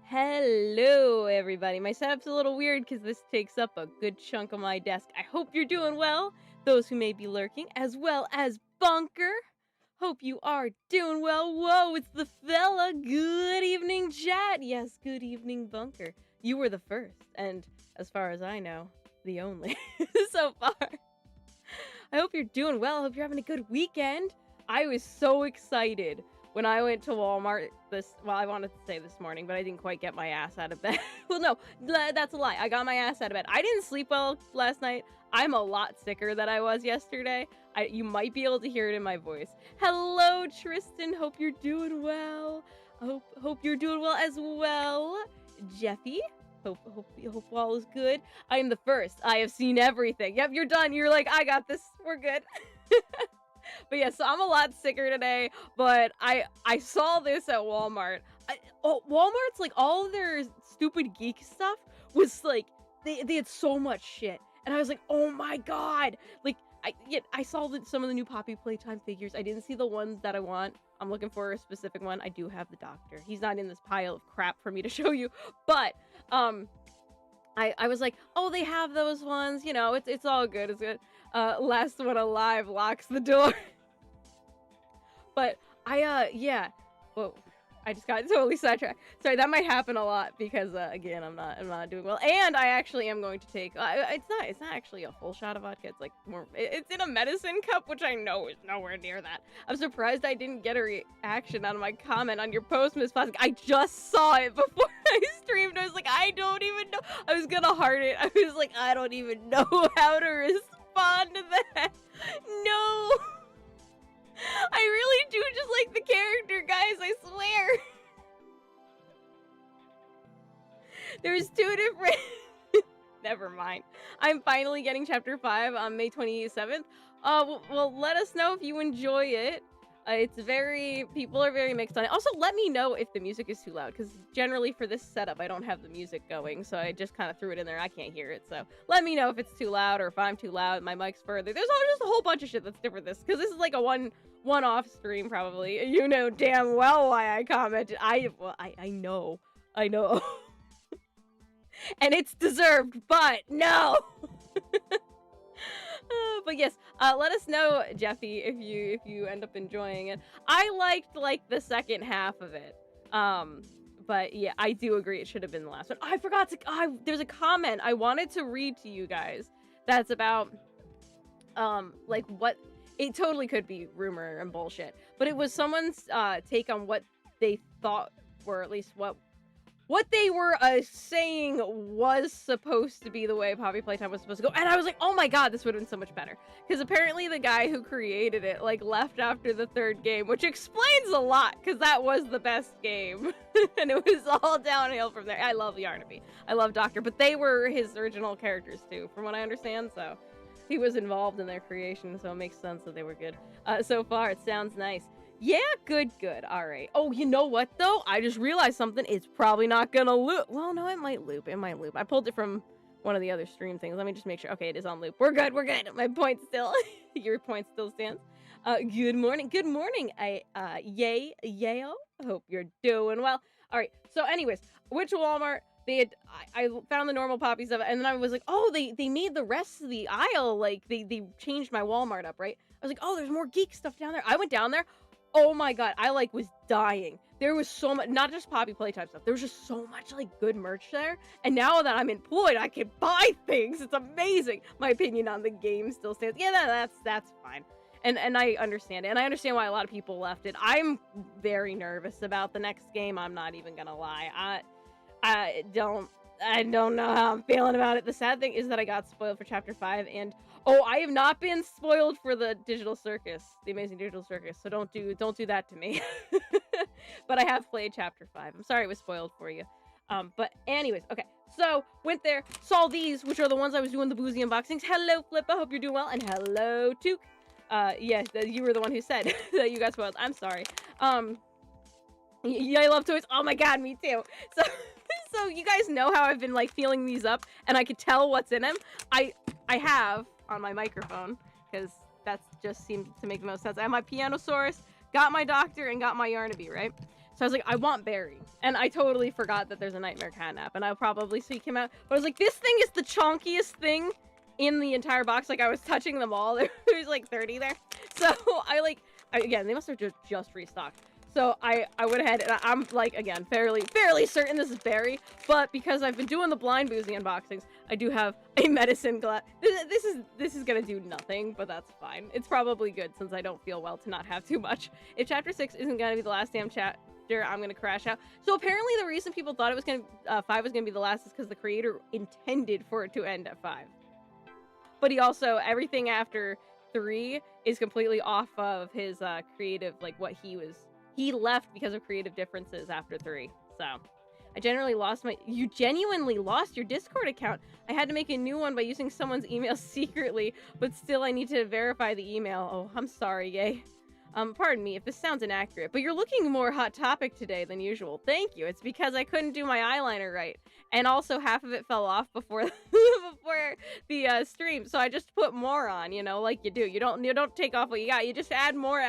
Hello, everybody. My setup's a little weird because this takes up a good chunk of my desk. I hope you're doing well, those who may be lurking, as well as Bunker. Hope you are doing well. Whoa, it's the fella. Good evening, chat. Yes, good evening, Bunker. You were the first, and as far as I know, the only so far. I hope you're doing well. I hope you're having a good weekend. I was so excited when I went to Walmart I wanted to say this morning, but I didn't quite get my ass out of bed. Well, no, that's a lie. I got my ass out of bed. I didn't sleep well last night. I'm a lot sicker than I was yesterday. You might be able to hear it in my voice. Hello, Tristan. Hope you're doing well. Hope you're doing well as well. Jeffy, hope all is good. I am the first. I have seen everything. Yep, you're done. You're like, I got this. We're good. But yeah, so I'm a lot sicker today, but I saw this at Walmart. Walmart's like all of their stupid geek stuff was like they had so much shit, and I was like, oh my god! Like I saw some of the new Poppy Playtime figures. I didn't see the ones that I want. I'm looking for a specific one. I do have the Doctor. He's not in this pile of crap for me to show you, but I was like, oh, they have those ones. You know, it's all good. It's good. Last one alive locks the door. But yeah. Whoa, I just got totally sidetracked. Sorry, that might happen a lot because again, I'm not doing well. And I actually am going to take. It's not actually a full shot of vodka. It's like more. It's in a medicine cup, which I know is nowhere near that. I'm surprised I didn't get a reaction on my comment on your post, Miss Plastic. I just saw it before I streamed. I was like, I don't even know. I was gonna heart it. I was like, I don't even know how to respond to that. No. I really do just like the character, guys, I swear. There's two different... Never mind. I'm finally getting Chapter 5 on May 27th. Well, let us know if you enjoy it. People are very mixed on it. Also, let me know if the music is too loud, because generally for this setup, I don't have the music going, so I just kind of threw it in there. I can't hear it, so let me know if it's too loud or if I'm too loud, my mic's further. There's just a whole bunch of shit that's different this, because this is like a one-off stream, probably. You know damn well why I commented. I know. And it's deserved, but no! But yes, let us know, Jeffy, if you end up enjoying it. I liked the second half of it. But yeah, I do agree it should have been the last one. I forgot to there's a comment I wanted to read to you guys that's about like what it totally could be rumor and bullshit, but it was someone's take on what they thought, or at least what they were saying was supposed to be the way Poppy Playtime was supposed to go. And I was like, oh my god, this would have been so much better. Because apparently the guy who created it, like, left after the third game, which explains a lot, because that was the best game. And it was all downhill from there. I love Yarnaby. I love Doctor, but they were his original characters, too, from what I understand, so he was involved in their creation, so it makes sense that they were good. So far, it sounds nice. Yeah, good. All right. Oh, you know what, though? I just realized something. It's probably not gonna loop. Well, no, it might loop. I pulled it from one of the other stream things. Let me just make sure. Okay, it is on loop. We're good. My point still. Your point still stands. Good morning. Yayo. Hope you're doing well. All right. So anyways, went to Walmart. I found the normal Poppy stuff, and then I was like, oh, they made the rest of the aisle, like, they changed my Walmart up, right? I was like, oh, there's more geek stuff down there. I went down there. Oh my god, I was dying. There was so much, not just Poppy Playtime stuff, there was just so much good merch there. And now that I'm employed, I can buy things. It's amazing. My opinion on the game still stands. Yeah, that's fine. And I understand it. And I understand why a lot of people left it. I'm very nervous about the next game. I'm not even gonna lie. I don't know how I'm feeling about it. The sad thing is that I got spoiled for Chapter 5, and oh, I have not been spoiled for the Digital Circus, the Amazing Digital Circus, so don't do that to me. But I have played Chapter 5. I'm sorry it was spoiled for you. But anyways, okay. So, went there, saw these, which are the ones I was doing the boozy unboxings. Hello, Flippa, hope you're doing well, and hello, Took. Yes, you were the one who said that you got spoiled. I'm sorry. Yeah, I love toys. Oh my god, me too. So you guys know how I've been feeling these up, and I could tell what's in them. I have on my microphone, because that just seemed to make the most sense. I have my Pianosaurus, got my Doctor, and got my Yarnaby, right? So I was like, I want Barry. And I totally forgot that there's a Nightmare Catnap, and I'll probably seek him out. But I was like, this thing is the chonkiest thing in the entire box. Like, I was touching them all. There's like 30 there. So again, they must have just restocked. So I went ahead, and I'm like, again, fairly certain this is Barry. But because I've been doing the Blind Boozy unboxings, I do have a medicine glass. This is gonna do nothing, but that's fine. It's probably good since I don't feel well to not have too much. If chapter 6 isn't gonna be the last damn chapter, I'm gonna crash out. So apparently the reason people thought it was gonna 5 was gonna be the last is because the creator intended for it to end at 5. But he also, everything after 3 is completely off of his creative, like what he left because of creative differences after 3. So you genuinely lost your Discord account. I had to make a new one by using someone's email secretly, but still I need to verify the email. Oh, I'm sorry, yay. Pardon me if this sounds inaccurate, but you're looking more Hot Topic today than usual. Thank you. It's because I couldn't do my eyeliner right. And also half of it fell off before before the stream. So I just put more on, you know, like you do. You don't take off what you got. You just add more.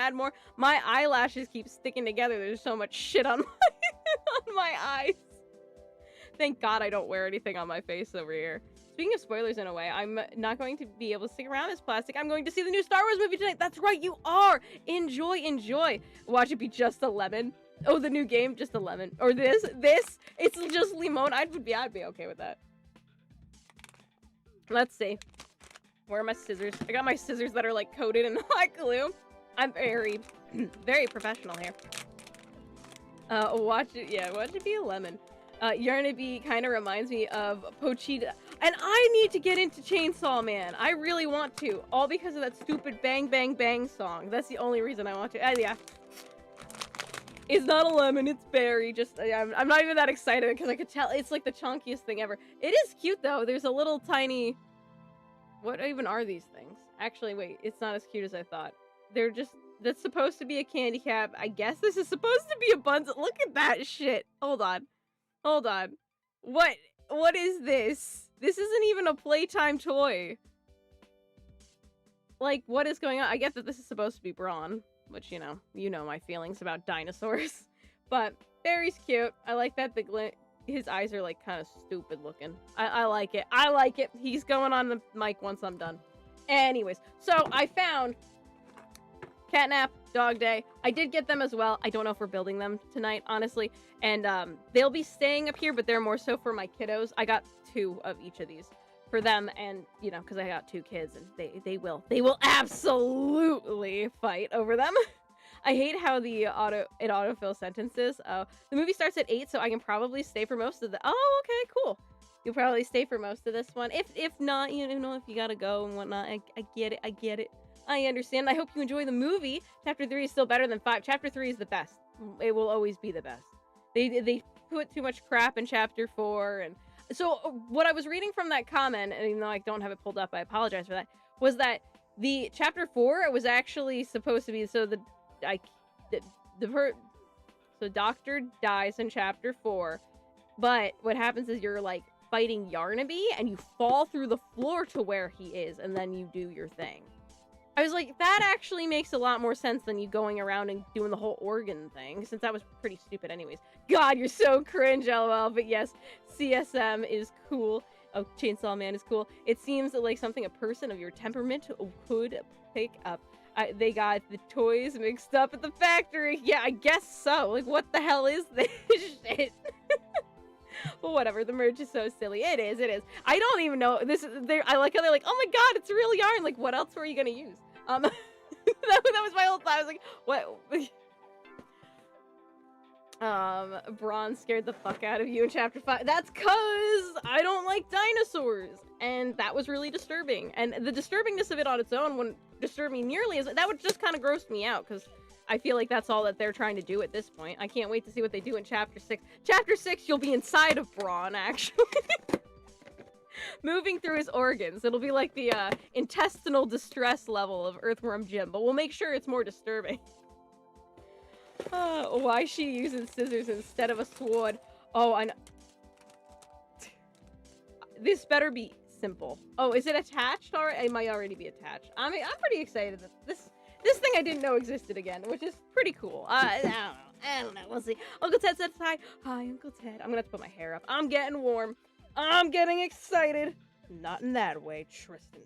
My eyelashes keep sticking together. There's so much shit on on my eyes. Thank God I don't wear anything on my face over here. Speaking of spoilers in a way, I'm not going to be able to stick around this plastic. I'm going to see the new Star Wars movie tonight. That's right, you are! Enjoy. Watch it be just a lemon. Oh, the new game, just a lemon. Or this, it's just limon. I'd be okay with that. Let's see. Where are my scissors? I got my scissors that are like coated in hot glue. I'm very, very professional here. Watch it be a lemon. Yarnaby kind of reminds me of Pochita. And I need to get into Chainsaw Man. I really want to. All because of that stupid Bang Bang Bang song. That's the only reason I want to. Yeah. It's not a lemon, it's berry. Just, I'm not even that excited because I could tell it's like the chunkiest thing ever. It is cute though. There's a little tiny... What even are these things? Actually, wait. It's not as cute as I thought. They're just... That's supposed to be a candy cap. I guess this is supposed to be a buns. Look at that shit. Hold on. What is this? This isn't even a playtime toy. Like, what is going on? I get that this is supposed to be Brawn, which, you know my feelings about dinosaurs. But Barry's cute. I like that his eyes are, like, kind of stupid looking. I like it. He's going on the mic once I'm done. Anyways, so I found Catnap, Dog Day. I did get them as well. I don't know if we're building them tonight, honestly. And they'll be staying up here, but they're more so for my kiddos. I got 2 of each of these for them, and you know, because I got 2 kids, and they will absolutely fight over them. I hate how it autofills sentences. The movie starts at 8, so I can probably stay for most of the. Oh, okay, cool. You'll probably stay for most of this one. If not, you know, if you gotta go and whatnot, I get it. I understand. I hope you enjoy the movie. Chapter 3 is still better than 5. Chapter 3 is the best. It will always be the best. They put too much crap in Chapter 4, and so what I was reading from that comment, and even though I don't have it pulled up, I apologize for that, was that the Chapter 4 was actually supposed to be so Doctor dies in Chapter 4, but what happens is you're like fighting Yarnaby, and you fall through the floor to where he is, and then you do your thing. I was like, that actually makes a lot more sense than you going around and doing the whole organ thing, since that was pretty stupid anyways. God, you're so cringe, lol. But yes, CSM is cool. Oh, Chainsaw Man is cool. It seems like something a person of your temperament could pick up. They got the toys mixed up at the factory. Yeah, I guess so. Like, what the hell is this shit? But whatever, the merch is so silly. It is. I don't even know. I like how they're like, oh my god, it's real yarn. Like, what else were you gonna use? that was my whole thought. I was like, what? Braun scared the fuck out of you in Chapter 5. That's cause I don't like dinosaurs. And that was really disturbing. And the disturbingness of it on its own wouldn't disturb me nearly as... That would just kind of gross me out, because I feel like that's all that they're trying to do at this point. I can't wait to see what they do in Chapter 6. Chapter 6, you'll be inside of Braun, actually. Moving through his organs. It'll be like the intestinal distress level of Earthworm Jim, but we'll make sure it's more disturbing. Why is she using scissors instead of a sword? Oh, I know. This better be simple. Oh, is it attached? Or it might already be attached. I mean, I'm pretty excited that this thing I didn't know existed again, which is pretty cool. I don't know. Let's see. Uncle Ted says hi. Hi, Uncle Ted. I'm gonna have to put my hair up. I'm getting warm. I'm getting excited. Not in that way, Tristan.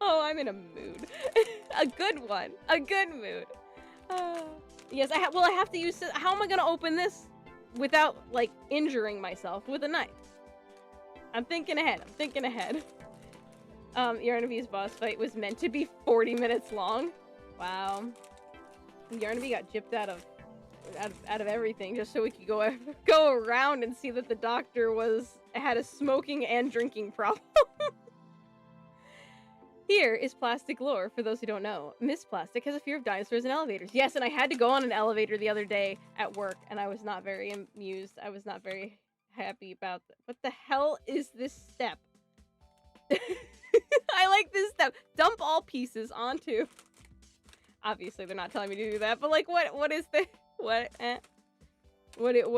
Oh, I'm in a mood. A good one. A good mood. Yes, I have to use... How am I gonna open this without, like, injuring myself with a knife? I'm thinking ahead. I'm thinking ahead. Yarnaby's boss fight was meant to be 40 minutes long. Wow. Yarnaby got gypped out of everything just so we could go around and see that the doctor had a smoking and drinking problem. Here is plastic lore, for those who don't know. Miss Plastic has a fear of dinosaurs and elevators. Yes, and I had to go on an elevator the other day at work, and I was not very amused. I was not very happy about that. What the hell is this step? I like this step. Dump all pieces onto... Obviously, they're not telling me to do that, but, like, what is the... What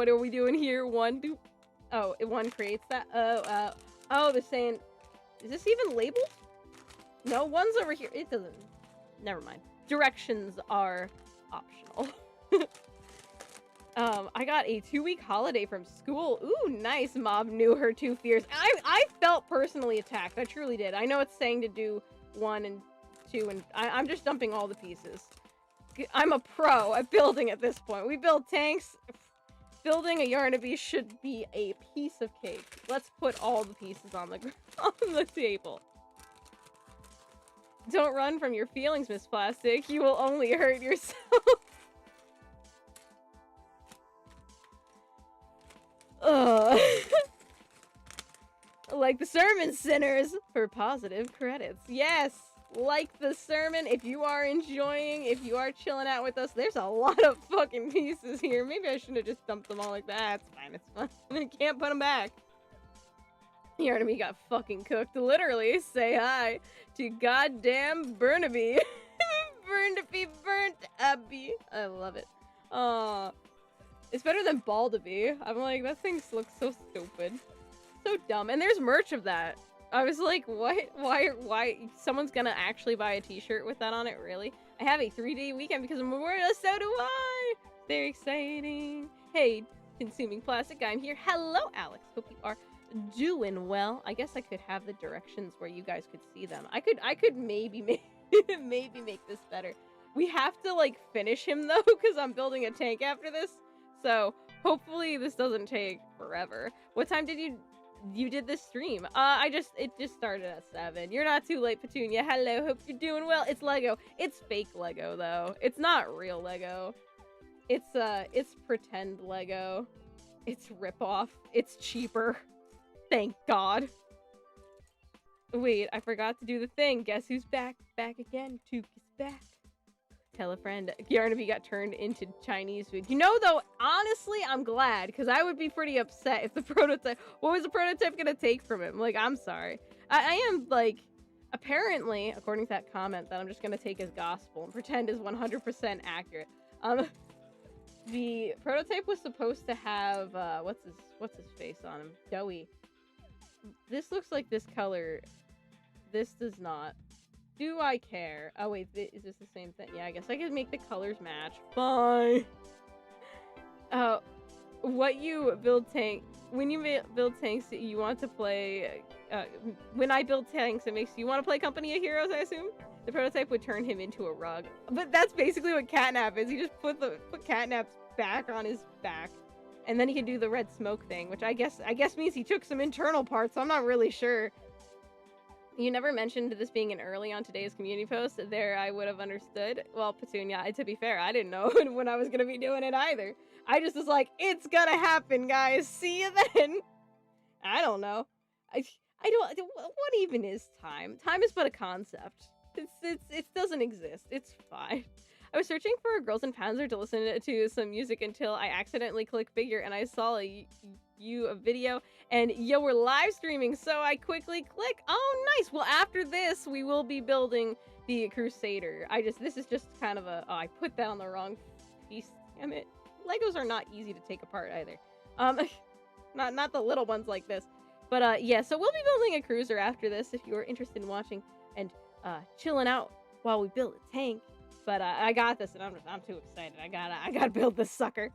are we doing here? One, do... Oh, one creates that? Oh, they're saying... Is this even labeled? No, one's over here. It doesn't... Never mind. Directions are optional. I got a 2-week holiday from school. Ooh, nice. Mob knew her 2 fears. I felt personally attacked. I truly did. I know it's saying to do 1 and 2, and I'm just dumping all the pieces. I'm a pro at building at this point. We build tanks. Building a Yarnaby should be a piece of cake. Let's put all the pieces on the table. Don't run from your feelings, Miss Plastic. You will only hurt yourself. Like the sermon, sinners, for positive credits. Yes, like the sermon. If you are enjoying, if you are chilling out with us, there's a lot of fucking pieces here. Maybe I shouldn't have just dumped them all like that. It's fine, it's fine. I can't put them back. Yarnaby got fucking cooked. Literally, say hi to goddamn Burnaby. Burnaby burnt Abby. I love it. It's better than Baldaby. I'm like, that thing looks so stupid. So dumb. And there's merch of that. I was like, what? Why? Someone's gonna actually buy a t-shirt with that on it? Really? I have a 3-day weekend because of Memorial, so do I! Very exciting. Hey, consuming plastic, I'm here. Hello, Alex. Hope you are doing well. I guess I could have the directions where you guys could see them. I could maybe make this better. We have to, like, finish him, though, because I'm building a tank after this. So, hopefully this doesn't take forever. What time did you did this stream? It just started at 7. You're not too late, Petunia. Hello, hope you're doing well. It's Lego. It's fake Lego, though. It's not real Lego. It's pretend Lego. It's ripoff. It's cheaper. Thank God. Wait, I forgot to do the thing. Guess who's back? Back again. Took is back. Tell a friend. Yarnaby got turned into Chinese food. You know, though, honestly, I'm glad, because I would be pretty upset if the prototype... What was the prototype gonna take from him? Like, I'm sorry. I am, like... Apparently, according to that comment, that I'm just gonna take as gospel and pretend is 100% accurate. The prototype was supposed to have, what's his face on him? Doughy. This looks like this color. This does not. Do I care? Oh wait, is this the same thing? Yeah, I guess I could make the colors match. Fine. When you build tanks, you want to play, when I build tanks, it makes you want to play Company of Heroes, I assume? The prototype would turn him into a rug. But that's basically what Catnap is. You just put Catnap's back on his back. And then he can do the red smoke thing, which I guess means he took some internal parts, so I'm not really sure. You never mentioned this being an early on today's community post. There, I would have understood. Well, Petunia, to be fair, I didn't know when I was going to be doing it either. I just was like, it's gonna happen, guys. See you then. I don't know. I don't... What even is time? Time is but a concept. It doesn't exist. It's fine. I was searching for Girls in Panzer to listen to some music until I accidentally clicked figure and I saw a video and you were live streaming, so I quickly click. Oh, nice. Well, after this, we will be building the Crusader. This is just kind of a... Oh, I put that on the wrong piece. Damn it. Legos are not easy to take apart either. Not the little ones like this. But, yeah, so we'll be building a cruiser after this if you are interested in watching and chilling out while we build a tank. But I got this, and I'm too excited. I gotta build this sucker.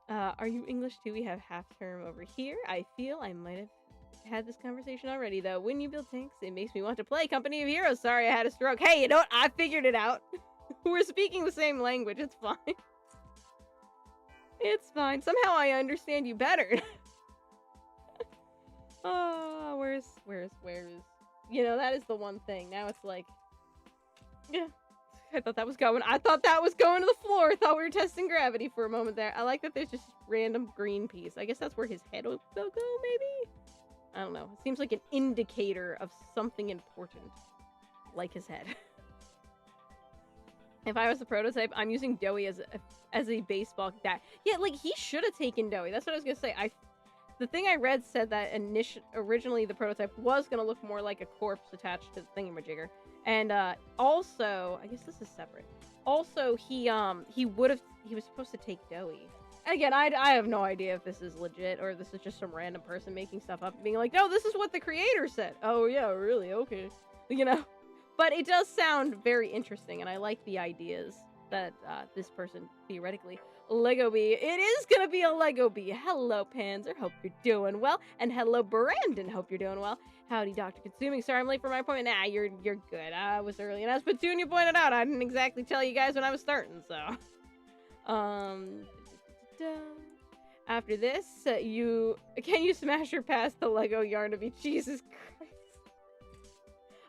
Are you English too? We have half term over here. I feel I might have had this conversation already, though. When you build tanks, it makes me want to play Company of Heroes. Sorry, I had a stroke. Hey, you know what? I figured it out. We're speaking the same language. It's fine. It's fine. Somehow I understand you better. Oh, where's... You know, that is the one thing. Now it's like... Yeah. I thought that was going to the floor. I thought we were testing gravity for a moment there. I like that there's just random green piece. I guess that's where his head will go, maybe? I don't know. It seems like an indicator of something important. Like his head. If I was the prototype, I'm using Dowie as a baseball bat. Yeah, like, he should have taken Dowie. That's what I was going to say. The thing I read said that originally the prototype was going to look more like a corpse attached to the thingamajigger. And also, I guess this is separate. Also, he was supposed to take Dowie. And again, I have no idea if this is legit or this is just some random person making stuff up, being like, no, this is what the creator said. Oh yeah, really? Okay. You know? But it does sound very interesting, and I like the ideas that this person theoretically Lego Bee. It is gonna be a Lego Bee. Hello, Panzer. Hope you're doing well. And hello, Brandon. Hope you're doing well. Howdy, Dr. Consuming. Sorry I'm late for my appointment. Nah, you're good. I was early. And as Petunia pointed out, I didn't exactly tell you guys when I was starting, so. After this, can you smash her past the Lego Yarnaby? Jesus Christ.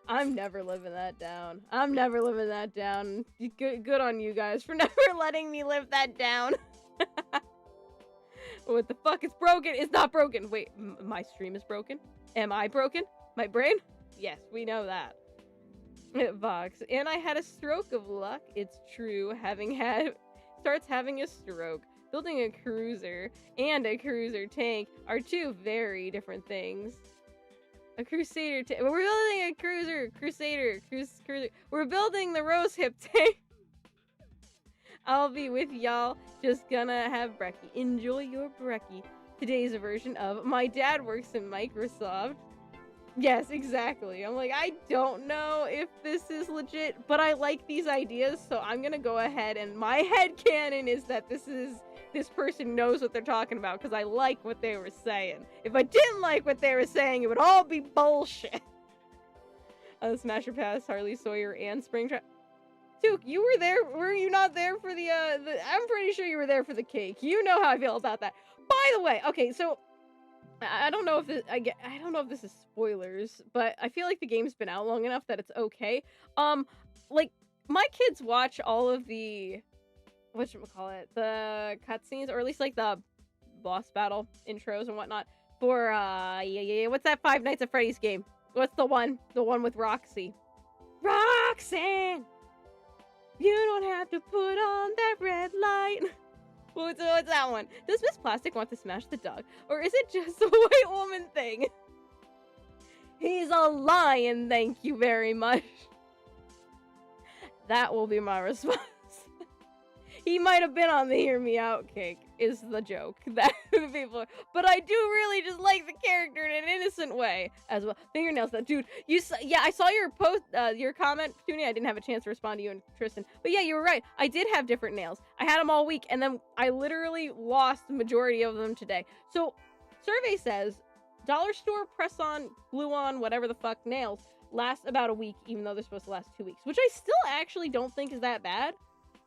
I'm never living that down. I'm never living that down. Good on you guys for never letting me live that down. What the fuck? It's broken. It's not broken. Wait, my stream is broken? Am I broken? My brain? Yes, we know that. Vox. And I had a stroke of luck. It's true. Starts having a stroke. Building a cruiser and a cruiser tank are two very different things. A crusader tank. We're building a cruiser. We're building the rose hip tank. I'll be with y'all. Just gonna have brekkie. Enjoy your brekkie. Today's a version of my dad works in Microsoft. Yes, exactly. I'm like, I don't know if this is legit, but I like these ideas, so I'm gonna go ahead, and my headcanon is that this person knows what they're talking about, because I like what they were saying. If I didn't like what they were saying, it would all be bullshit. Smasher Pass, Harley Sawyer, and Springtrap. Duke, you were there. Were you not there for the I'm pretty sure you were there for the cake. You know how I feel about that. By the way, okay, so I don't know if this, I don't know if this is spoilers, but I feel like the game's been out long enough that it's okay. Like, my kids watch all of the, whatchamacallit, the cutscenes, or at least, like, the boss battle intros and whatnot for, what's that Five Nights at Freddy's game? What's the one? The one with Roxy. Roxanne! You don't have to put on that red light. What's that one? Does Miss Plastic want to smash the dog? Or is it just a white woman thing? He's a lion, thank you very much. That will be my response. He might have been on the Hear Me Out cake, is the joke that the people are. But I do really just like the character in an innocent way as well. Fingernails, that dude. Yeah, I saw your post, your comment, Petunia. I didn't have a chance to respond to you and Tristan. But yeah, you were right. I did have different nails. I had them all week, and then I literally lost the majority of them today. So, survey says, dollar store press-on, glue-on, whatever the fuck nails last about a week, even though they're supposed to last 2 weeks, which I still actually don't think is that bad.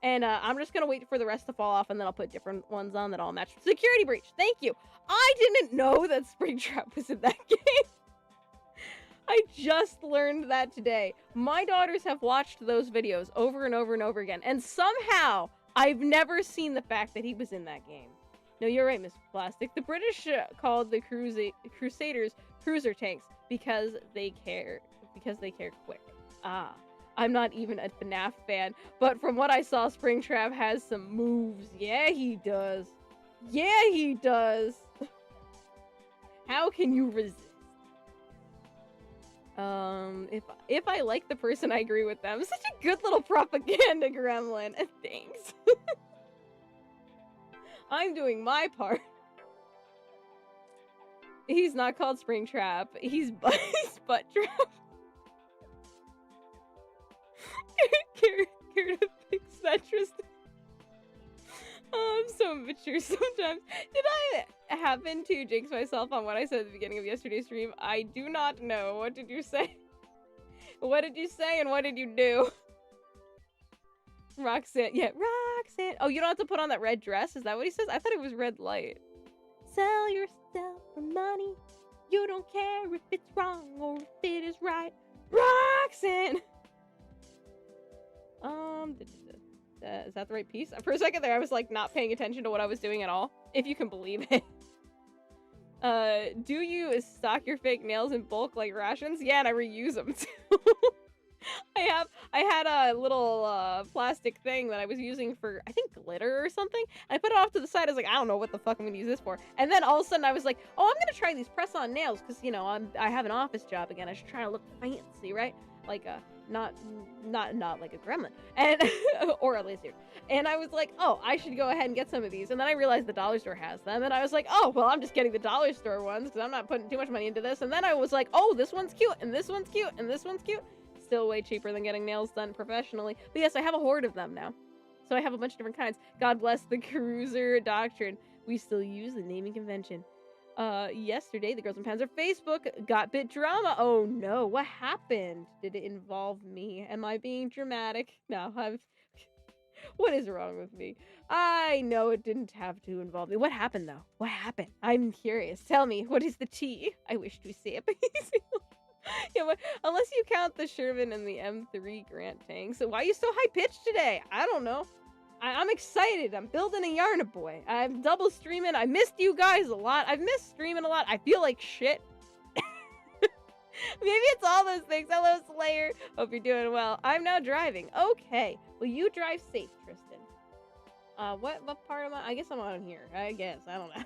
And I'm just going to wait for the rest to fall off, and then I'll put different ones on that all match. Security breach. Thank you. I didn't know that Springtrap was in that game. I just learned that today. My daughters have watched those videos over and over and over again. And somehow, I've never seen the fact that he was in that game. No, you're right, Miss Plastic. The British called the Crusaders cruiser tanks because they care quick. Ah. I'm not even a FNAF fan, but from what I saw, Springtrap has some moves. Yeah, he does. Yeah, he does. How can you resist? If I like the person, I agree with them. Such a good little propaganda gremlin. Thanks. I'm doing my part. He's not called Springtrap. He's Butt Trap. scared to fix that, Tristan. Oh, I'm so immature sometimes. Did I happen to jinx myself on what I said at the beginning of yesterday's stream? I do not know. What did you say? What did you say and what did you do? Roxanne. Yeah, Roxanne. Oh, you don't have to put on that red dress? Is that what he says? I thought it was red light. Sell yourself for money. You don't care if it's wrong or if it is right. Roxanne! Is that the right piece? For a second there, I was like not paying attention to what I was doing at all. If you can believe it. Do you stock your fake nails in bulk like rations? Yeah, and I reuse them too. I had a little plastic thing that I was using for, I think, glitter or something. I put it off to the side. I was like, I don't know what the fuck I'm gonna use this for. And then all of a sudden I was like, oh, I'm gonna try these press-on nails because, you know, I have an office job again. I should try to look fancy, right? Like not like a gremlin, and or a lizard. And I was like, oh, I should go ahead and get some of these. And then I realized the dollar store has them, and I was like, oh, well, I'm just getting the dollar store ones because I'm not putting too much money into this. And then I was like, oh, this one's cute, and this one's cute, and this one's cute. Still way cheaper than getting nails done professionally. But yes, I have a horde of them now. So I have a bunch of different kinds. God bless the cruiser doctrine. We still use the naming convention. Yesterday, the Girls in Panzer Facebook got bit drama. Oh no, what happened? Did it involve me? Am I being dramatic? No, what is wrong with me? I know it didn't have to involve me. What happened though? What happened? I'm curious. Tell me, what is the tea? I wish to see it. Yeah, but unless you count the Sherman and the M3 Grant tanks. So why are you so high-pitched today? I don't know. I'm excited. I'm building a Yarnaby. I'm double streaming. I missed you guys a lot. I've missed streaming a lot. I feel like shit. Maybe it's all those things. Hello, Slayer. Hope you're doing well. I'm now driving. Okay. Well, you drive safe, Tristan. What part am I? I guess I'm on here. I guess. I don't know.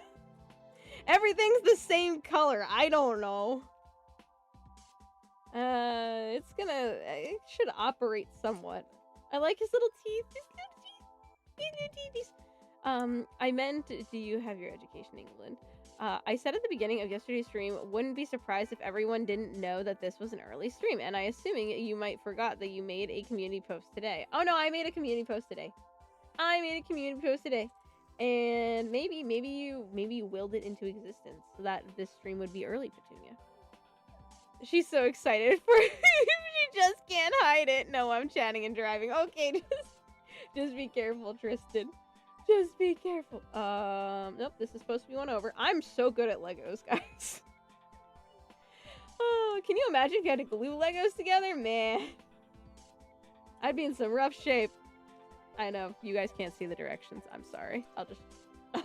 Everything's the same color. I don't know. It should operate somewhat. I like his little teeth. His little teeth. I meant, do you have your education in England? I said at the beginning of yesterday's stream, wouldn't be surprised if everyone didn't know that this was an early stream, and I assuming you might forgot that you made a community post today. Oh no, I made a community post today. And maybe you willed it into existence so that this stream would be early, Petunia. She's so excited for it. She just can't hide it. No, I'm chatting and driving. Okay, just be careful, Tristan. Just be careful. Nope, this is supposed to be one over. I'm so good at Legos, guys. Oh, can you imagine if you had to glue Legos together? Man. I'd be in some rough shape. I know, you guys can't see the directions. I'm sorry. I'll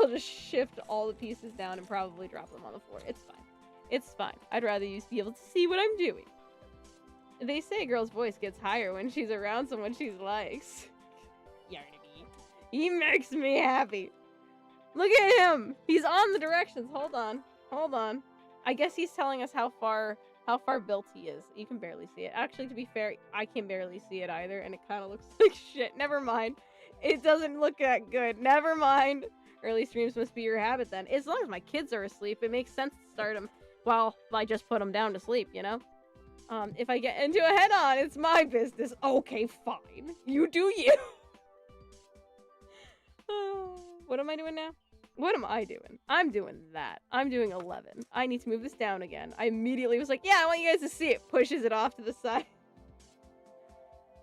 just shift all the pieces down and probably drop them on the floor. It's fine. It's fine. I'd rather you be able to see what I'm doing. They say a girl's voice gets higher when she's around someone she likes. Yarnaby. He makes me happy. Look at him. He's on the directions. Hold on. I guess he's telling us how far built he is. You can barely see it. Actually, to be fair, I can barely see it either, and it kind of looks like shit. Never mind. It doesn't look that good. Never mind. Early streams must be your habit then. As long as my kids are asleep, it makes sense to start them. Well, I just put them down to sleep, you know? If I get into a head-on, it's my business. Okay, fine. You do you. What am I doing now? What am I doing? I'm doing that. I'm doing 11. I need to move this down again. I immediately was like, yeah, I want you guys to see it. Pushes it off to the side.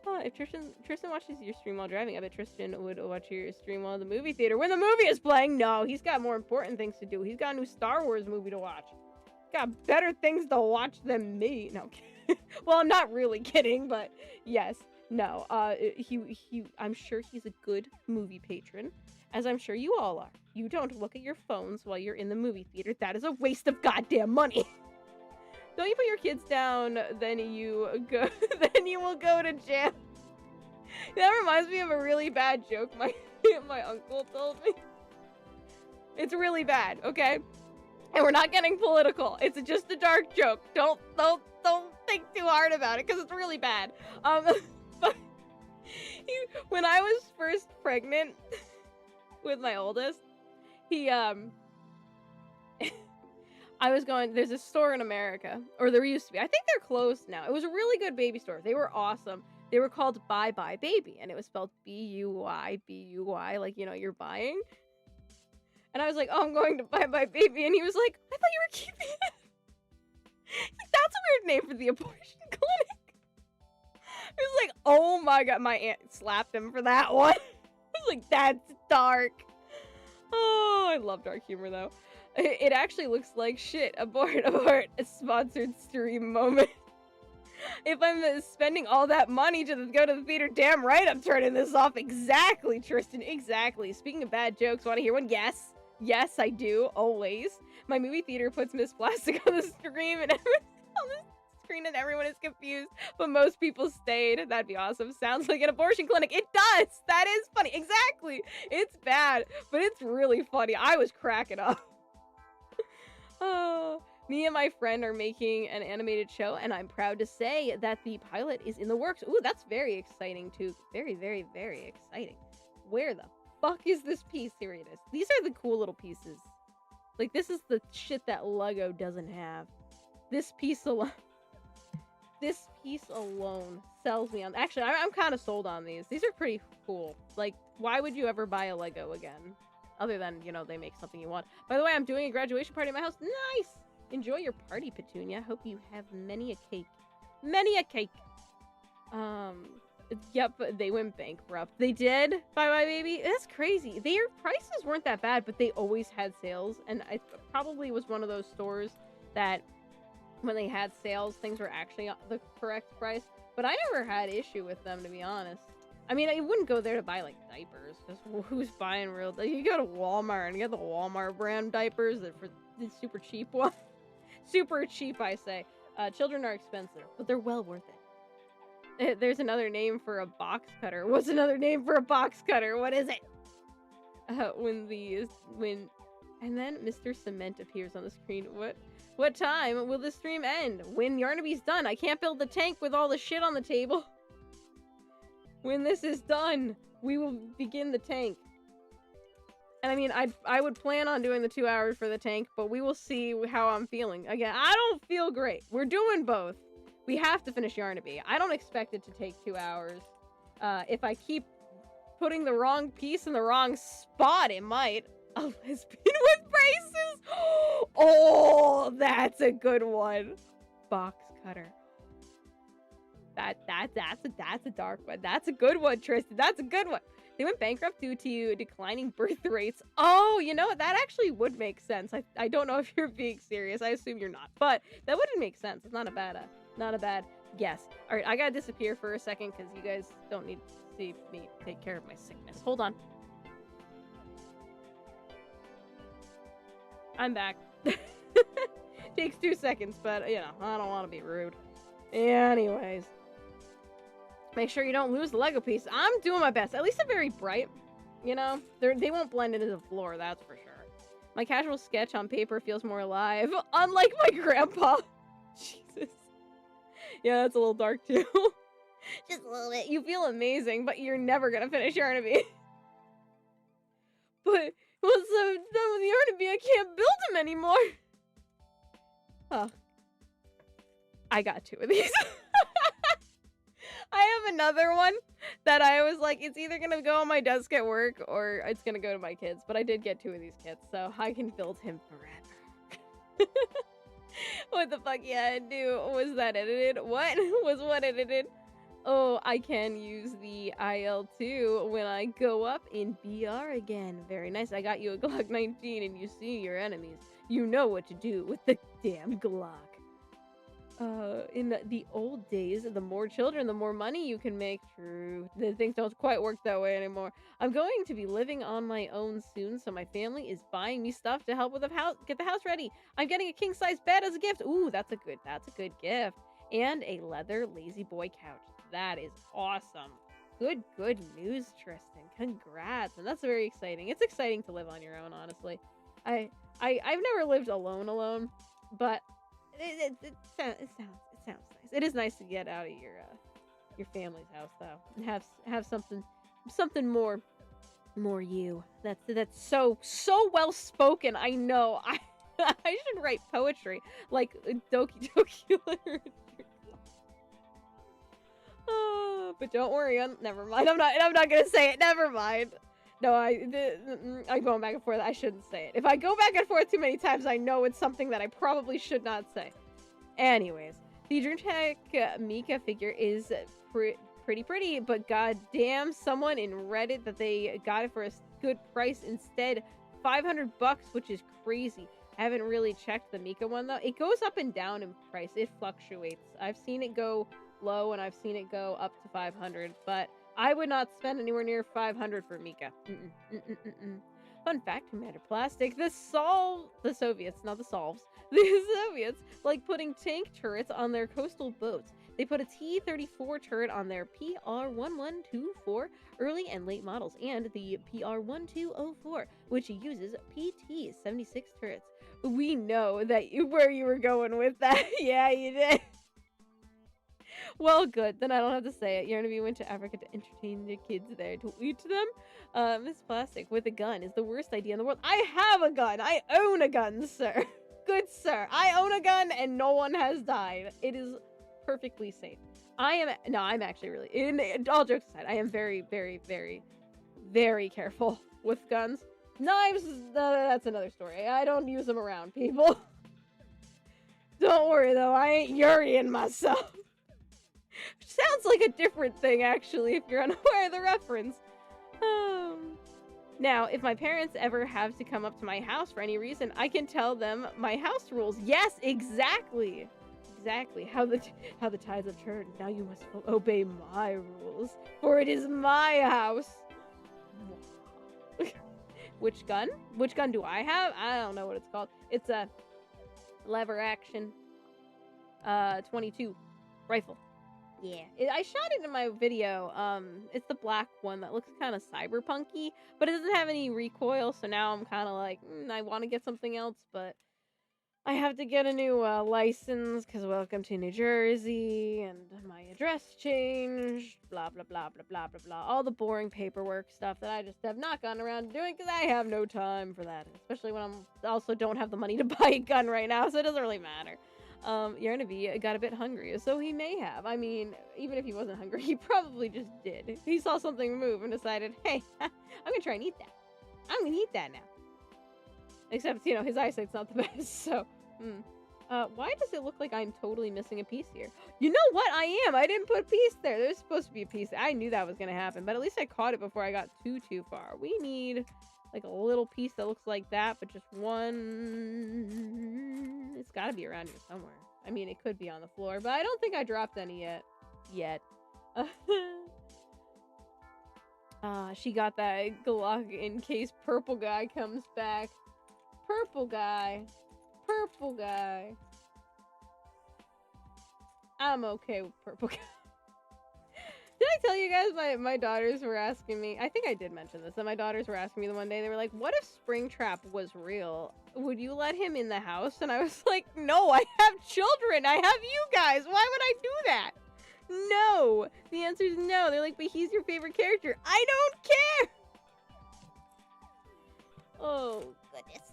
If Tristan watches your stream while driving, I bet Tristan would watch your stream while in the movie theater. When the movie is playing? No, he's got more important things to do. He's got a new Star Wars movie to watch. Got better things to watch than me. No, well, I'm not really kidding, but yes. No, I'm sure he's a good movie patron, as I'm sure you all are. You don't look at your phones while you're in the movie theater. That is a waste of goddamn money. Don't you put your kids down, then you will go to jail. That reminds me of a really bad joke my uncle told me. It's really bad, okay? And we're not getting political. It's just a dark joke. Don't think too hard about it, because it's really bad. But when I was first pregnant with my oldest, I was going, there's a store in America, or there used to be. I think they're closed now. It was a really good baby store. They were awesome. They were called Bye Bye Baby, and it was spelled B-U-Y, like, you know, you're buying. And I was like, oh, I'm going to Bye Bye Baby. And he was like, I thought you were keeping it. He's like, that's a weird name for the abortion clinic. He was like, oh my God. My aunt slapped him for that one. I was like, that's dark. Oh, I love dark humor, though. It actually looks like shit. Abort, abort. A sponsored stream moment. If I'm spending all that money to go to the theater, damn right I'm turning this off. Exactly, Tristan, exactly. Speaking of bad jokes, want to hear one? Yes. Yes, I do, always. My movie theater puts Miss Plastic on the screen and everyone is confused, but most people stayed. That'd be awesome. Sounds like an abortion clinic. It does. That is funny. Exactly. It's bad, but it's really funny. I was cracking up. Oh. Me and my friend are making an animated show, and I'm proud to say that the pilot is in the works. Ooh, that's very exciting, too. Very, very, very exciting. Where the fuck is this piece? Here it is. These are the cool little pieces. Like, this is the shit that Lego doesn't have. This piece alone sells me on. Actually, I'm kind of sold on these. These are pretty cool. Like, why would you ever buy a Lego again? Other than, you know, they make something you want. By the way, I'm doing a graduation party at my house. Nice! Enjoy your party, Petunia. Hope you have many a cake. Many a cake. Yep, they went bankrupt. They did? Bye Bye Baby? That's crazy. Their prices weren't that bad, but they always had sales. And it probably was one of those stores that when they had sales, things were actually the correct price. But I never had issue with them, to be honest. I mean, I wouldn't go there to buy, like, diapers. Because who's buying real... Like, you go to Walmart and get the Walmart brand diapers that for the super cheap one. Super cheap, I say. Children are expensive, but they're well worth it. There's another name for a box cutter. What's another name for a box cutter? What is it? And then Mr. Cement appears on the screen. What time will the stream end? When Yarnaby's done. I can't build the tank with all the shit on the table. When this is done, we will begin the tank. And I mean, I would plan on doing the 2 hours for the tank, but we will see how I'm feeling. Again, I don't feel great. We're doing both. We have to finish Yarnaby. I don't expect it to take 2 hours. If I keep putting the wrong piece in the wrong spot, it might. A lesbian with braces! Oh, that's a good one. Box cutter. That's a dark one. That's a good one, Tristan. That's a good one. They went bankrupt due to declining birth rates. Oh, you know, that actually would make sense. I don't know if you're being serious. I assume you're not, but that wouldn't make sense. It's not a bad guess. All right, I gotta disappear for a second because you guys don't need to see me take care of my sickness. Hold on. I'm back. Takes 2 seconds, but, you know, I don't want to be rude. Anyways. Make sure you don't lose the Lego piece. I'm doing my best. At least they're very bright. You know? They won't blend into the floor, that's for sure. My casual sketch on paper feels more alive. Unlike my grandpa. Jesus. Yeah, that's a little dark, too. Just a little bit. You feel amazing, but you're never gonna finish Yarnaby. But once I'm done with Yarnaby, I can't build him anymore. Oh. I got 2 of these. I have another one that I was like, it's either gonna go on my desk at work or it's gonna go to my kids. But I did get 2 of these kits, so I can build him forever. What the fuck? Yeah, was that edited? What? Was what edited? Oh, I can use the IL-2 when I go up in BR again. Very nice. I got you a Glock 19 and you see your enemies. You know what to do with the damn Glock. In the old days, the more children, the more money you can make. True. The things don't quite work that way anymore. I'm going to be living on my own soon, so my family is buying me stuff to help with the house, get the house ready. I'm getting a king-size bed as a gift. Ooh, that's a good gift. And a leather lazy boy couch. That is awesome. Good news, Tristan. Congrats. And that's very exciting. It's exciting to live on your own, honestly. I've never lived alone, but it sounds nice. It is nice to get out of your family's house though, and have something more you. That's so well spoken. I know. I should write poetry like Doki Doki Literature. Oh. But don't worry, never mind. I'm not gonna say it. Never mind. No, I'm going back and forth. I shouldn't say it. If I go back and forth too many times, I know it's something that I probably should not say. Anyways, the Dreamtech Mika figure is pretty, but goddamn, someone in Reddit that they got it for a good price instead. $500, which is crazy. I haven't really checked the Mika one though. It goes up and down in price. It fluctuates. I've seen it go low and I've seen it go up to 500, but I would not spend anywhere near 500 for Mika. Fun fact, Commander Plastic, the Soviets, not the Solves, the Soviets like putting tank turrets on their coastal boats. They put a T-34 turret on their PR-1124 early and late models, and the PR-1204, which uses PT-76 turrets. We know that where you were going with that. Yeah, you did. Well, good. Then I don't have to say it. Yarnaby went to Africa to entertain the kids there, to eat them. Miss Plastic with a gun is the worst idea in the world. I have a gun. I own a gun, sir. Good sir. I own a gun and no one has died. It is perfectly safe. I'm actually really, all jokes aside, I am very, very, very, very careful with guns. Knives, that's another story. I don't use them around people. Don't worry though, I ain't Yuriing myself. Sounds like a different thing actually, if you're unaware of the reference. Now, if my parents ever have to come up to my house for any reason, I can tell them my house rules. Yes, exactly. Exactly. How the tides have turned. Now you must obey my rules, for it is my house. Which gun? Which gun do I have? I don't know what it's called. It's a lever action 22 rifle. Yeah, I shot it in my video. It's the black one that looks kind of cyberpunky, but it doesn't have any recoil, so now I'm kind of like, I want to get something else, but I have to get a new license, because welcome to New Jersey, and my address changed, blah, blah, blah, blah, blah, blah, blah. All the boring paperwork stuff that I just have not gotten around to doing, because I have no time for that, especially when I also don't have the money to buy a gun right now, so it doesn't really matter. Yarnaby got a bit hungry, so he may have. I mean, even if he wasn't hungry, he probably just did. He saw something move and decided, hey, I'm gonna try and eat that. I'm gonna eat that now. Except, you know, his eyesight's not the best, so, why does it look like I'm totally missing a piece here? You know what? I am! I didn't put a piece there! There's supposed to be a piece. I knew that was gonna happen, but at least I caught it before I got too far. We need, like, a little piece that looks like that, but just one. It's gotta be around here somewhere. I mean, it could be on the floor, but I don't think I dropped any yet. She got that Glock in case purple guy comes back. Purple guy. Purple guy. I'm okay with purple guy. Did I tell you guys my daughters were asking me, I think I did mention this, that my daughters were asking me the one day, they were like, what if Springtrap was real? Would you let him in the house? And I was like, no, I have children. I have you guys. Why would I do that? No. The answer is no. They're like, but he's your favorite character. I don't care. Oh, goodness.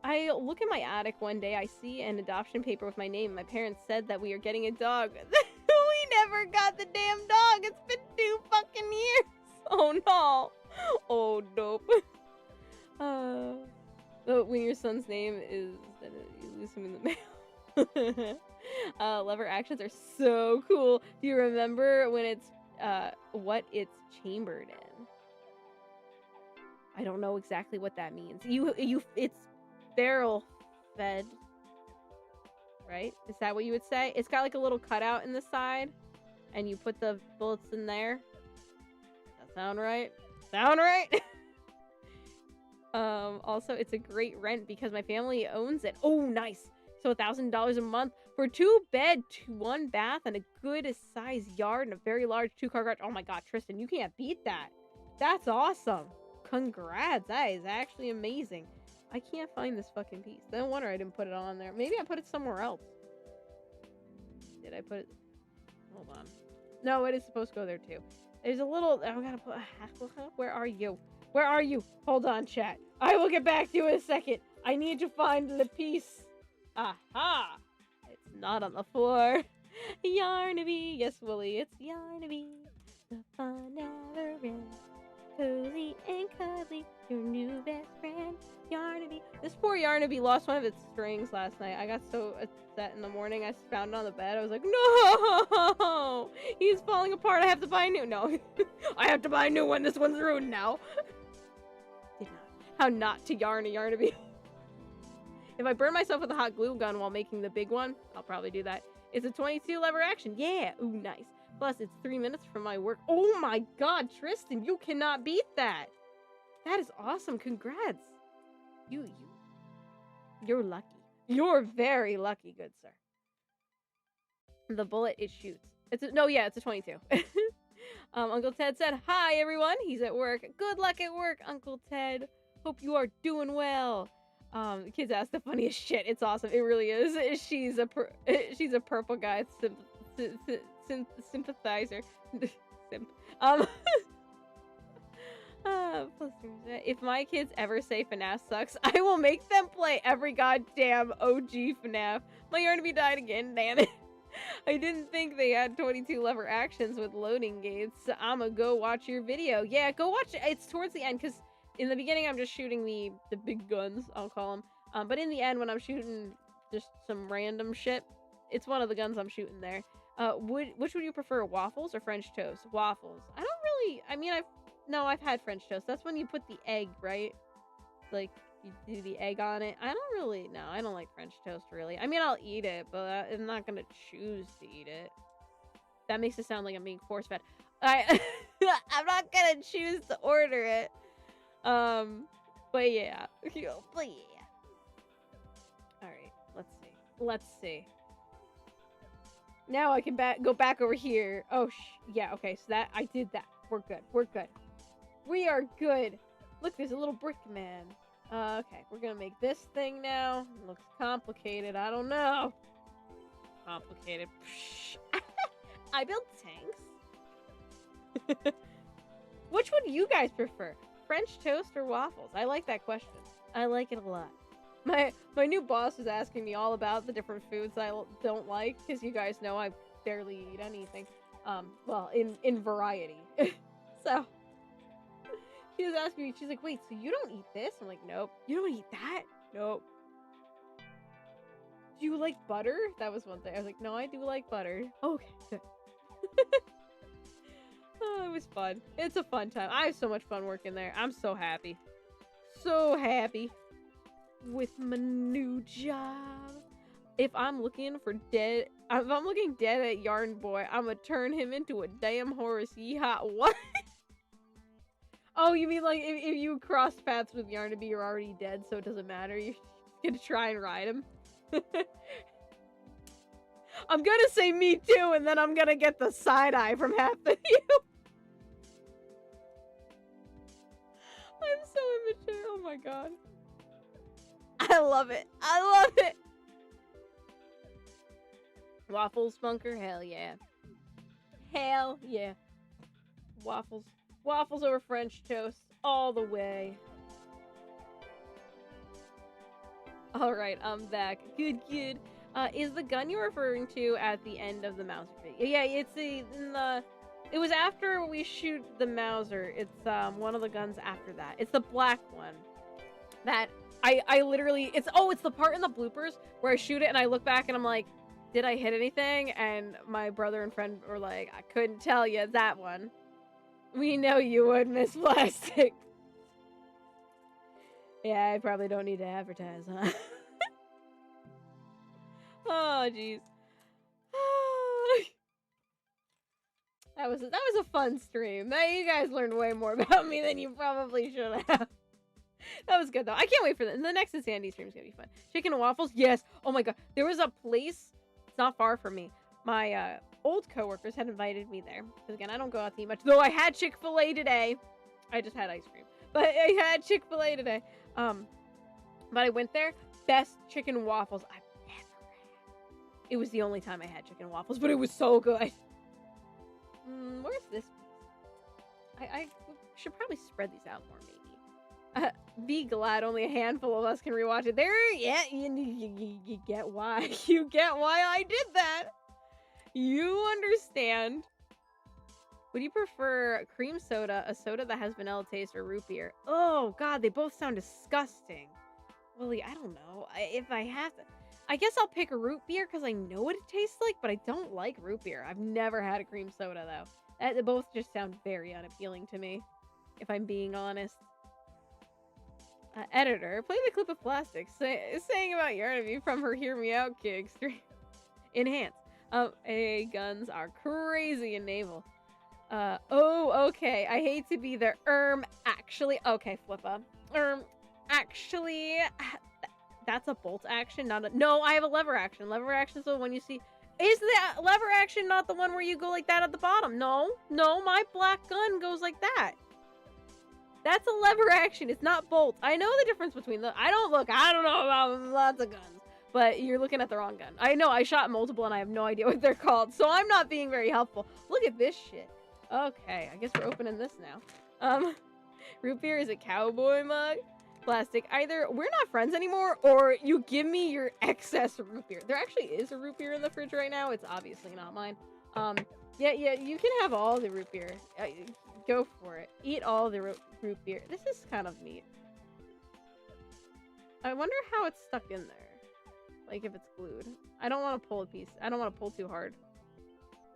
I look in my attic one day, I see an adoption paper with my name. My parents said that we are getting a dog. We never got the damn dog. It's been 2 fucking years. Oh no. Oh nope. When your son's name is, then you lose him in the mail. Lever actions are so cool. Do you remember when it's what it's chambered in? I don't know exactly what that means. It's barrel fed, right? Is that what you would say? It's got like a little cutout in the side, and you put the bullets in there. Does that sound right? Sound right? Also, it's a great rent because my family owns it. Oh, nice. So $1,000 a month for 2 bed, 1 bath, and a good size yard and a very large 2-car garage. Oh my god, Tristan, you can't beat that. That's awesome. Congrats. That is actually amazing. I can't find this fucking piece. No wonder I didn't put it on there. Maybe I put it somewhere else. Did I put it? Hold on. No, it is supposed to go there too. There's a little... I gotta put... Where are you? Where are you? Hold on, chat. I will get back to you in a second. I need to find the piece. Aha! It's not on the floor. Yarnaby. Yes, Willie, it's Yarnaby. The fun never ends. Cozy and cuddly, your new best friend, Yarnaby. This poor Yarnaby lost one of its strings last night. I got so upset in the morning. I found it on the bed. I was like, no! He's falling apart. I have to buy a new. No, I have to buy a new one. This one's ruined now. Did not. How not to yarn a Yarnaby. If I burn myself with a hot glue gun while making the big one, I'll probably do that. It's a 22 lever action. Yeah. Ooh, nice. Plus, it's 3 minutes from my work. Oh my god, Tristan, you cannot beat that. That is awesome. Congrats. You're lucky. You're very lucky, good sir. The bullet it shoots. It's a 22. Uncle Ted said, hi, everyone. He's at work. Good luck at work, Uncle Ted. Hope you are doing well. The kids ask the funniest shit. It's awesome. It really is. She's a purple guy sympathizer. Simp. If my kids ever say FNAF sucks, I will make them play every goddamn OG FNAF. My Yarnaby died again, damn it. I didn't think they had 22 lever actions with loading gates. I'ma go watch your video. Yeah, go watch it. It's towards the end, because in the beginning I'm just shooting the big guns, I'll call them. But in the end, when I'm shooting just some random shit, it's one of the guns I'm shooting there. Which would you prefer, waffles or French toast? Waffles. I don't really, I mean, I've had French toast. That's when you put the egg, right? Like, you do the egg on it. I don't like French toast, really. I mean, I'll eat it, but I'm not gonna choose to eat it. That makes it sound like I'm being force-fed. I'm not gonna choose to order it. But yeah. Alright, let's see. Now I can go back over here. Oh, yeah, okay, so I did that. We're good. We are good. Look, there's a little brick man. Okay, we're gonna make this thing now. It looks complicated, I don't know. Complicated. I build tanks. Which one do you guys prefer? French toast or waffles? I like that question. I like it a lot. My new boss is asking me all about the different foods I don't like, because you guys know I barely eat anything. Well, in variety. So, she was asking me, she's like, wait, so you don't eat this? I'm like, nope. You don't eat that? Nope. Do you like butter? That was one thing. I was like, no, I do like butter. Okay, good. Oh, it was fun. It's a fun time. I have so much fun working there. I'm so happy. So happy with my new job. If I'm looking dead at Yarn Boy, I'm gonna turn him into a damn horse. Yeehaw. What? Oh, you mean like if you cross paths with Yarnaby, you're already dead, so it doesn't matter. You're gonna try and ride him. I'm gonna say me too, and then I'm gonna get the side eye from half of you. I'm so immature. Oh my god. I love it. I love it. Waffles, Bunker? Hell yeah. Hell yeah. Waffles. Waffles over French toast. All the way. Alright, I'm back. Good. Is the gun you're referring to at the end of the Mauser video? Yeah, it's it was after we shoot the Mauser. It's one of the guns after that. It's the black one. That I literally, it's the part in the bloopers where I shoot it and I look back and I'm like, did I hit anything? And my brother and friend were like, I couldn't tell you that one. We know you would, Miss Plastic. Yeah, I probably don't need to advertise, huh? Oh, jeez. That was a fun stream. You guys learned way more about me than you probably should have. That was good, though. I can't wait for the next Insanity stream is gonna be fun. Chicken and waffles? Yes. Oh my god. There was a place, it's not far from me. My old coworkers had invited me there. Because again, I don't go out to eat much. Though I had Chick-fil-A today. I just had ice cream. But I had Chick-fil-A today. But I went there. Best chicken and waffles I've ever had. It was the only time I had chicken and waffles, but it was so good. Where's this piece? I should probably spread these out more, maybe. Be glad only a handful of us can rewatch it. There, yeah, you get why. You get why I did that. You understand. Would you prefer cream soda, a soda that has vanilla taste, or root beer? Oh, God, they both sound disgusting. Willie, I don't know. If I have to, I guess I'll pick a root beer because I know what it tastes like, but I don't like root beer. I've never had a cream soda, though. They both just sound very unappealing to me, if I'm being honest. Editor, play the clip of Plastic saying about Yarnaby from her Hear Me Out kid stream. Enhance. AA guns are crazy in naval. Oh, okay. I hate to be there. Actually. Okay, Flippa. Actually. That's a bolt action, not a. No, I have a lever action. Lever action is the one you see. Is the lever action not the one where you go like that at the bottom? No, my black gun goes like that. That's a lever action. It's not bolt. I know the difference between the. I don't know about lots of guns, but you're looking at the wrong gun. I know I shot multiple and I have no idea what they're called, so I'm not being very helpful. Look at this shit. Okay, I guess we're opening this now. Root beer is a cowboy mug. Plastic. Either we're not friends anymore, or you give me your excess root beer. There actually is a root beer in the fridge right now. It's obviously not mine. Yeah, you can have all the root beer. Go for it. Eat all the root beer. This is kind of neat. I wonder how it's stuck in there. Like if it's glued. I don't want to pull a piece. I don't want to pull too hard.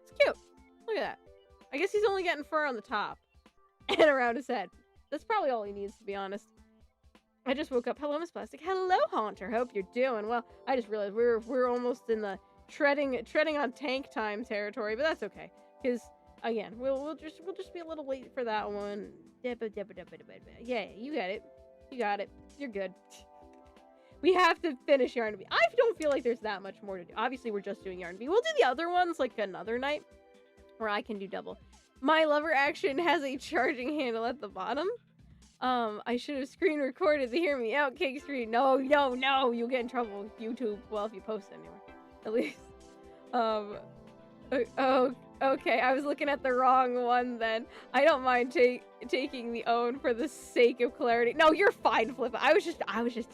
It's cute. Look at that. I guess he's only getting fur on the top and around his head. That's probably all he needs, to be honest. I just woke up. Hello, Miss Plastic. Hello, Haunter. Hope you're doing well. I just realized we're almost in the treading on tank time territory, but that's okay. Because again, we'll just be a little late for that one. Yeah, you got it. You got it. You're good. We have to finish Yarnaby. I don't feel like there's that much more to do. Obviously, we're just doing Yarnaby. We'll do the other ones like another night, where I can do double. My lever action has a charging handle at the bottom. I should have screen recorded the Hear Me Out cake screen. No, you'll get in trouble with YouTube. Well, if you post it anyway, at least. Okay, I was looking at the wrong one then. I don't mind taking the own for the sake of clarity. No, you're fine, Flippa. I was just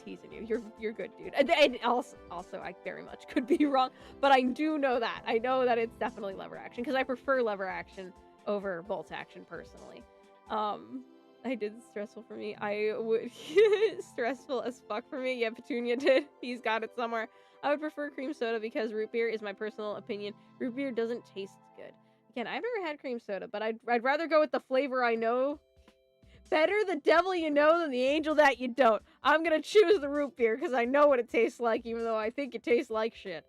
teasing you. You're good, dude. And also, I very much could be wrong, but I do know that. I know that it's definitely lever action because I prefer lever action over bolt action personally. I did stressful for me. I would stressful as fuck for me. Yeah, Petunia did. He's got it somewhere. I would prefer cream soda because root beer is my personal opinion. Root beer doesn't taste good. Again, I've never had cream soda, but I'd rather go with the flavor I know. Better the devil you know than the angel that you don't. I'm gonna choose the root beer because I know what it tastes like, even though I think it tastes like shit.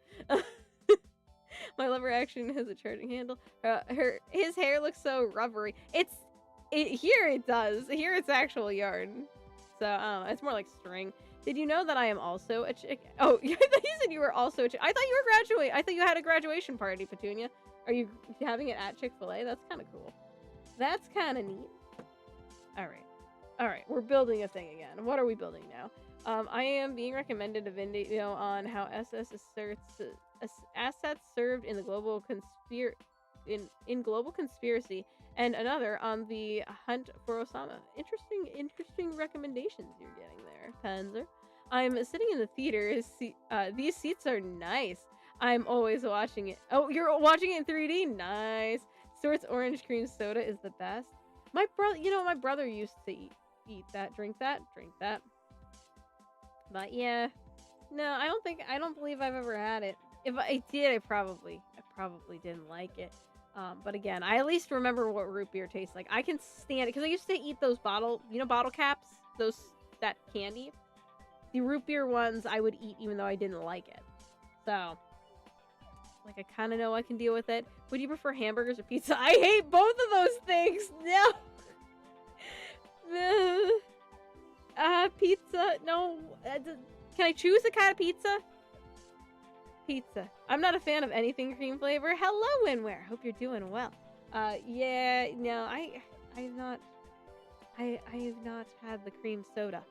My lever action has a charging handle. His hair looks so rubbery. Here it does. Here it's actual yarn. So, it's more like string. Did you know that I am also a chick? Oh, you said you were also a chick. I thought you were graduating. I thought you had a graduation party, Petunia. Are you having it at Chick-fil-A? That's kind of cool. That's kind of neat. All right. We're building a thing again. What are we building now? I am being recommended a video on how assets served in the global global conspiracy, and another on the hunt for Osama. Interesting recommendations you're getting there, Panzer. I'm sitting in the theater. These seats are nice. I'm always watching it. Oh, you're watching it in 3D? Nice. Stewart's orange cream soda is the best. My brother used to eat that, drink that. But yeah, no, I don't believe I've ever had it. If I did, I probably didn't like it. But again, I at least remember what root beer tastes like. I can stand it because I used to eat those bottle caps, that candy. The root beer ones I would eat even though I didn't like it. So, like, I kind of know I can deal with it. Would you prefer hamburgers or pizza? I hate both of those things. No. Pizza. No. Can I choose the kind of pizza? Pizza. I'm not a fan of anything cream flavor. Hello, Winware. Hope you're doing well. Yeah, no, I have not had the cream soda.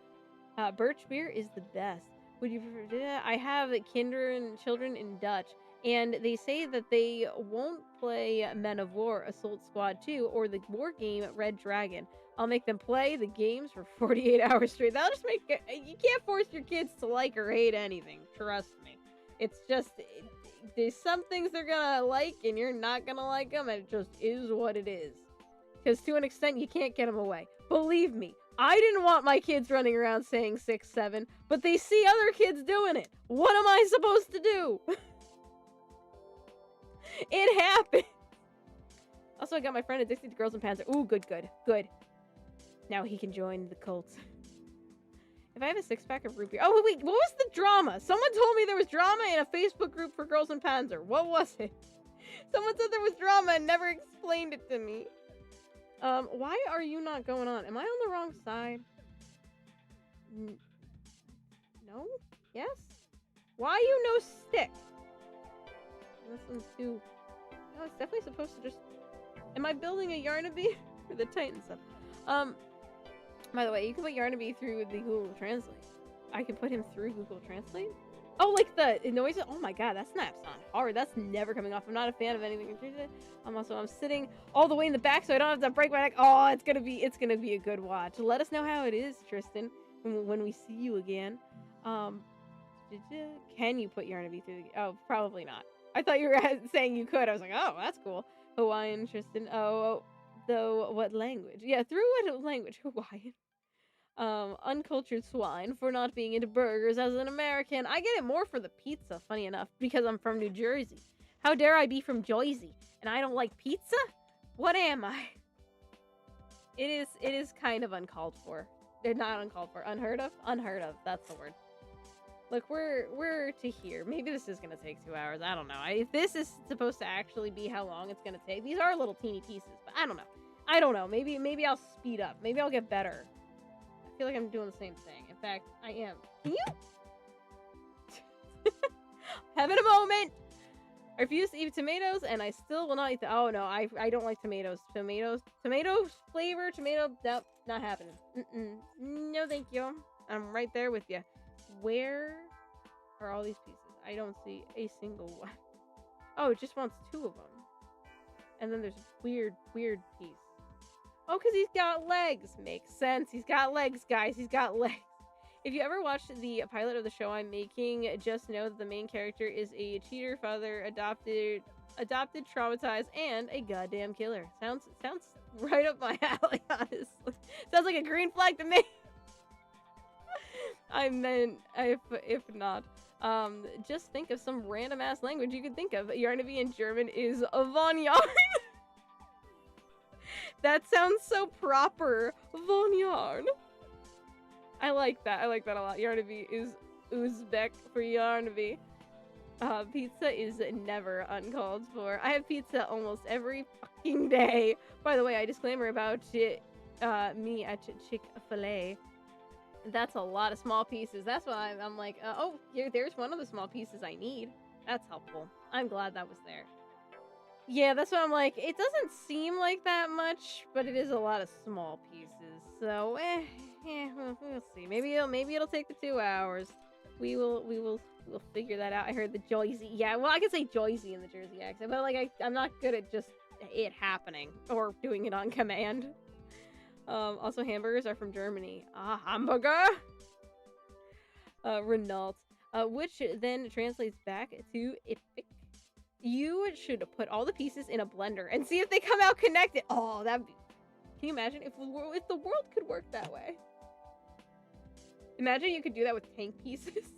Birch beer is the best. Would you prefer? I have children in Dutch, and they say that they won't play Men of War, Assault Squad 2, or the war game Red Dragon. I'll make them play the games for 48 hours straight. That'll just make it. You can't force your kids to like or hate anything. Trust me. It's just, there's some things they're gonna like and you're not gonna like them, and it just is what it is. Because to an extent, you can't get them away. Believe me, I didn't want my kids running around saying 6, 7, but they see other kids doing it. What am I supposed to do? It happened. Also, I got my friend addicted to Girls and Panzer. Ooh, good. Now he can join the cult. If I have a 6-pack of root beer... Oh, wait, what was the drama? Someone told me there was drama in a Facebook group for Girls and Panzer. What was it? Someone said there was drama and never explained it to me. Why are you not going on? Am I on the wrong side? No? Yes? Why you no stick? Listen to... No, it's definitely supposed to just... Am I building a Yarnaby? For the Titan stuff. By the way, you can put Yarnaby through the Google Translate. I can put him through Google Translate? Oh, like the noises? Oh my god, that snap's on hard. That's never coming off. I'm not a fan of anything. I'm sitting all the way in the back so I don't have to break my neck. Oh, it's gonna be a good watch. Let us know how it is, Tristan, when we see you again. Can you put Yarnaby through the... Oh, probably not. I thought you were saying you could. I was like, oh, that's cool. Hawaiian, Tristan. Oh, though, what language? Yeah, through what language? Hawaiian. Uncultured swine for not being into burgers as an American. I get it more for the pizza, funny enough, because I'm from New Jersey. How dare I be from Jersey and I don't like pizza? What am I? It is kind of uncalled for. They're not uncalled for. Unheard of? Unheard of. That's the word. Look, we're to here. Maybe this is gonna take 2 hours. I don't know. If this is supposed to actually be how long it's gonna take, these are little teeny pieces, but I don't know. Maybe I'll speed up. Maybe I'll get better. I feel like I'm doing the same thing. In fact, I am. Can you? Having a moment. I refuse to eat tomatoes, and I still will not eat the... Oh, no, I don't like tomatoes. Tomato flavor, tomato... Nope, not happening. No, thank you. I'm right there with you. Where are all these pieces? I don't see a single one. Oh, it just wants 2 of them. And then there's a weird piece. Oh, because he's got legs. Makes sense. He's got legs, guys. He's got legs. If you ever watched the pilot of the show I'm making, just know that the main character is a cheater, father, adopted, traumatized, and a goddamn killer. Sounds right up my alley, honestly. Sounds like a green flag to me. I meant, if not, just think of some random ass language you could think of. Yarnaby in German is von Yarn. That sounds so proper. Von Yarn. I like that. I like that a lot. Yarnaby is Uzbek for Yarnaby. Pizza is never uncalled for. I have pizza almost every fucking day. By the way, I disclaimer about me at Chick-fil-A. That's a lot of small pieces. That's why I'm like, oh, there's one of the small pieces I need. That's helpful. I'm glad that was there. Yeah, that's what I'm like. It doesn't seem like that much, but it is a lot of small pieces. So, we'll see. Maybe it'll take the 2 hours. We'll figure that out. I heard the Jersey. Yeah, well, I can say Jersey in the Jersey accent, but like I'm not good at just it happening or doing it on command. Also, hamburgers are from Germany. Ah, hamburger. Renault, which then translates back to epic. You should put all the pieces in a blender and see if they come out connected. Oh, that'd be... Can you imagine if the world could work that way? Imagine you could do that with tank pieces. Just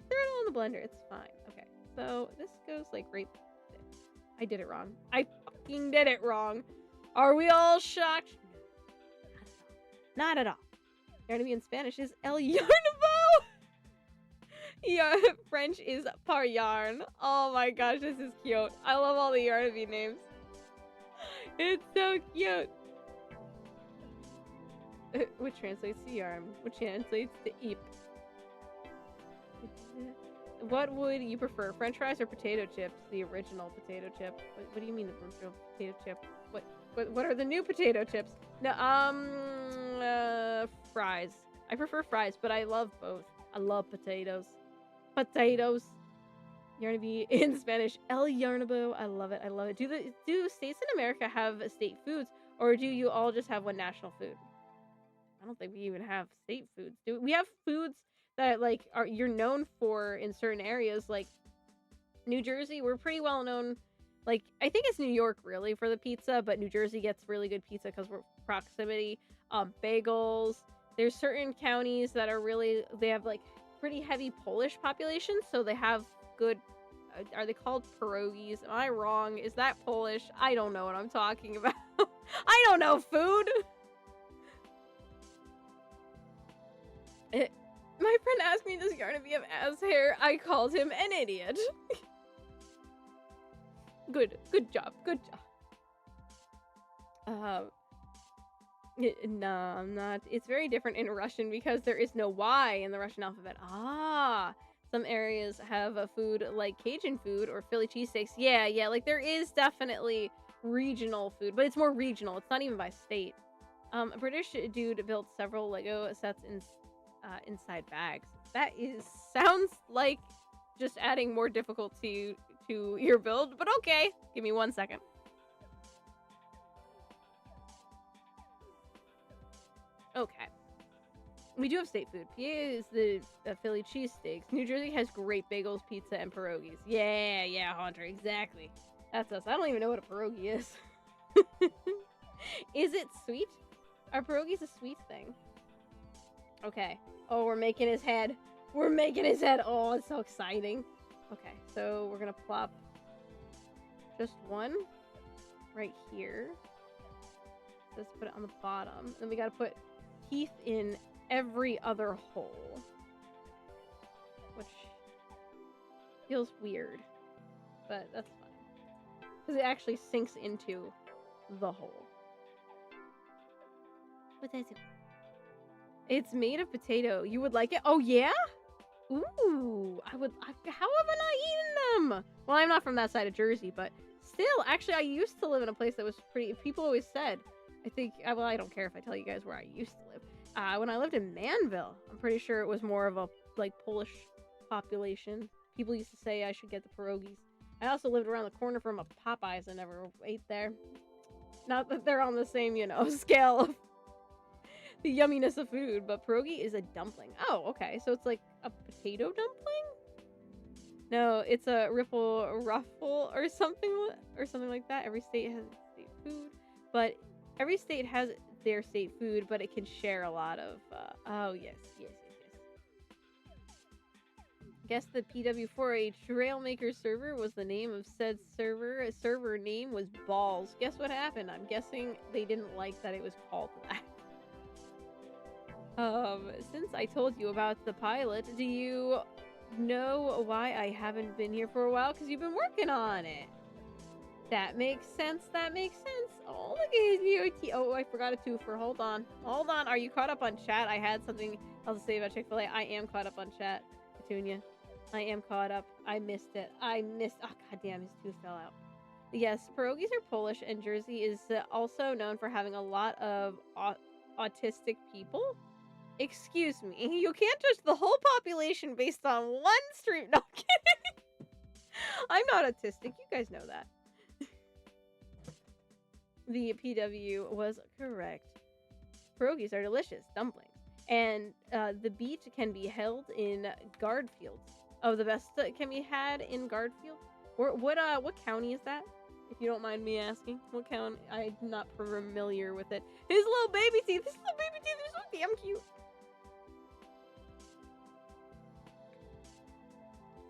throw it all in the blender. It's fine. Okay, so this goes like right... I did it wrong. I fucking did it wrong. Are we all shocked? Not at all. Yarnaby in Spanish is El Yarnabo. Yeah, French is par yarn. Oh my gosh, this is cute. I love all the Yarnaby names. It's so cute. Which translates to yarn, which translates to eep. What would you prefer, French fries or potato chips? The original potato chip. What do you mean the original potato chip? What are the new potato chips? No, fries. I prefer fries, but I love both. I love potatoes. Potatoes. Yarnaby in Spanish. El Yarnabo. I love it. I love it. Do states in America have state foods, or do you all just have one national food? I don't think we even have state foods. Do we have foods that like you're known for in certain areas? Like New Jersey, we're pretty well known. Like, I think it's New York really for the pizza, but New Jersey gets really good pizza because we're proximity. Bagels. There's certain counties that are really, they have like pretty heavy Polish population, so they have good. Are they called pierogies? Am I wrong? Is that Polish? I don't know what I'm talking about. I don't know food. My friend asked me, does Yarnaby have ass hair? I called him an idiot. Good job, good job. No, I'm not. It's very different in Russian because there is no Y in the Russian alphabet. Some areas have a food like Cajun food or Philly cheesesteaks. Yeah, like there is definitely regional food, but it's more regional. It's not even by state. A British dude built several Lego sets inside bags. That sounds like just adding more difficulty to your build, but okay. Give me 1 second. Okay. We do have state food. PA is the Philly cheesesteaks. New Jersey has great bagels, pizza, and pierogies. Yeah, Hunter, exactly. That's us. I don't even know what a pierogi is. Is it sweet? Are pierogies a sweet thing? Okay. Oh, we're making his head. We're making his head. Oh, it's so exciting. Okay, so we're gonna plop just one right here. Let's put it on the bottom. Then we gotta put teeth in every other hole, which feels weird, but that's fine because it actually sinks into the hole. But that's it. It's made of potato. You would like it? Oh yeah? Ooh, I would. How have I not eaten them? Well, I'm not from that side of Jersey, but still, actually, I used to live in a place that was pretty. People always said, I think. Well, I don't care if I tell you guys where I used to live. When I lived in Manville, I'm pretty sure it was more of a like Polish population. People used to say I should get the pierogies. I also lived around the corner from a Popeyes. I never ate there. Not that they're on the same, scale of the yumminess of food, but pierogi is a dumpling. Oh, okay. So it's like a potato dumpling? No, it's a ruffle or something like that. Every state has state food, but every state has their state food, but it can share a lot of oh yes. Guess the PW4H Trailmaker server was the name of said server. Server name was Balls. Guess what happened? I'm guessing they didn't like that it was called that. Since I told you about the pilot, do you know why I haven't been here for a while? Because you've been working on it. That makes sense. Oh, look at his VOT. Oh, I forgot a twofer. Hold on. Are you caught up on chat? I had something else to say about Chick-fil-A. I am caught up on chat, Petunia. I am caught up. I missed it. Oh, goddamn, his tooth fell out. Yes, pierogies are Polish, and Jersey is also known for having a lot of autistic people. Excuse me, you can't judge the whole population based on one street. No, I'm kidding. I'm not autistic. You guys know that. The PW was correct. Pierogies are delicious dumplings, and the beach can be held in guard fields. Oh, the best that can be had in guard fields. What county is that? If you don't mind me asking, what county? I'm not familiar with it. His little baby teeth. His little baby teeth are so damn cute.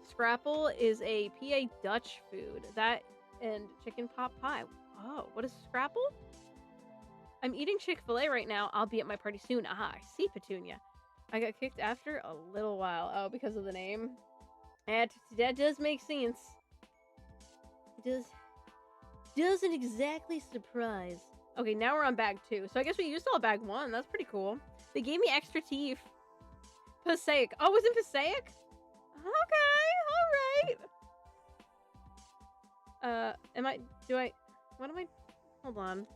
Scrapple is a PA Dutch food. That and chicken pot pie. Oh, what is Scrapple? I'm eating Chick-fil-A right now. I'll be at my party soon. Aha, I see, Petunia. I got kicked after a little while. Oh, because of the name? That does make sense. Doesn't exactly surprise. Okay, now we're on bag 2. So I guess we used all bag 1. That's pretty cool. They gave me extra teeth. Passaic. Oh, was it Passaic? Okay, alright. Hold on.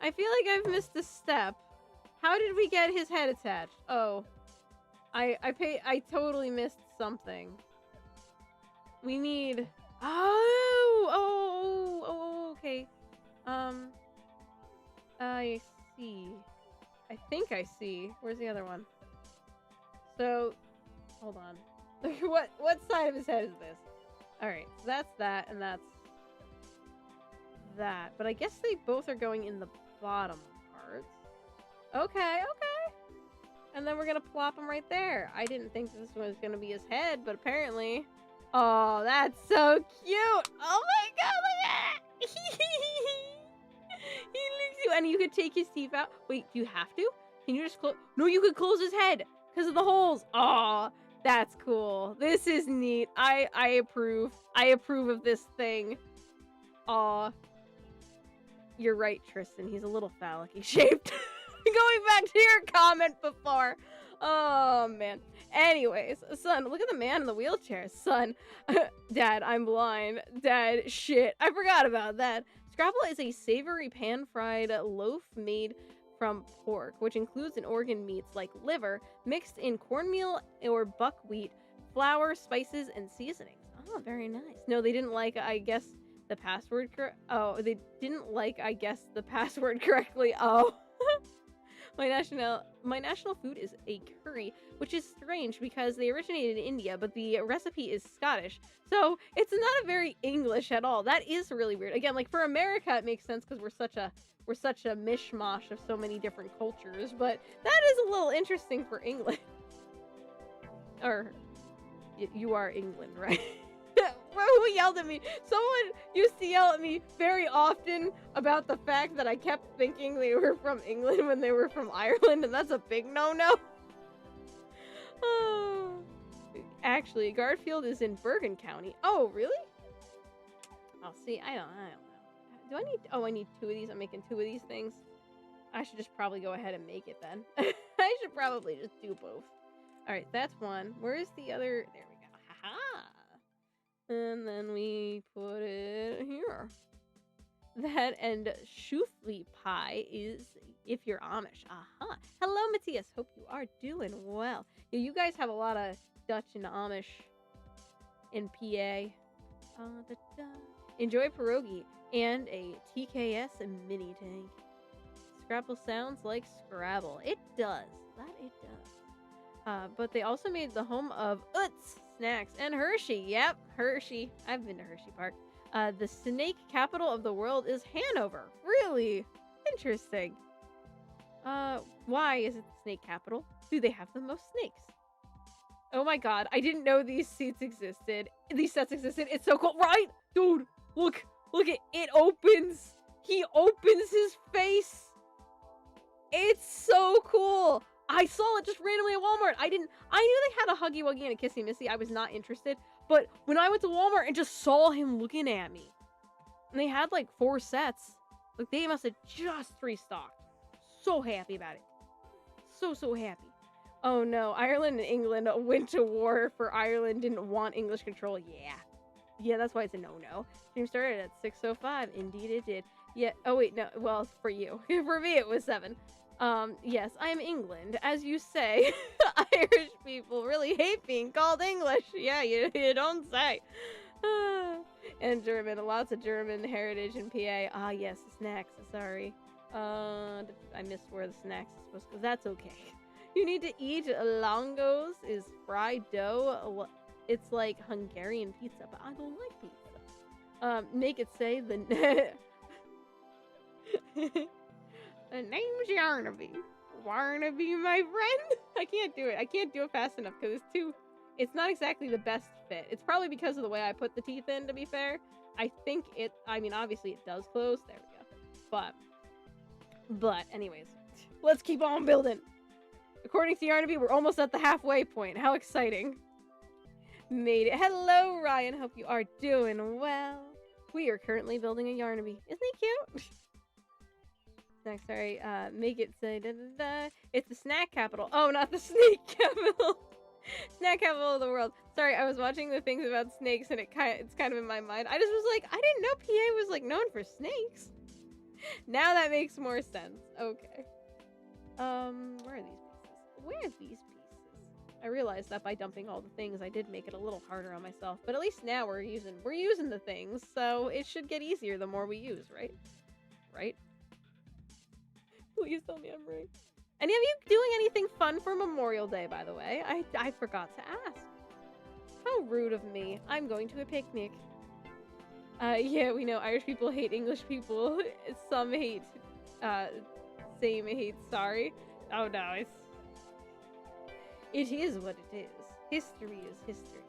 I feel like I've missed a step. How did we get his head attached? Oh. I totally missed something. We need... Oh, okay. I see. I think I see. Where's the other one? So, hold on. What side of his head is this? Alright, so that's that, and that's that. But I guess they both are going in the bottom parts. Okay, okay. And then we're gonna plop him right there. I didn't think this was gonna be his head, but apparently... Oh, that's so cute! Oh my god, look at it! He looks you, and you could take his teeth out. Wait, do you have to? Can you just close? No, you could close his head because of the holes. Oh, that's cool. This is neat. I approve. I approve of this thing. Aw. You're right, Tristan. He's a little phallic-y shaped. Going back to your comment before. Oh, man. Anyways, son, look at the man in the wheelchair. Son, Dad, I'm blind. Dad, shit. I forgot about that. Scrapple is a savory pan-fried loaf made from pork, which includes an organ meats like liver, mixed in cornmeal or buckwheat, flour, spices, and seasonings. Oh, very nice. No, they didn't like, I guess, the password Oh, they didn't like, I guess, the password correctly. Oh. My national food is a curry, which is strange because they originated in India, but the recipe is Scottish. So it's not a very English at all. That is really weird. Again, like for America, it makes sense because we're such a mishmash of so many different cultures, but that is a little interesting for England. Or you are England, right? Who yelled at me? Someone used to yell at me very often about the fact that I kept thinking they were from England when they were from Ireland, and that's a big no-no. Oh. Actually, Garfield is in Bergen County. Oh, really? I'll see. I don't know. Do I need... Oh, I need 2 of these. I'm making 2 of these things. I should just probably go ahead and make it then. I should probably just do both. Alright, that's one. Where is the other... There we go. Haha! And then we put it here. That and shoofly pie is if you're Amish. Aha. Hello, Matthias. Hope you are doing well. Yeah, you guys have a lot of Dutch and Amish in PA. Enjoy pierogi and a TKS mini tank. Scrabble sounds like Scrabble. It does. That it does. But they also made the home of Utz snacks and Hershey. Yep, Hershey. I've been to Hershey Park. The snake capital of the world is Hanover. Really? Interesting. Why is it the snake capital? Do they have the most snakes? Oh my god, I didn't know these seats existed. These sets existed. It's so cool, right? Dude, look at it opens. He opens his face. It's so cool. I saw it just randomly at Walmart. I knew they had a Huggy Wuggy and a Kissy Missy. I was not interested. But when I went to Walmart and just saw him looking at me, and they had like 4 sets, like they must have just restocked. So happy about it. So happy. Oh no, Ireland and England went to war for Ireland, didn't want English control. Yeah, that's why it's a no-no. Stream started at 6:05. Indeed it did. Yeah, oh wait, no, well, for you. For me it was 7. Yes, I'm England. As you say, Irish people really hate being called English. Yeah, you don't say. And German, lots of German heritage in PA. Ah, yes, snacks, sorry. I missed where the snacks is supposed to go. That's okay. You need to eat longos is fried dough. It's like Hungarian pizza, but I don't like pizza. Make it say the... The name's Yarnaby. Yarnaby, my friend. I can't do it. I can't do it fast enough because it's not exactly the best fit. It's probably because of the way I put the teeth in, to be fair. I mean, obviously it does close. There we go. But anyways, let's keep on building. According to Yarnaby, we're almost at the halfway point. How exciting. Made it. Hello, Ryan. Hope you are doing well. We are currently building a Yarnaby. Isn't he cute? Next, sorry, make it say da-da-da. It's the snack capital. Oh, not the snake capital. Snack capital of the world. Sorry, I was watching the things about snakes and it's kind of in my mind. I just was like, I didn't know PA was like known for snakes. Now that makes more sense. Okay. Where are these pieces? Where are these pieces? I realized that by dumping all the things, I did make it a little harder on myself. But at least now we're using the things, so it should get easier the more we use, right? Right? Please tell me I'm right. Any of you doing anything fun for Memorial Day, by the way? I forgot to ask. How rude of me. I'm going to a picnic. Yeah, we know Irish people hate English people. Some hate, uh, same hate sorry. Oh no, it is what it is. History is history.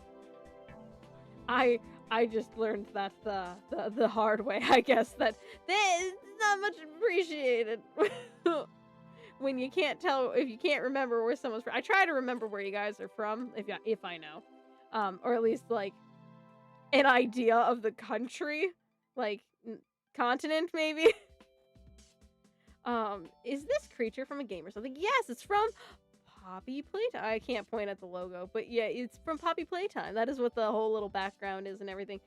I I just learned that the hard way, I guess, that it's not much appreciated when you can't tell if you can't remember where someone's from. I try to remember where you guys are from if I know, or at least like an idea of the country, like continent maybe. Is this creature from a game or something? Yes, it's from Poppy Playtime. I can't point at the logo, but yeah, it's from Poppy Playtime. That is what the whole little background is and everything.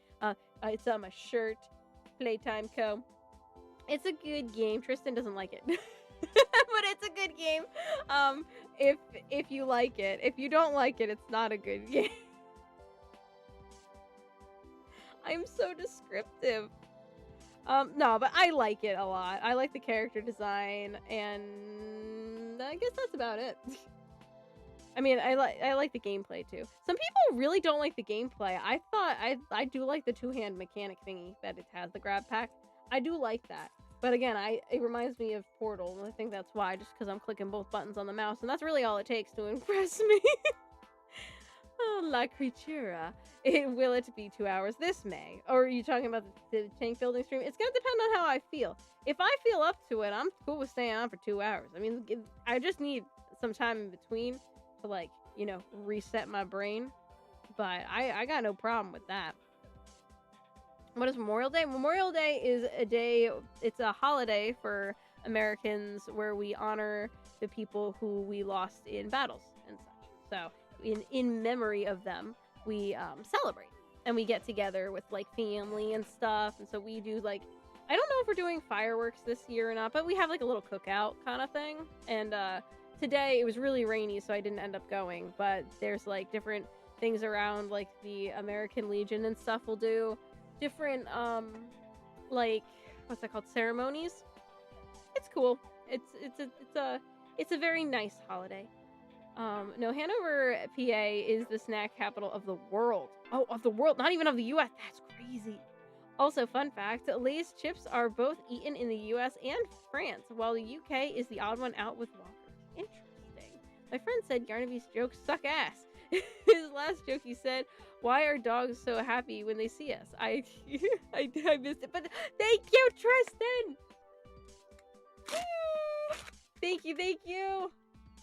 It's on my shirt. Playtime Co. It's a good game. Tristan doesn't like it, but it's a good game. Um, if you like it, if you don't like it, it's not a good game. I'm so descriptive. No, but I like it a lot. I like the character design, and I guess that's about it. I mean, I like the gameplay too. Some people really don't like the gameplay. I thought I do like the two-hand mechanic thingy that it has, the grab pack. I do like that. But again, it reminds me of Portal, and I think that's why, just because I'm clicking both buttons on the mouse, and that's really all it takes to impress me. Oh, La Creatura. Will it be 2 hours this May? Or are you talking about the tank building stream? It's gonna depend on how I feel. If I feel up to it, I'm cool with staying on for 2 hours. I mean, I just need some time in between to, like, you know, reset my brain. But I got no problem with that. What is Memorial Day? Memorial Day is a day, it's a holiday for Americans where we honor the people who we lost in battles and such. So, in memory of them, we celebrate, and we get together with like family and stuff. And so we do, like, I don't know if we're doing fireworks this year or not, but we have like a little cookout kind of thing. And today it was really rainy, so I didn't end up going, but there's like different things around, like the American Legion and stuff will do different like, what's that called, ceremonies. It's cool. It's a very nice holiday. No, Hanover, PA is the snack capital of the world. Oh, of the world, not even of the US. That's crazy. Also, fun fact, Lay's chips are both eaten in the US and France, while the UK is the odd one out with Whoppers. Interesting. My friend said Yarnaby's jokes suck ass. His last joke, he said, "Why are dogs so happy when they see us?" I missed it, but thank you, Tristan! Thank you.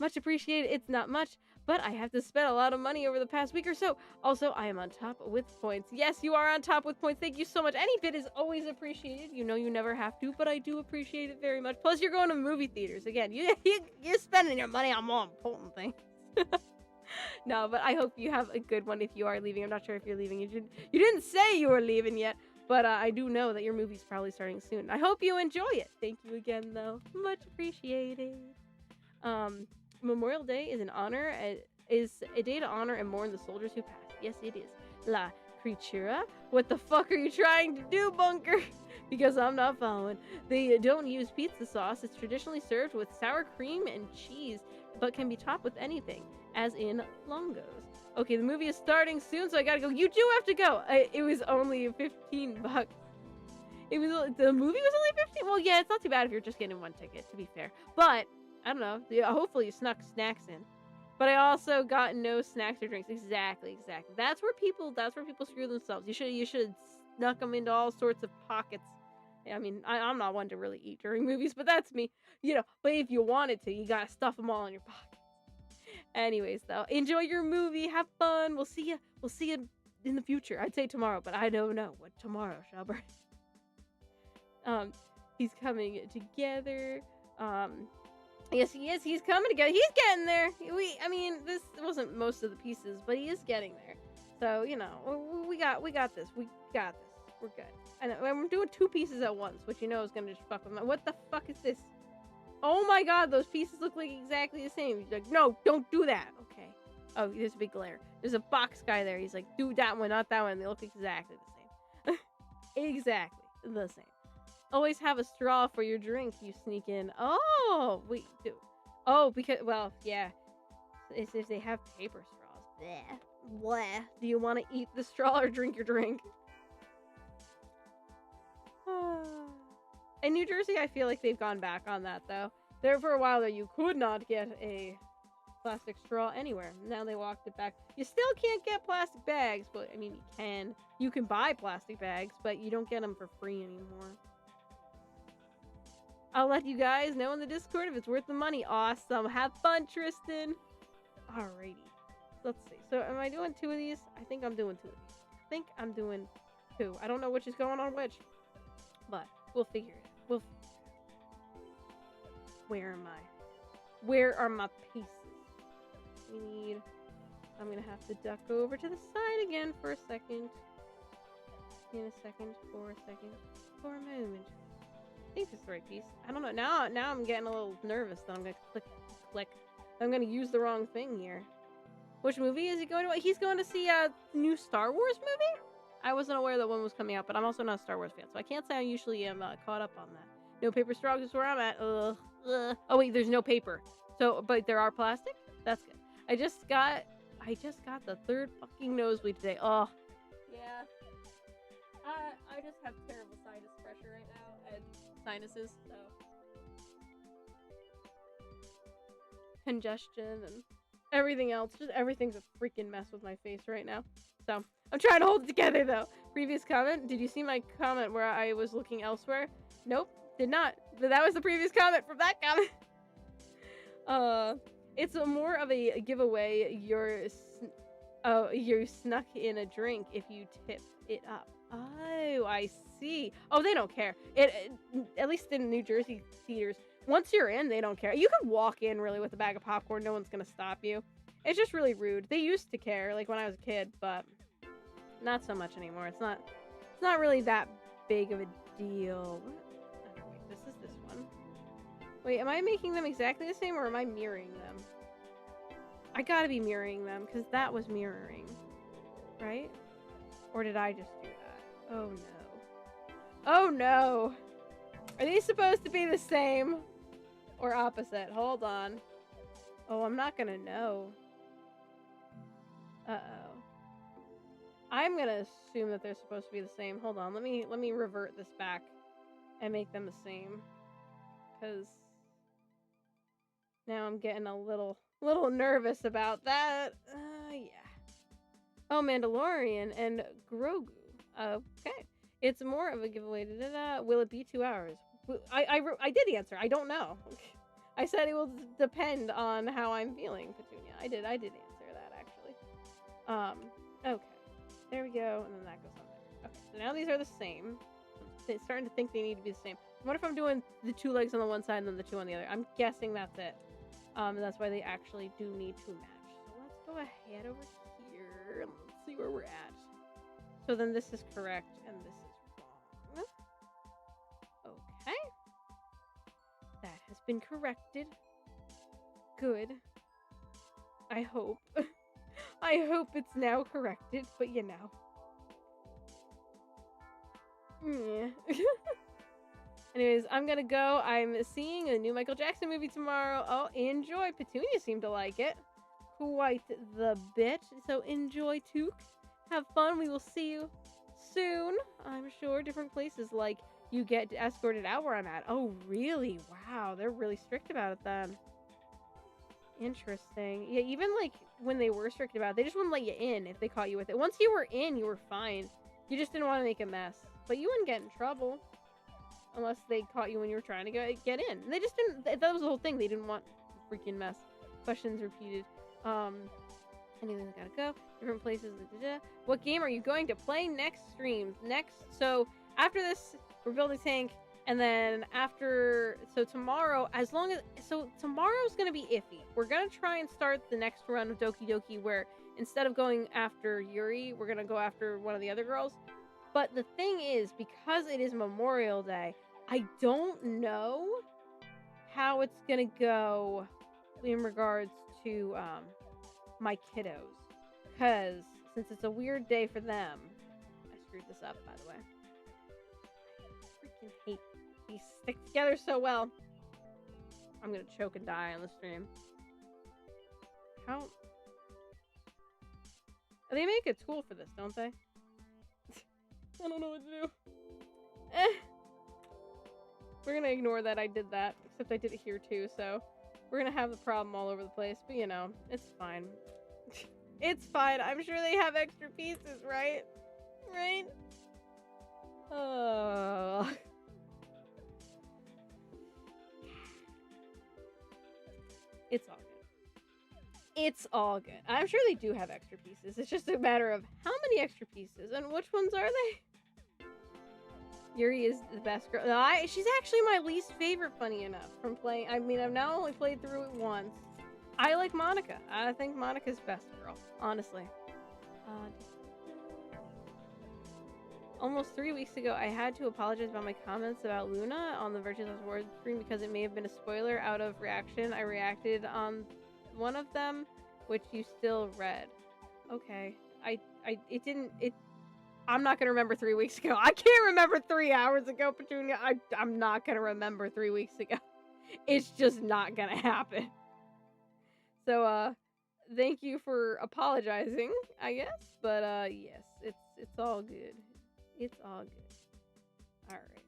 Much appreciated. It's not much, but I have to spend a lot of money over the past week or so. Also, I am on top with points. Yes, you are on top with points. Thank you so much. Any bit is always appreciated. You know you never have to, but I do appreciate it very much. Plus, you're going to movie theaters. Again, you're spending your money on more important things. No, but I hope you have a good one if you are leaving. I'm not sure if you're leaving. You didn't say you were leaving yet, but I do know that your movie's probably starting soon. I hope you enjoy it. Thank you again, though. Much appreciated. Memorial Day is a day to honor and mourn the soldiers who passed. Yes, it is. La Creatura? What the fuck are you trying to do, Bunker? Because I'm not following. They don't use pizza sauce. It's traditionally served with sour cream and cheese, but can be topped with anything, as in longos. Okay, the movie is starting soon, so I gotta go. You do have to go. It was only $15. The movie was only 15. Well, yeah, it's not too bad if you're just getting one ticket, to be fair. But I don't know. Yeah, hopefully you snuck snacks in. But I also got no snacks or drinks. Exactly. That's where people screw themselves. You should snuck them into all sorts of pockets. I mean, I'm not one to really eat during movies, but that's me. You know, but if you wanted to, you gotta stuff them all in your pockets. Anyways, though, enjoy your movie. Have fun. We'll see you in the future. I'd say tomorrow, but I don't know what tomorrow shall bring. He's coming together. Yes, he is. He's coming together. He's getting there. I mean, this wasn't most of the pieces, but he is getting there. So, you know, we got this. We got this. We're good. And I'm doing 2 pieces at once, which you know is gonna just fuck with my. What the fuck is this? Oh my god, those pieces look like exactly the same. He's like, no, don't do that. Okay. Oh, there's a big glare. There's a box guy there. He's like, do that one, not that one. They look exactly the same. Exactly the same. Always have a straw for your drink, you sneak in. Oh, wait, do. Oh, because, well, yeah. It's if they have paper straws. Bleh. Bleh. Do you want to eat the straw or drink your drink? In New Jersey, I feel like they've gone back on that, though. There for a while there, you could not get a plastic straw anywhere. Now they walked it back. You still can't get plastic bags, but I mean, you can. You can buy plastic bags, but you don't get them for free anymore. I'll let you guys know in the Discord if it's worth the money. Awesome. Have fun, Tristan. Alrighty. Let's see. So am I doing 2 of these? I think I'm doing 2 of these. I think I'm doing 2. I don't know which is going on which, but we'll figure it out. Where am I? Where are my pieces? I'm gonna have to duck over to the side again for a second. For a moment. I think this is the right piece. I don't know. Now I'm getting a little nervous that I'm gonna click. I'm gonna use the wrong thing here. Which movie is he going to? He's going to see a new Star Wars movie? I wasn't aware that one was coming out, but I'm also not a Star Wars fan, so I can't say I usually am caught up on that. No paper straws is where I'm at. Ugh. Oh wait, there's no paper. So, but there are plastic? That's good. I just got the 3rd fucking nosebleed today. Oh. Yeah. I just have terrible sinus pressure right now and sinuses, so congestion and everything else. Just everything's a freaking mess with my face right now. So I'm trying to hold it together though. Previous comment. Did you see my comment where I was looking elsewhere? Nope, did not. But that was the previous comment from that comment. It's more of a giveaway. You snuck in a drink if you tip it up. Oh, I see. Oh, they don't care. At least in New Jersey theaters, once you're in, they don't care. You can walk in really with a bag of popcorn. No one's gonna stop you. It's just really rude. They used to care, like when I was a kid, but not so much anymore. It's not really that big of a deal. Okay, wait, this is this one. Wait, am I making them exactly the same or am I mirroring them? I gotta be mirroring them because that was mirroring, right? Or did I just do that? Oh no. Oh no! Are these supposed to be the same or opposite? Hold on. Oh, I'm not gonna know. Uh-oh. I'm gonna assume that they're supposed to be the same. Hold on, let me revert this back and make them the same. Cause now I'm getting a little nervous about that. Yeah. Oh, Mandalorian and Grogu. Okay. It's more of a giveaway. Will it be 2 hours? I did answer. I don't know. I said it will depend on how I'm feeling, Petunia. I did answer that actually. Okay. There we go, and then that goes on there. Okay, so now these are the same. I'm starting to think they need to be the same. What if I'm doing the 2 legs on the one side and then the 2 on the other? I'm guessing that's it. And that's why they actually do need to match. So let's go ahead over here and let's see where we're at. So then this is correct and this is wrong. Okay. That has been corrected. Good. I hope. I hope it's now corrected, but you know. Yeah. Anyways, I'm gonna go. I'm seeing a new Michael Jackson movie tomorrow. Oh, enjoy. Petunia seemed to like it quite the bit. So enjoy, Took. Have fun. We will see you soon. I'm sure. Different places, like you get escorted out where I'm at. Oh, really? Wow. They're really strict about it then. Interesting. Yeah, even like when they were strict about it, they just wouldn't let you in if they caught you with it. Once you were in, you were fine. You just didn't want to make a mess. But you wouldn't get in trouble. Unless they caught you when you were trying to get in. They just didn't. That was the whole thing. They didn't want a freaking mess. Questions repeated. Anyways, I gotta go. Different places. What game are you going to play next stream? So after this, we're building tank. And then after, so tomorrow, tomorrow's gonna be iffy. We're gonna try and start the next run of Doki Doki where instead of going after Yuri, we're gonna go after one of the other girls. But the thing is, because it is Memorial Day, I don't know how it's gonna go in regards to my kiddos. Because since it's a weird day for them, I screwed this up, by the way. I freaking hate these stick together so well. I'm gonna choke and die on the stream. How? They make a tool for this, don't they? I don't know what to do. Eh. We're gonna ignore that I did that, except I did it here too, so we're gonna have the problem all over the place, but you know, it's fine. It's fine. I'm sure they have extra pieces, right? Right? Oh. It's all good. It's all good. I'm sure they do have extra pieces. It's just a matter of how many extra pieces and which ones are they? Yuri is the best girl. No, she's actually my least favorite, funny enough, from playing. I mean, I've now only played through it once. I like Monica. I think Monica's best girl, honestly. Almost 3 weeks ago, I had to apologize about my comments about Luna on the Virtuous Wars stream because it may have been a spoiler out of reaction. I reacted on one of them, which you still read. Okay. I'm not gonna remember 3 weeks ago. I can't remember 3 hours ago, Petunia. I'm not gonna remember 3 weeks ago. It's just not gonna happen. So, thank you for apologizing, I guess. But, yes, it's all good. It's all good. Alright.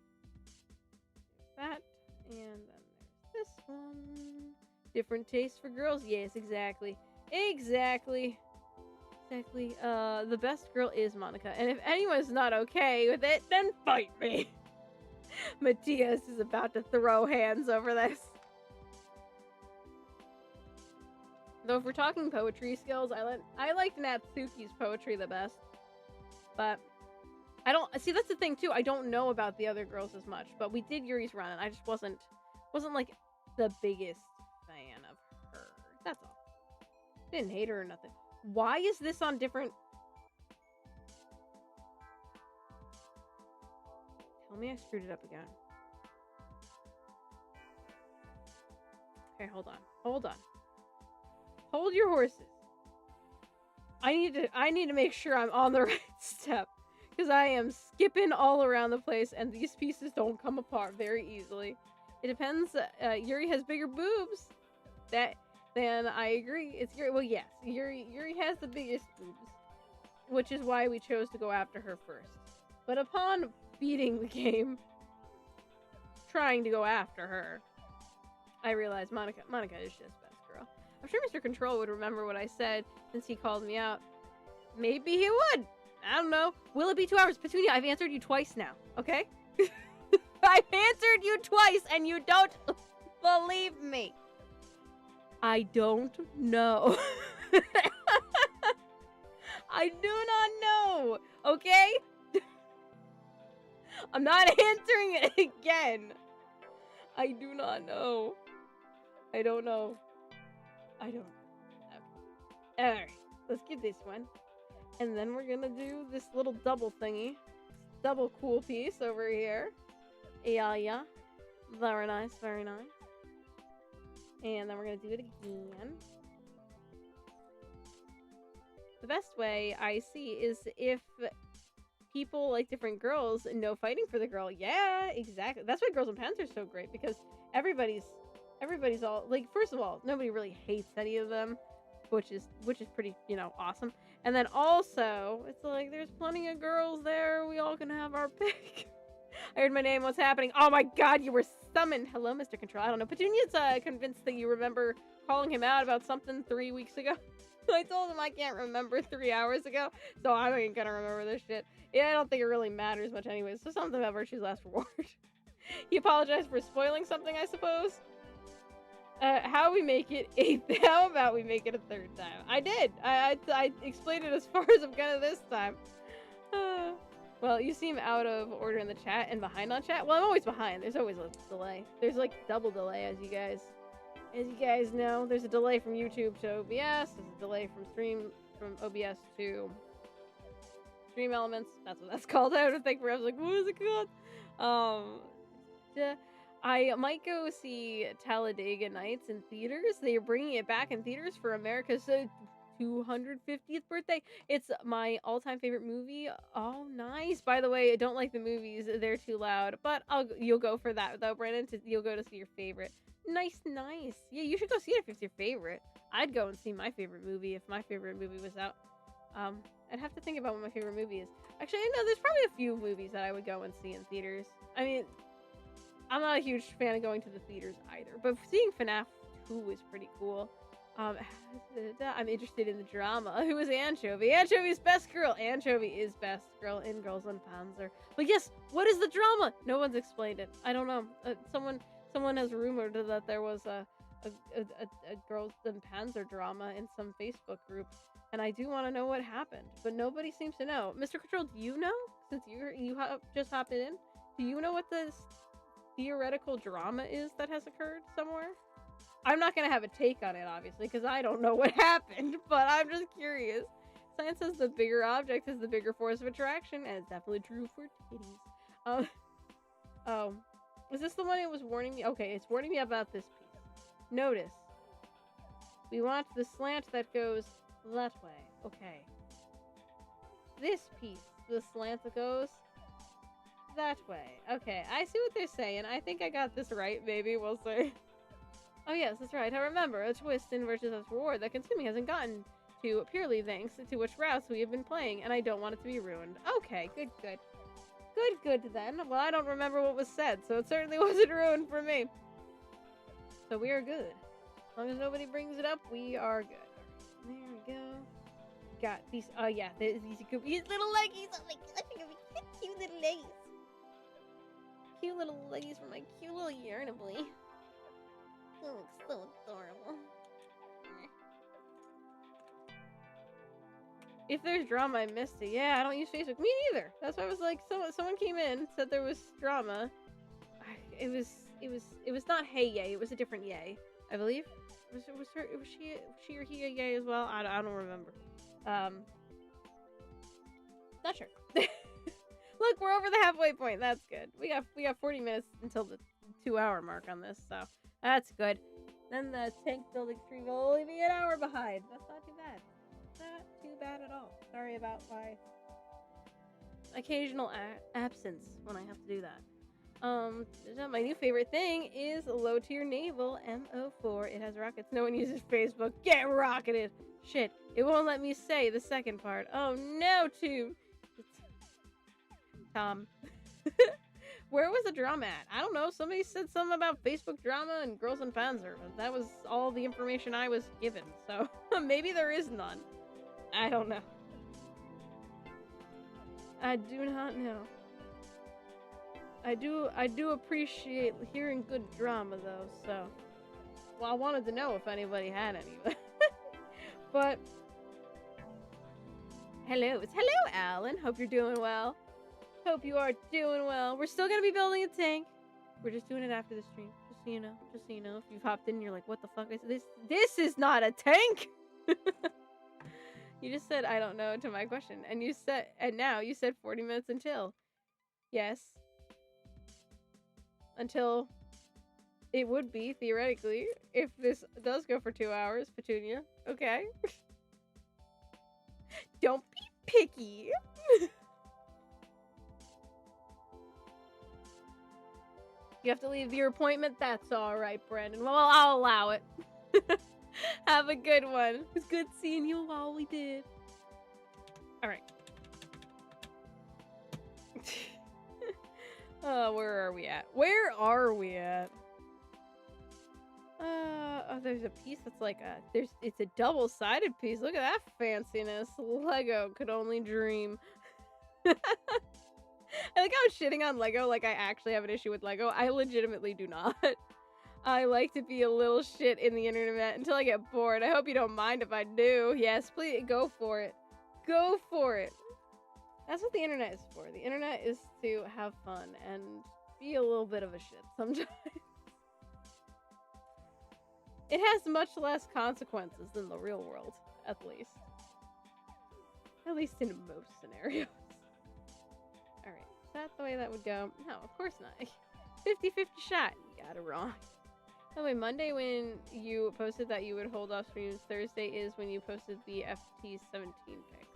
That, and then there's this one. Different taste for girls? Yes, exactly. Exactly. The best girl is Monica. And if anyone's not okay with it, then fight me. Matthias is about to throw hands over this. Though if we're talking poetry skills, I liked Natsuki's poetry the best. But I don't see, that's the thing too. I don't know about the other girls as much, but we did Yuri's run and I just wasn't like the biggest fan of her. That's all. Didn't hate her or nothing. Why is this on different? Tell me I screwed it up again. Okay, hold on. Hold your horses. I need to make sure I'm on the right step. Because I am skipping all around the place and these pieces don't come apart very easily. It depends. Yuri has bigger boobs. Then I agree. It's Yuri. Well, yes. Yuri has the biggest boobs. Which is why we chose to go after her first. But upon beating the game, trying to go after her, I realized Monica is just best girl. I'm sure Mr. Control would remember what I said since he called me out. Maybe he would. I don't know. Will it be 2 hours? Petunia, I've answered you twice now, okay? I've answered you twice and you don't believe me. I don't know. I do not know, okay? I'm not answering it again. I do not know. I don't know. I don't know. Alright, let's get this one. And then we're gonna do this little double thingy. Double cool piece over here. Yeah. Very nice, very nice. And then we're gonna do it again. The best way I see is if people like different girls know fighting for the girl. Yeah, exactly. That's why Girls in Pants are so great, because everybody's all like, first of all, nobody really hates any of them, which is pretty, awesome. And then also, it's like there's plenty of girls there. We all can have our pick. I heard my name. What's happening? Oh my god, you were summoned. Hello, Mr. Control. I don't know. Petunia's convinced that you remember calling him out about something 3 weeks ago. I told him I can't remember 3 hours ago, so I ain't gonna remember this shit. Yeah, I don't think it really matters much anyways. So something about Virtue's Last Reward. He apologized for spoiling something, I suppose. How we make it 8th? How about we make it a 3rd time? I did. I explained it as far as I'm gonna this time. Well, you seem out of order in the chat and behind on chat. Well, I'm always behind. There's always a delay. There's like double delay, as you guys know. There's a delay from YouTube to OBS. There's a delay from OBS to Stream Elements. That's what that's called. I don't think I was like, what is it called? I might go see Talladega Nights in theaters. They are bringing it back in theaters for America's 250th birthday. It's my all-time favorite movie. Oh, nice. By the way, I don't like the movies. They're too loud. But you'll go for that, though, Brandon. You'll go to see your favorite. Nice. Yeah, you should go see it if it's your favorite. I'd go and see my favorite movie if my favorite movie was out. I'd have to think about what my favorite movie is. Actually, I know there's probably a few movies that I would go and see in theaters. I mean, I'm not a huge fan of going to the theaters either, but seeing FNAF 2 is pretty cool. Um, I'm interested in the drama. Who is Anchovy? Anchovy's best girl. Anchovy is best girl in Girls and Panzer. But yes, what is the drama? No one's explained it. I don't know. Someone has rumored that there was a Girls and Panzer drama in some Facebook group, and I do want to know what happened, but nobody seems to know. Mr. Control, do you know? Since just hopped in, do you know what this theoretical drama is that has occurred somewhere? I'm not gonna have a take on it, obviously, because I don't know what happened, but I'm just curious. Science says the bigger object is the bigger force of attraction, and it's definitely true for titties. Oh, is this the one it was warning me? Okay, it's warning me about this piece. Notice, we want the slant that goes that way. Okay. This piece, the slant that goes that way. Okay, I see what they're saying. I think I got this right, maybe, we'll see. Oh yes, that's right. I remember a twist in Virtue's reward that Consuming hasn't gotten to purely thanks to which routes we have been playing, and I don't want it to be ruined. Okay, good. Good then. Well, I don't remember what was said, so it certainly wasn't ruined for me. So we are good. As long as nobody brings it up, we are good. There we go. Got these, oh yeah, these could be little leggies. Oh my gosh, they're gonna be cute little leggies. Cute little leggies from my cute little Yarnaby. They look so adorable. If there's drama, I missed it. Yeah, I don't use Facebook. Me neither. That's why I was like, someone came in, said there was drama. It was not Hey Yay. It was a different Yay, I believe. Was she or he a Yay as well? I don't remember. Not sure. Look, we're over the halfway point. That's good. We got 40 minutes until the 2-hour mark on this, so that's good. Then the tank building stream will only be an hour behind. That's not too bad. Not too bad at all. Sorry about my occasional absence when I have to do that. My new favorite thing is low-tier naval MO4. It has rockets. No one uses Facebook. Get rocketed! Shit, it won't let me say the second part. Oh no, Tom. Where was the drama at? I don't know. Somebody said something about Facebook drama and Girls and Panzer, but that was all the information I was given, so maybe there is none. I don't know. I do not know. I do appreciate hearing good drama though, so well, I wanted to know if anybody had any. But hello, Alan. Hope you're doing well. Hope you are doing well. We're still gonna be building a tank. We're just doing it after the stream. Just so you know. Just so you know. If you've hopped in and you're like, what the fuck is this? This is not a tank! You just said, I don't know, to my question. And now you said 40 minutes until. Yes. Until it would be, theoretically, if this does go for 2 hours, Petunia. Okay. Don't be picky. You have to leave your appointment? That's alright, Brandon. Well, I'll allow it. Have a good one. It was good seeing you while we did. Alright. Where are we at? Where are we at? Oh, there's a piece that's like it's a double-sided piece. Look at that fanciness. Lego could only dream. I like how I'm shitting on Lego like I actually have an issue with Lego. I legitimately do not. I like to be a little shit in the internet until I get bored. I hope you don't mind if I do. Yes, please, go for it. Go for it. That's what the internet is for. The internet is to have fun and be a little bit of a shit sometimes. It has much less consequences than the real world, at least. At least in most scenarios. Alright, is that the way that would go? No, of course not. 50-50 shot. You got it wrong. By the way, Monday when you posted that you would hold off streams, Thursday is when you posted the FT17 pics.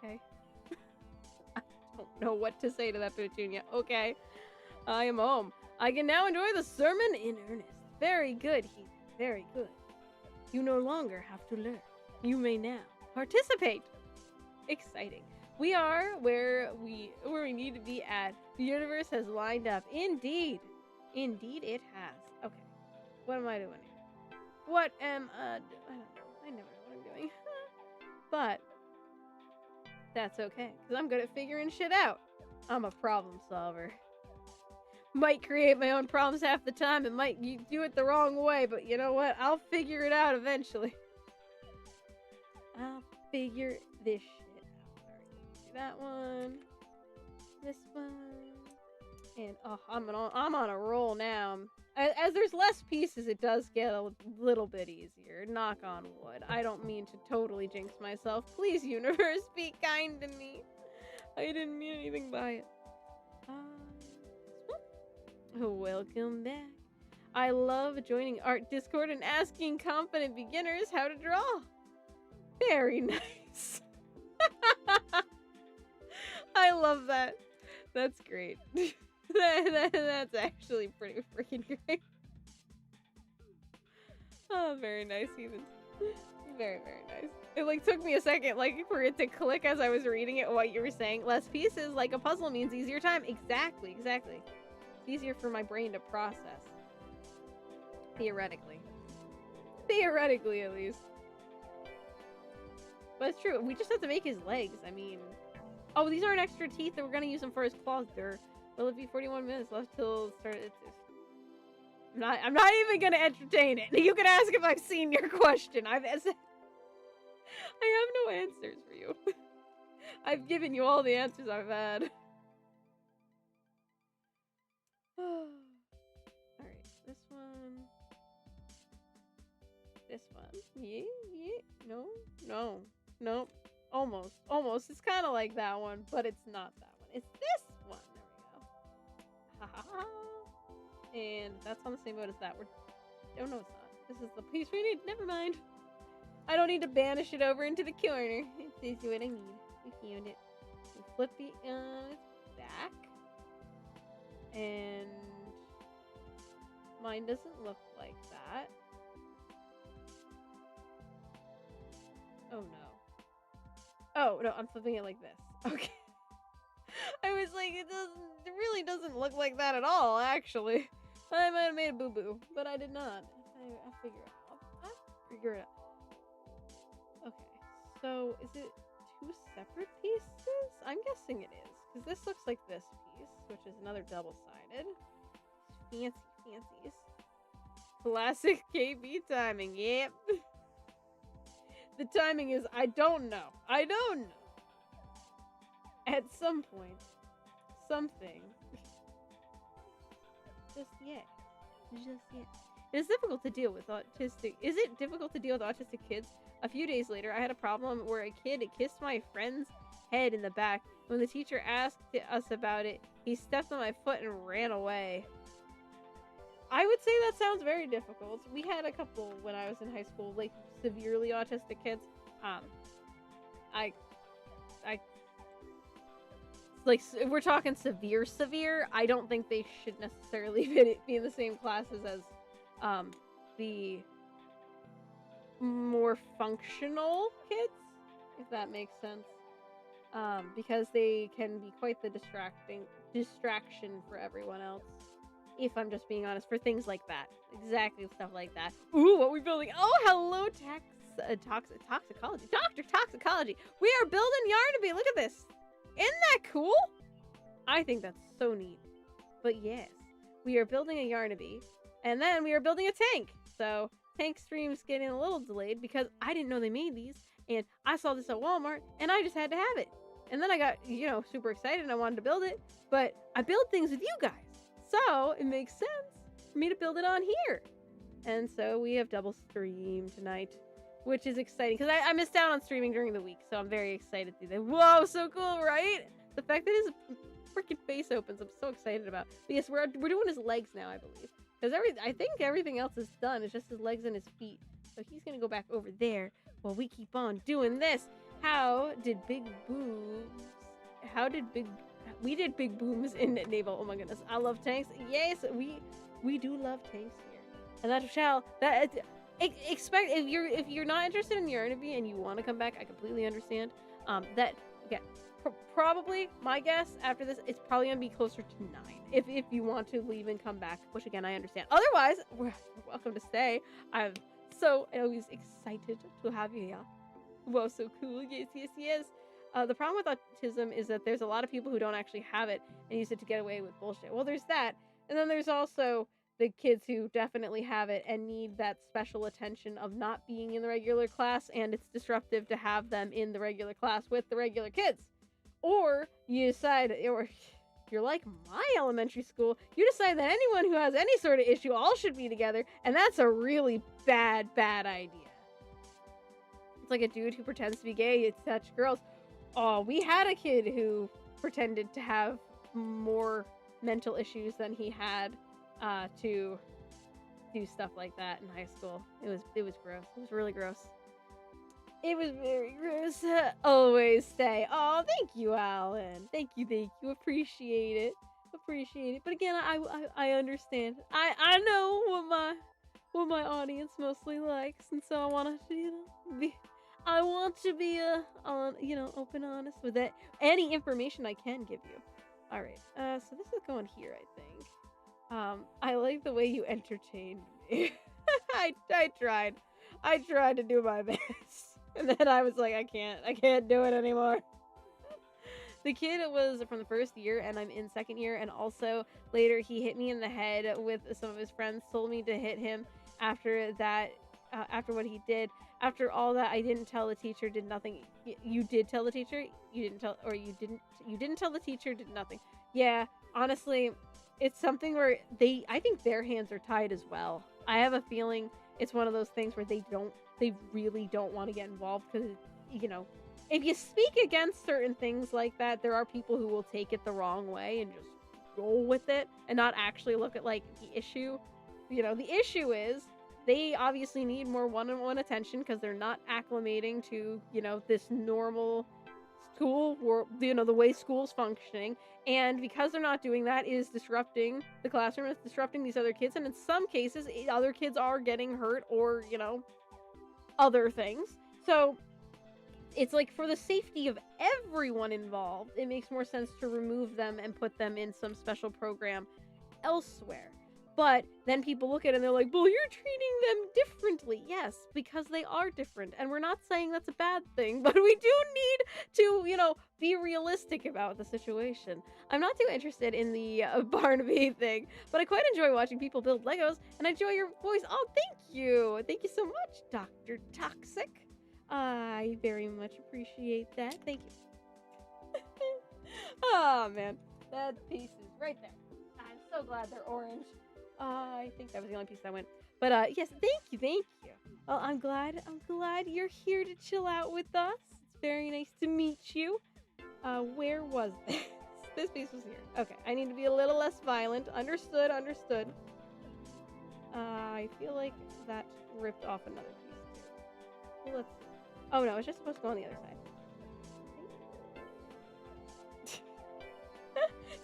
Okay? I don't know what to say to that, Petunia. Okay. I am home. I can now enjoy the sermon in earnest. Very good, Heath. Very good. You no longer have to learn. You may now participate. Exciting. We are where we need to be at. The universe has lined up. Indeed. Indeed it has. Okay. What am I doing here? What am I don't know. I never know what I'm doing. But that's okay, because I'm good at figuring shit out. I'm a problem solver. Might create my own problems half the time and might do it the wrong way, but you know what? I'll figure it out eventually. I'll figure this shit out. Alright, do that one. This one. And oh, I'm on a roll now. As there's less pieces, it does get a little bit easier. Knock on wood. I don't mean to totally jinx myself. Please, universe, be kind to me. I didn't mean anything by it. Welcome back. I love joining Art Discord and asking confident beginners how to draw. Very nice. I love that. That's great. That's actually pretty freaking great. Oh, very nice, Ethan. Very, very nice. It like took me a second like for it to click as I was reading it what you were saying. Less pieces like a puzzle means easier time. Exactly. It's easier for my brain to process. Theoretically. Theoretically, at least. But it's true. We just have to make his legs. I mean... Oh, these aren't extra teeth. We're gonna use them for his claws. Will it be 41 minutes left till start? I'm not even gonna entertain it. You can ask if I've seen your question. I have no answers for you. I've given you all the answers I've had. Alright, this one. This one. Yeah. No. Nope. Almost. It's kind of like that one, but it's not that one. It's this one. There we go. And that's on the same boat as that. Oh, no, it's not. This is the piece we need. Never mind. I don't need to banish it over into the corner. This is what I need. We found it. We flip it back. And mine doesn't look like that. Oh, no. Oh, no, I'm flipping it like this. Okay. I was like, it really doesn't look like that at all, actually. I might have made a boo-boo, but I did not. I'll figure it out. I'll figure it out. Okay, so is it two separate pieces? I'm guessing it is, because this looks like this piece, which is another double-sided. Fancies. Classic KB timing, yep. The timing is, I don't know. At some point, something. Just yet. It's difficult to deal with autistic. Is it difficult to deal with autistic kids? A few days later, I had a problem where a kid kissed my friend's head in the back. When the teacher asked us about it, he stepped on my foot and ran away. I would say that sounds very difficult. We had a couple when I was in high school, like severely autistic kids. Like, if we're talking severe, I don't think they should necessarily be in the same classes as the more functional kids, if that makes sense. Because they can be quite the distraction for everyone else. If I'm just being honest, for things like that. Exactly, stuff like that. Ooh, what are we building? Oh, hello, toxicology. Dr. Toxicology. We are building Yarnaby. Look at this. Isn't that cool? I think that's so neat. But yes, we are building a Yarnaby. And then we are building a tank. So, tank stream's getting a little delayed because I didn't know they made these. And I saw this at Walmart, and I just had to have it. And then I got, super excited and I wanted to build it. But I build things with you guys. So, it makes sense for me to build it on here. And so, we have double stream tonight, which is exciting. Because I missed out on streaming during the week, so I'm very excited to do that. Whoa, so cool, right? The fact that his freaking face opens, I'm so excited about. But yes, we're doing his legs now, I believe. Because I think everything else is done. It's just his legs and his feet. So he's going to go back over there while we keep on doing this. We did big booms in Naval. Oh my goodness. I love tanks. Yes, we do love tanks here. And expect if you're not interested in Yarnaby and you want to come back, I completely understand. That again, probably my guess after this, it's probably gonna be closer to 9. If you want to leave and come back, which again I understand. Otherwise, you're welcome to stay. I'm so always excited to have you here. Whoa, so cool. Yes, yes, yes. The problem with autism is that there's a lot of people who don't actually have it and use it to get away with bullshit. Well, there's that. And then there's also the kids who definitely have it and need that special attention of not being in the regular class, and it's disruptive to have them in the regular class with the regular kids. Or you decide, or you're like my elementary school, you decide that anyone who has any sort of issue all should be together, and that's a really bad idea. It's like a dude who pretends to be gay to touch girls. Oh, we had a kid who pretended to have more mental issues than he had to do stuff like that in high school. It was gross. It was really gross. It was very gross. Always say, oh, thank you, Alan. Thank you. Appreciate it. But again, I understand. I know what my audience mostly likes, and so I want to be open, honest with it. Any information I can give you. All right. So this is going here, I think. I like the way you entertained me. I tried to do my best. And then I was like, I can't do it anymore. The kid was from the first year, and I'm in second year, and also later he hit me in the head with some of his friends, told me to hit him after that, after what he did. After all that, I didn't tell the teacher, did nothing. You did tell the teacher? You didn't tell the teacher, did nothing. Yeah, honestly, it's something where I think their hands are tied as well. I have a feeling it's one of those things where they really don't want to get involved because, if you speak against certain things like that, there are people who will take it the wrong way and just go with it and not actually look at, like, the issue. The issue is they obviously need more one-on-one attention because they're not acclimating to, this normal school, or, the way school's functioning. And because they're not doing that, it is disrupting the classroom, it's disrupting these other kids, and in some cases, other kids are getting hurt or, other things. So it's like, for the safety of everyone involved, it makes more sense to remove them and put them in some special program elsewhere. But then people look at it and they're like, well, you're treating them differently. Yes, because they are different. And we're not saying that's a bad thing, but we do need to, be realistic about the situation. I'm not too interested in the Barnaby thing, but I quite enjoy watching people build Legos, and I enjoy your voice. Oh, thank you. Thank you so much, Dr. Toxic. I very much appreciate that. Thank you. Oh, man. That piece is right there. I'm so glad they're orange. I think that was the only piece that went. But yes, thank you. Well, I'm glad you're here to chill out with us. It's very nice to meet you. Where was this? This piece was here. Okay, I need to be a little less violent. Understood. I feel like that ripped off another piece too. Let's see. Oh no, it's just supposed to go on the other side.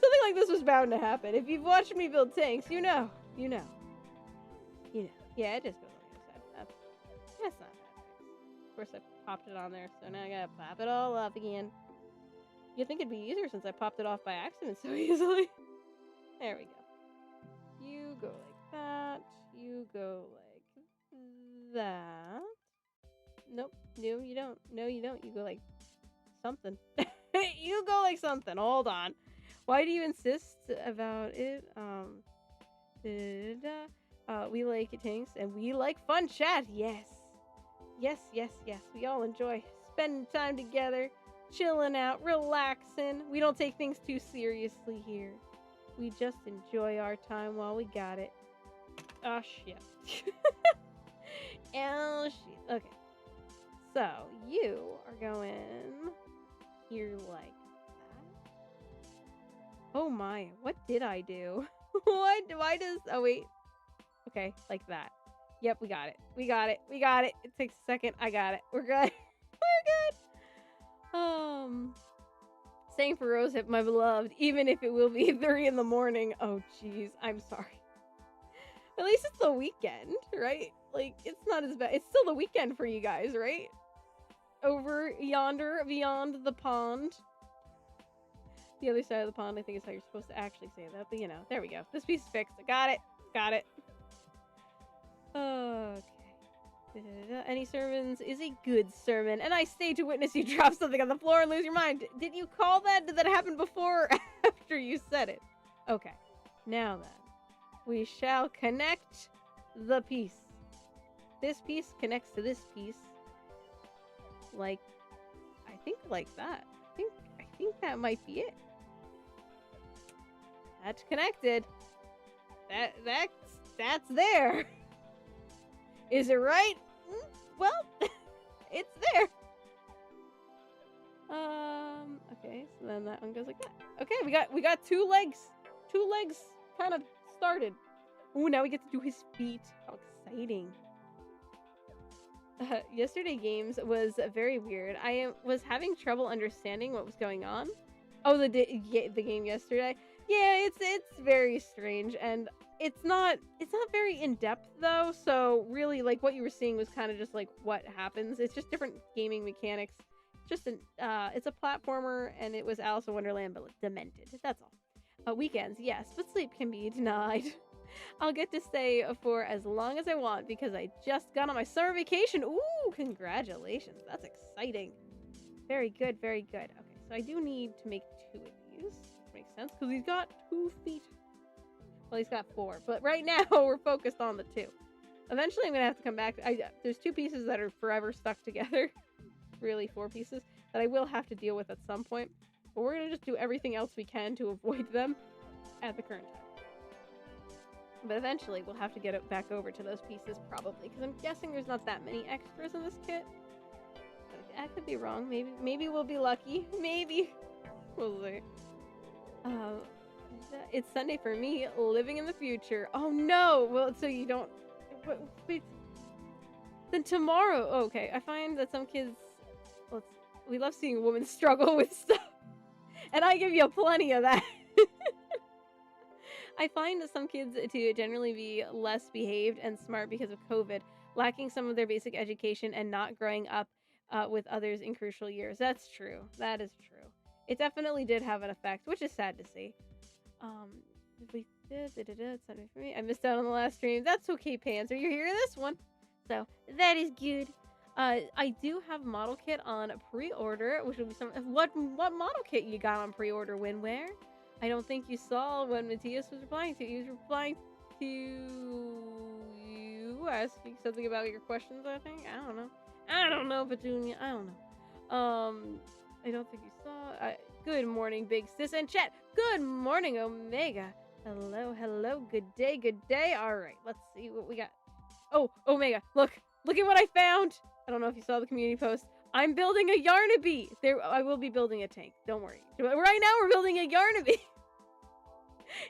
Something like this was bound to happen. If you've watched me build tanks, you know. Yeah, it just goes on the other side. That's not bad. Of course, I popped it on there, so now I gotta pop it all up again. You'd think it'd be easier since I popped it off by accident so easily. There we go. You go like that. You go like that. Nope. No, you don't. You go like something. You go like something. Hold on. Why do you insist about it? We like tanks and we like fun chat. Yes. We all enjoy spending time together, chilling out, relaxing. We don't take things too seriously here. We just enjoy our time while we got it. Oh, shit. Oh, shit. Okay. So, you are going here like that. Oh my, what did I do? Why does, oh wait. Okay, like that. Yep, we got it. It takes a second. I got it. We're good. Same for Rosehip, my beloved, even if it will be 3 in the morning. Oh, jeez, I'm sorry. At least it's the weekend, right? Like, it's not as bad. It's still the weekend for you guys, right? over yonder, beyond the pond. The other side of the pond, I think is how you're supposed to actually say that. But, you know, there we go. This piece is fixed. I got it. Got it. Okay. Any sermons is a good sermon, and I stay to witness you drop something on the floor and lose your mind. Did you call that? Did that happen before or after you said it? Okay. Now then, we shall connect the piece. This piece connects to this piece. Like, I think like that. I think that might be it. That's connected. That's there. Is it right? Well, it's there. Okay, so then that one goes like that. Okay, we got two legs. Two legs kind of started. Ooh, now we get to do his feet. How exciting. Yesterday games was very weird. I was having trouble understanding what was going on. Oh, the game yesterday. Yeah, it's very strange, and it's not very in depth though. So really, like what you were seeing was kind of just like what happens. It's just different gaming mechanics. Just it's a platformer, and it was Alice in Wonderland but demented. That's all. Weekends, yes, but sleep can be denied. I'll get to stay for as long as I want because I just got on my summer vacation. Ooh, congratulations. That's exciting. Very good, very good. Okay, so I do need to make 2 of these. Which makes sense because he's got 2 feet. Well, he's got 4, but right now we're focused on the 2. Eventually I'm going to have to come back. There's 2 pieces that are forever stuck together. Really 4 pieces that I will have to deal with at some point. But we're going to just do everything else we can to avoid them at the current time. But eventually, we'll have to get it back over to those pieces, probably. Because I'm guessing there's not that many extras in this kit. But I could be wrong. Maybe we'll be lucky. Maybe. We'll see. It's Sunday for me, living in the future. Oh, no! Well, so you don't... Wait. Then tomorrow... Oh, okay, I find that some kids... we love seeing a woman struggle with stuff. And I give you plenty of that. I find that some kids to generally be less behaved and smart because of COVID, lacking some of their basic education and not growing up with others in crucial years. That's true. That is true. It definitely did have an effect, which is sad to see. It's Sunday for me. I missed out on the last stream. That's okay, Panzer. You're hearing this one. So, that is good. I do have model kit on pre-order, which will be some... What model kit you got on pre-order, Winware? I don't think you saw what Matthias was replying to. He was replying to you, asking something about your questions, I think. I don't know, Petunia. I don't know. I don't think you saw. Good morning, Big Sis and chat. Good morning, Omega. Hello. Good day. All right, let's see what we got. Oh, Omega, look at what I found. I don't know if you saw the community post. I'm building a Yarnaby. I will be building a tank. Don't worry. Right now, we're building a Yarnaby.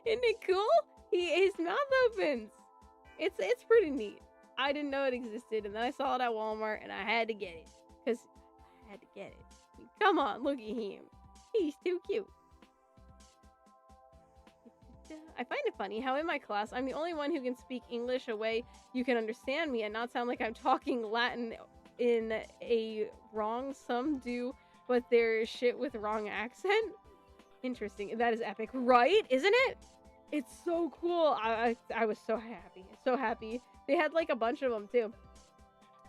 Isn't it cool? His mouth opens. It's pretty neat. I didn't know it existed, and then I saw it at Walmart, and I had to get it. Because I had to get it. I mean, come on, look at him. He's too cute. I find it funny how in my class, I'm the only one who can speak English a way you can understand me and not sound like I'm talking Latin in a wrong, some do, but they're shit with wrong accent. Interesting. That is epic, right? Isn't it? It's so cool. I was so happy. They had like a bunch of them too.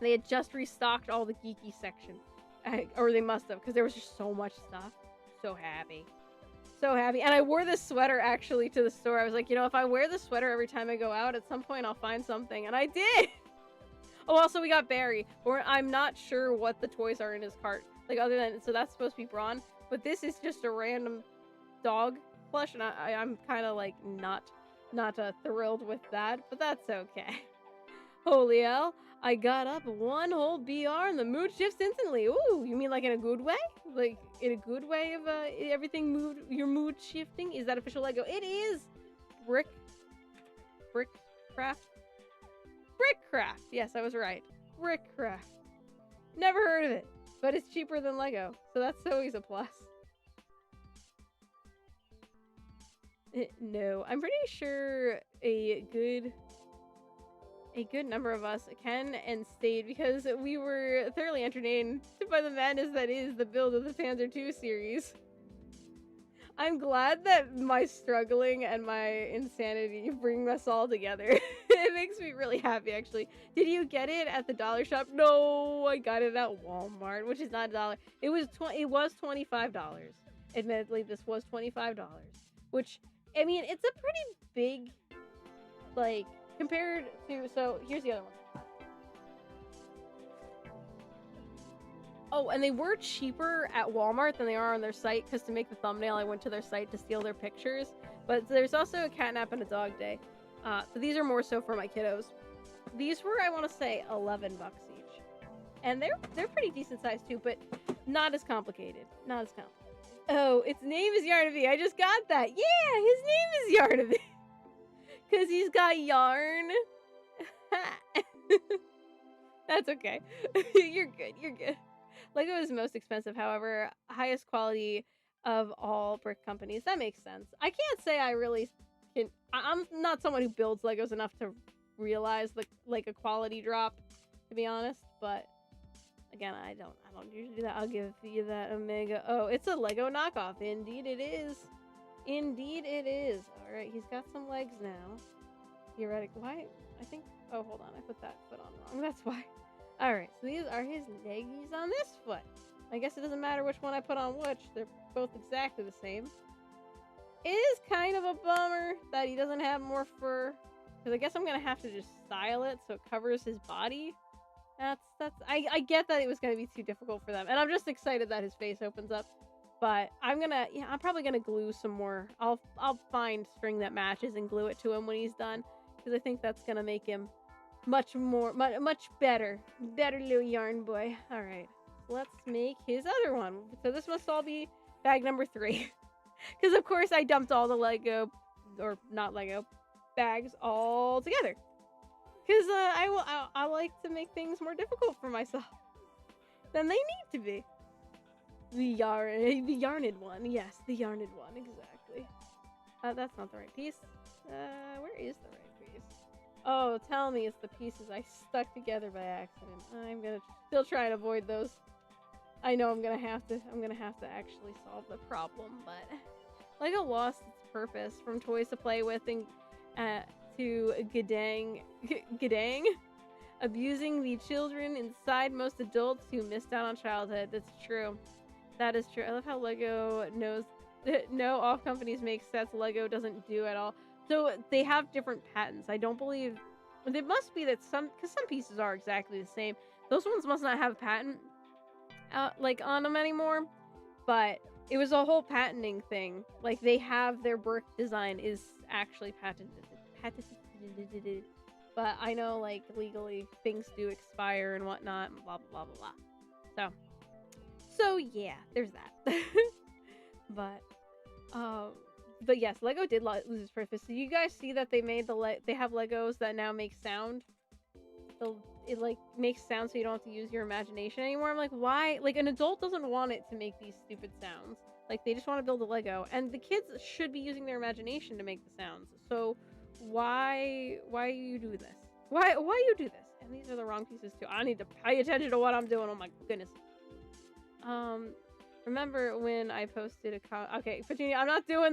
They had just restocked all the geeky section, or they must have, because there was just so much stuff. So happy. And I wore this sweater actually to the store. I was like, if I wear this sweater every time I go out, at some point I'll find something, and I did. Oh, also we got Barry. Or I'm not sure what the toys are in his cart. Like other than, so that's supposed to be Braun, but this is just a random dog plush, and I'm kind of like not thrilled with that, but that's okay. Holy hell, I got up 1 whole BR and the mood shifts instantly. Ooh, you mean like in a good way? Like in a good way of everything your mood shifting? Is that official Lego? It is! Brickcraft? Brickcraft! Yes, I was right. Brickcraft. Never heard of it, but it's cheaper than Lego, so that's always a plus. No, I'm pretty sure a good a good number of us can and stayed because we were thoroughly entertained by the madness that is the build of the Panzer II series. I'm glad that my struggling and my insanity bring us all together. It makes me really happy, actually. Did you get it at the dollar shop? No, I got it at Walmart, which is not a dollar. It was $25. Admittedly, this was $25, which, I mean, it's a pretty big, like, compared to, so here's the other one. Oh, and they were cheaper at Walmart than they are on their site, because to make the thumbnail, I went to their site to steal their pictures. But there's also a catnap and a dog day. So these are more so for my kiddos. These were, I want to say, $11 each. And they're pretty decent size too, but not as complicated. Not as complicated. Oh, its name is Yarnaby. I just got that. Yeah, his name is Yarnaby. Because he's got yarn. That's okay. You're good. You're good. Lego is most expensive, however, highest quality of all brick companies. That makes sense. I can't say I really can. I'm not someone who builds Legos enough to realize like a quality drop, to be honest. But again, I don't usually do that. I'll give you that Omega. Oh, it's a Lego knockoff. Indeed, it is. Indeed, it is. All right, he's got some legs now. Theoretically, why? I think. Oh, hold on. I put that foot on wrong. That's why. Alright, so these are his leggies on this foot. I guess it doesn't matter which one I put on which. They're both exactly the same. It is kind of a bummer that he doesn't have more fur. Because I guess I'm going to have to just style it so it covers his body. I get that it was going to be too difficult for them. And I'm just excited that his face opens up. But I'm probably going to glue some more. I'll find string that matches and glue it to him when he's done. Because I think that's going to make him much better little yarn boy. All right, let's make his other one. So this must all be bag number 3, because of course I dumped all the Lego, or not Lego, bags all together. Because I like to make things more difficult for myself than they need to be. The yarned one, yes, the yarned one, exactly. That's not the right piece. Where is the right piece? Oh, tell me it's the pieces I stuck together by accident. I'm gonna still try and avoid those. I know I'm gonna have to actually solve the problem, but Lego lost its purpose from toys to play with and to gadang abusing the children inside most adults who missed out on childhood. That's true. That is true. I love how Lego knows that no, all companies make sets Lego doesn't do at all. So they have different patents. I don't believe it must be that because some pieces are exactly the same. Those ones must not have a patent like on them anymore. But it was a whole patenting thing. Like they have their brick design is actually patented. But I know like legally things do expire and whatnot. And blah blah blah blah. So yeah, there's that. But yes, Lego did lose its purpose. So you guys see that they made they have Legos that now make sound. It like makes sound so you don't have to use your imagination anymore. I'm like, why? Like an adult doesn't want it to make these stupid sounds. Like they just want to build a Lego, and the kids should be using their imagination to make the sounds. So why you do this? Why you do this? And these are the wrong pieces too. I need to pay attention to what I'm doing. Oh my goodness. Remember when I posted a comment? Okay, Petunia, I'm not doing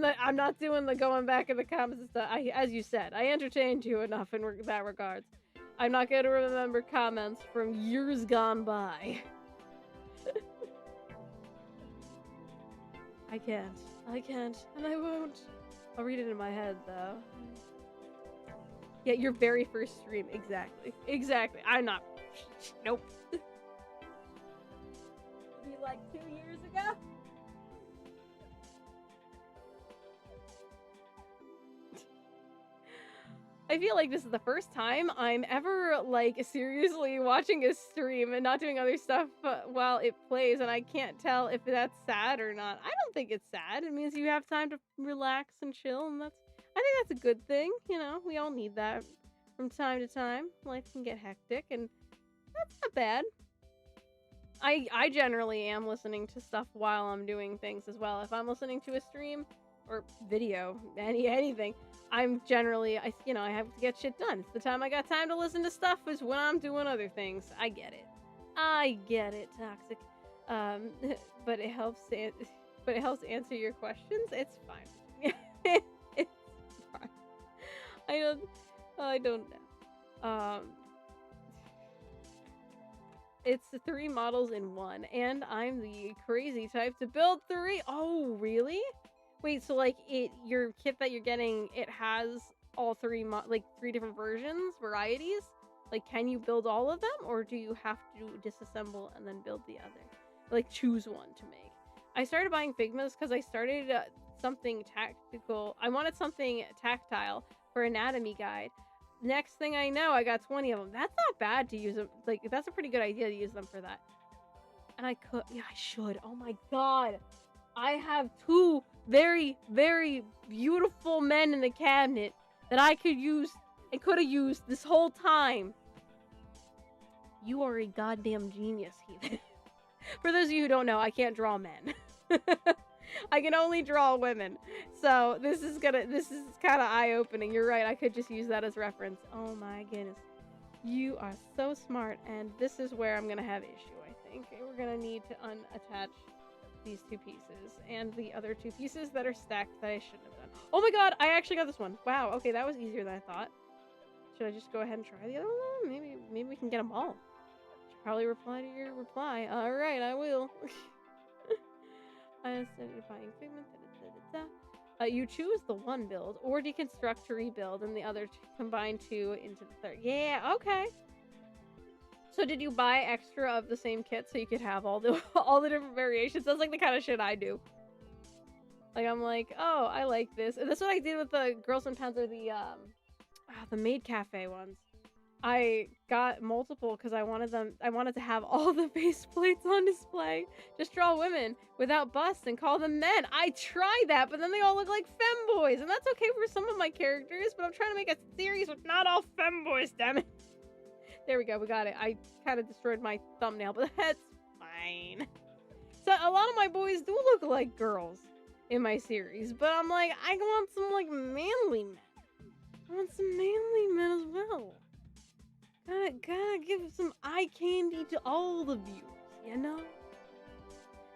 the going back in the comments and stuff. As you said, I entertained you enough in that regards. I'm not going to remember comments from years gone by. I can't, and I won't. I'll read it in my head, though. Yeah, your very first stream, exactly. I'm not, nope. Be like 2 years ago? I feel like this is the first time I'm ever, like, seriously watching a stream and not doing other stuff while it plays, and I can't tell if that's sad or not. I don't think it's sad. It means you have time to relax and chill, and I think that's a good thing, you know? We all need that from time to time. Life can get hectic, and that's not bad. I generally am listening to stuff while I'm doing things as well. If I'm listening to a stream or video, anything, I'm generally, I have to get shit done. It's the time I got time to listen to stuff is when I'm doing other things. I get it. I get it, Toxic. Um, but it helps. But it helps answer your questions. It's fine. It's fine. I don't. I don't know. It's the 3 models in one, and I'm the crazy type to build 3. Oh, really? Wait, so like your kit that you're getting, it has all 3 like 3 different versions, varieties? Like, can you build all of them, or do you have to disassemble and then build the other? Like, choose one to make. I started buying Figmas because I started something tactical. I wanted something tactile for anatomy guide. Next thing I know, I got 20 of them. That's not bad to use them. Like, that's a pretty good idea to use them for that. And I could, yeah, I should. Oh my god. I have 2 very, very beautiful men in the cabinet that I could use and could have used this whole time. You are a goddamn genius, Heathen. For those of you who don't know, I can't draw men. I can only draw women. So this is kind of eye-opening. You're right, I could just use that as reference. Oh my goodness. You are so smart, and this is where I'm gonna have issue, I think. We're gonna need to unattach these 2 pieces, and the other 2 pieces that are stacked that I shouldn't have done. Oh my god, I actually got this one. Wow, okay, that was easier than I thought. Should I just go ahead and try the other one? Maybe we can get them all. Should probably reply to your reply. Alright, I will. I started buying pigment. You choose the 1 build, or deconstruct to rebuild, and the other combine 2 into the 3rd. Yeah, okay. So did you buy extra of the same kit so you could have all the all the different variations? That's like the kind of shit I do. Like, I'm like, oh, I like this. And that's what I did with the Girls and Pens, or the Maid Cafe ones. I got multiple because I wanted to have all the faceplates on display. Just draw women without busts and call them men. I tried that, but then they all look like femboys, and that's okay for some of my characters, but I'm trying to make a series with not all femboys, damn it. There we go, we got it. I kind of destroyed my thumbnail, but that's fine. So a lot of my boys do look like girls in my series, but I'm like, I want some like manly men. I want some manly men as well. Gotta give some eye candy to all the viewers, you know?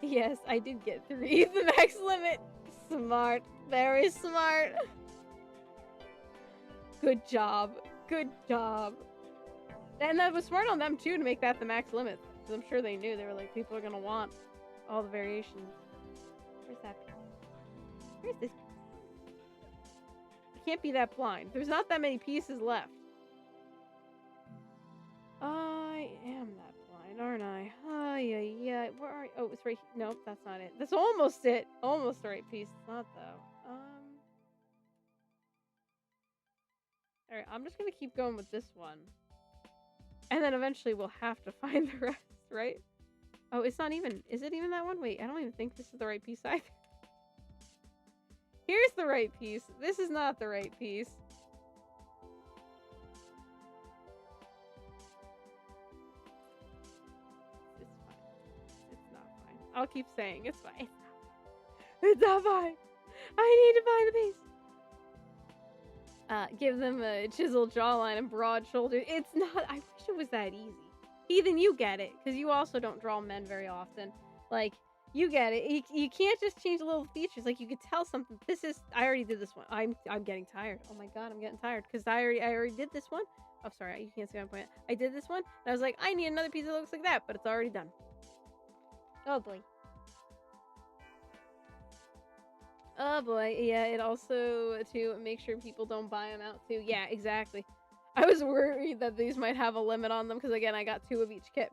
Yes, I did get 3. The max limit. Smart. Very smart. Good job. Good job. And that was smart on them, too, to make that the max limit. Because I'm sure they knew. They were like, people are gonna want all the variations. Where's that piece? Where's this piece? I can't be that blind. There's not that many pieces left. I am that blind, aren't I? Oh, yeah. Where are you? Oh, it's right here. Nope, that's not it. That's almost it. Almost the right piece. It's not, though. Alright, I'm just gonna keep going with this one. And then eventually we'll have to find the rest, right? Oh, it's not even... Is it even that one? Wait, I don't even think this is the right piece either. Here's the right piece. This is not the right piece. I'll keep saying it's fine. It's not fine. I need to find the piece. Give them a chiseled jawline and broad shoulders. It's not. I wish it was that easy. Heathen, you get it, because you also don't draw men very often. Like, you get it. You can't just change little features. Like, you could tell something. This is. I already did this one. I'm getting tired. Oh my god, I'm getting tired because I already did this one. Oh, sorry, you can't see my point. I did this one. And I was like, I need another piece that looks like that, but it's already done. Oh boy. Oh boy. Yeah, it also to make sure people don't buy them out too. Yeah, exactly. I was worried that these might have a limit on them because again, I got 2 of each kit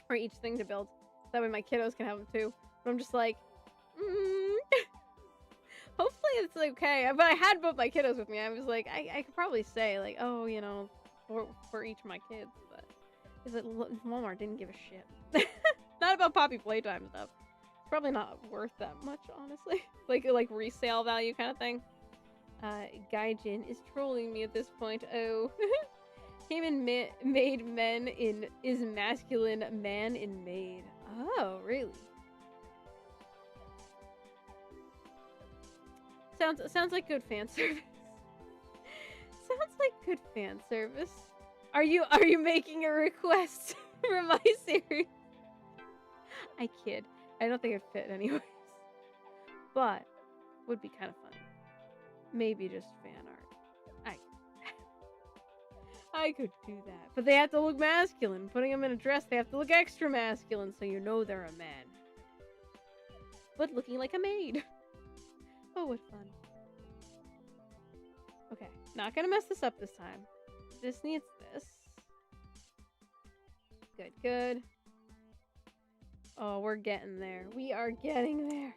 or each thing to build. That way my kiddos can have them too. But I'm just like, hopefully it's okay. But I had both my kiddos with me. I was like, I could probably say like, oh, you know, for each of my kids, but is it Walmart didn't give a shit. Not about Poppy Playtime stuff. It's probably not worth that much, honestly. like resale value kind of thing. Gaijin is trolling me at this point. Oh. Came in made men in is masculine man in maid. Oh, really? Sounds like good fan service. like good fan service. Are you making a request for my series? I kid. I don't think it'd fit anyways. But would be kind of funny. Maybe just fan art. I could do that. But they have to look masculine. Putting them in a dress, they have to look extra masculine so you know they're a man. But looking like a maid. Oh, what fun. Okay, not gonna mess this up this time. This needs this. Good, good. Oh, we're getting there. We are getting there.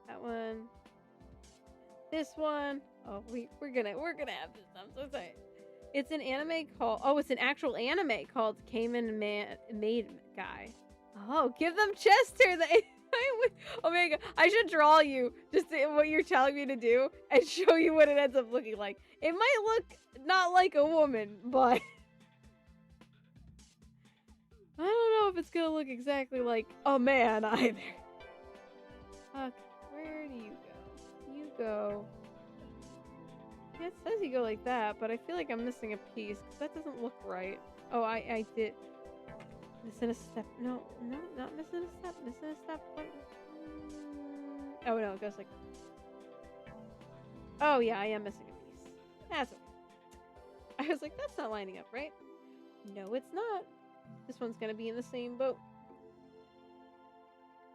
That one. This one. Oh, we're gonna have this. I'm so sorry. It's an anime called. Oh, it's an actual anime called Cayman Maid Guy. Oh, give them Chester. Oh my god, I should draw you just what you're telling me to do and show you what it ends up looking like. It might look not like a woman, but I don't know if it's gonna look exactly like a man either. Okay, where do you go? You go. Yeah, it says you go like that, but I feel like I'm missing a piece because that doesn't look right. Oh, I did. Missing a step. No, not missing a step. Missing a step. Oh no, it goes like. Oh yeah, I am missing a piece. That's okay. I was like, that's not lining up, right? No, it's not. This one's gonna be in the same boat.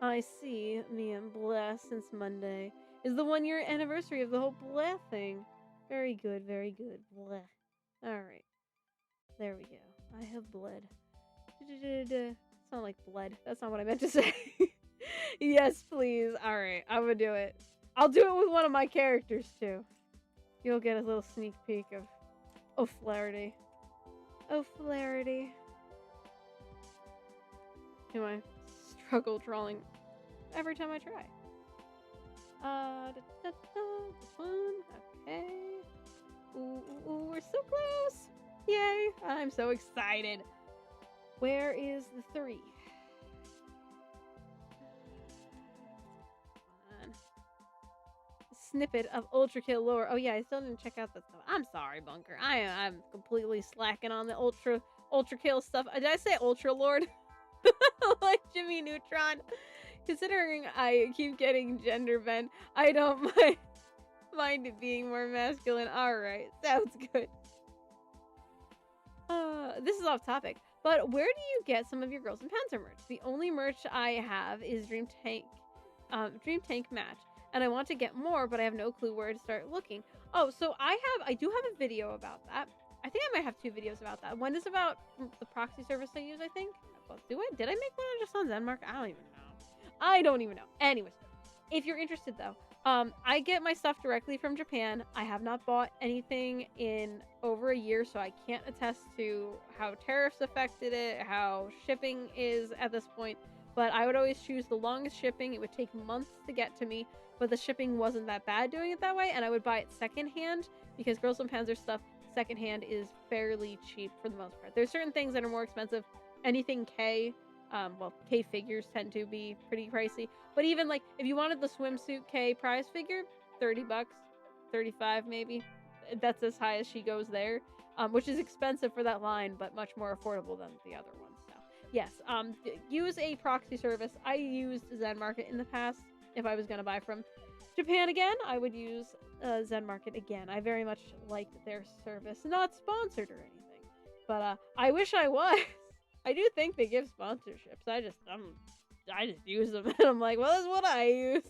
I see. Me and Bleh since Monday is the 1-year anniversary of the whole Bleh thing. Very good, very good. Bleh. Alright. There we go. I have bled. Sound like blood. That's not what I meant to say. Yes, please. Alright, I'm gonna do it. I'll do it with one of my characters, too. You'll get a little sneak peek of O'Flaherty. O'Flaherty. Do I struggle drawing every time I try? This one. Okay. Ooh, we're so close. Yay. I'm so excited. Where is the 3? Snippet of Ultra Kill lore. Oh yeah, I still didn't check out that stuff. I'm sorry, Bunker. I'm completely slacking on the Ultra Kill stuff. Did I say Ultra Lord? Like Jimmy Neutron. Considering I keep getting gender bent, I don't mind it being more masculine. Alright, sounds good. This is off topic, but where do you get some of your Girls and Panzer merch? The only merch I have is Dream Tank Match, and I want to get more, but I have no clue where to start looking. Oh, so I do have a video about that. I think I might have 2 videos about that. One is about the proxy service I use, I think. Well, did I make one just on Zenmark? I don't even know. Anyways, if you're interested though, I get my stuff directly from Japan. I have not bought anything in over a year, so I can't attest to how tariffs affected it, how shipping is at this point, but I would always choose the longest shipping. It would take months to get to me, but the shipping wasn't that bad doing it that way, and I would buy it secondhand because Girls and Panzer stuff secondhand is fairly cheap for the most part. There's certain things that are more expensive. Anything K, well, K figures tend to be pretty pricey, but even like if you wanted the swimsuit K prize figure, $30, 35 maybe. That's as high as she goes there, which is expensive for that line, but much more affordable than the other ones. So yes, use a proxy service. I used Zen Market in the past. If I was going to buy from Japan again, I would use Zen Market again. I very much liked their service. Not sponsored or anything, but I wish I was. I do think they give sponsorships. I just use them, and I'm like, well, that's what I use.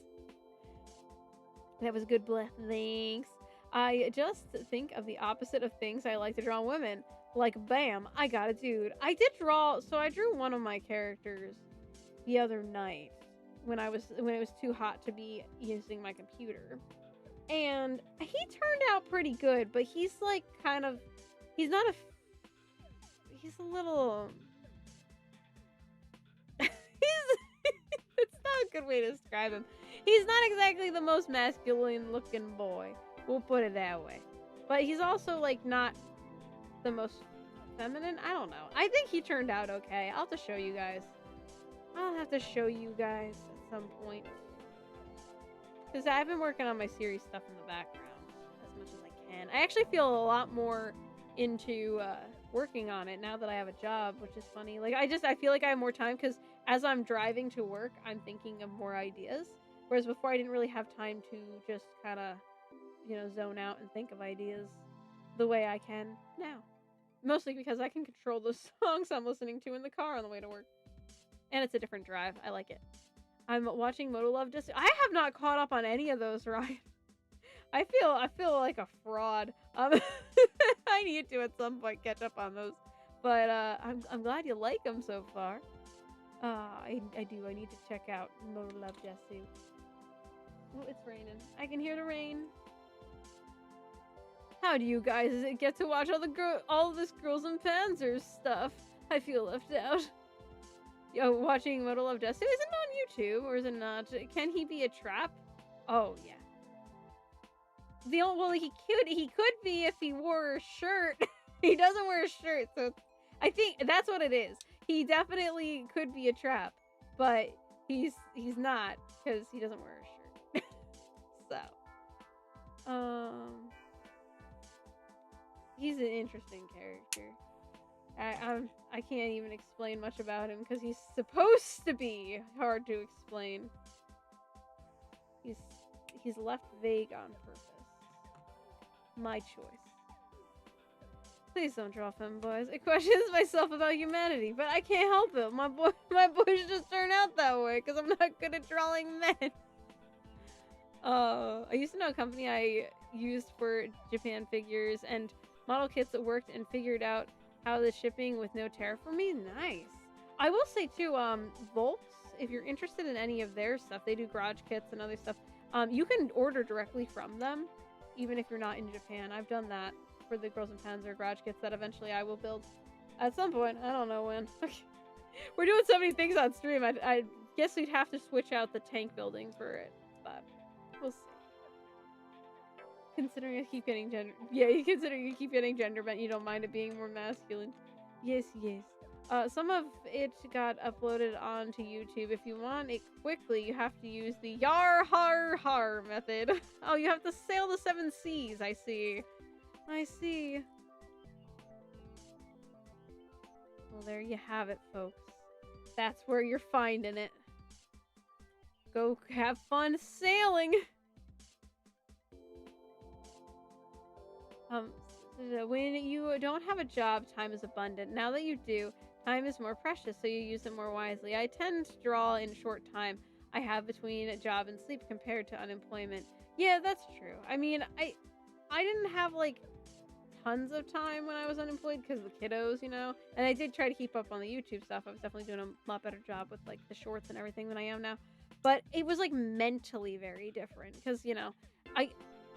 That was a good bleh. Thanks. I just think of the opposite of things I like to draw in women. Like, bam, I got a dude. I did draw, so I drew one of my characters the other night when it was too hot to be using my computer. And he turned out pretty good, but he's like he's a little... It's not a good way to describe him. He's not exactly the most masculine looking boy. We'll put it that way. But he's also like not the most feminine. I don't know. I think he turned out okay. I'll have to show you guys. I'll have to show you guys at some point. Because I've been working on my series stuff in the background as much as I can. Japan. I actually feel a lot more into working on it now that I have a job, which is funny. Like I feel like I have more time because as I'm driving to work, I'm thinking of more ideas. Whereas before I didn't really have time to just kind of, zone out and think of ideas the way I can now. Mostly because I can control the songs I'm listening to in the car on the way to work. And it's a different drive. I like it. I'm watching Moto Love Dis. I have not caught up on any of those, Ryan. I feel like a fraud. I need to at some point catch up on those. But I'm glad you like them so far. I do. I need to check out Moto Love Desu. Oh, it's raining. I can hear the rain. How do you guys get to watch all this Girls and Panzers stuff? I feel left out. Yo, watching Moto Love Desu, is it on YouTube or is it not? Can he be a trap? Oh yeah. Well, he could be if he wore a shirt. He doesn't wear a shirt, so I think that's what it is. He definitely could be a trap, but he's not because he doesn't wear a shirt. So, he's an interesting character. I can't even explain much about him because he's supposed to be hard to explain. He's left vague on purpose. My choice. Please don't draw femboys. It questions myself about humanity, but I can't help it. My boys just turn out that way because I'm not good at drawing men. I used to know a company I used for Japan figures and model kits that worked and figured out how the shipping with no tariff for me. Nice. I will say too, Volks, if you're interested in any of their stuff, they do garage kits and other stuff. You can order directly from them, even if you're not in Japan. I've done that for the Girls and Panzer garage kits that eventually I will build at some point. I don't know when. We're doing so many things on stream. I guess we'd have to switch out the tank building for it, but we'll see. Considering I keep getting gender, considering you keep getting gender bent, you don't mind it being more masculine. Yes. Some of it got uploaded onto YouTube. If you want it quickly, you have to use the yar har har method. Oh, you have to sail the 7 seas. I see. Well, there you have it, folks. That's where you're finding it. Go have fun sailing. When you don't have a job, time is abundant. Now that you do, time is more precious, so you use it more wisely. I tend to draw in short time I have between a job and sleep compared to unemployment. Yeah, that's true. I mean, I didn't have like tons of time when I was unemployed because of the kiddos, and I did try to keep up on the YouTube stuff. I was definitely doing a lot better job with like the shorts and everything than I am now, but it was like mentally very different because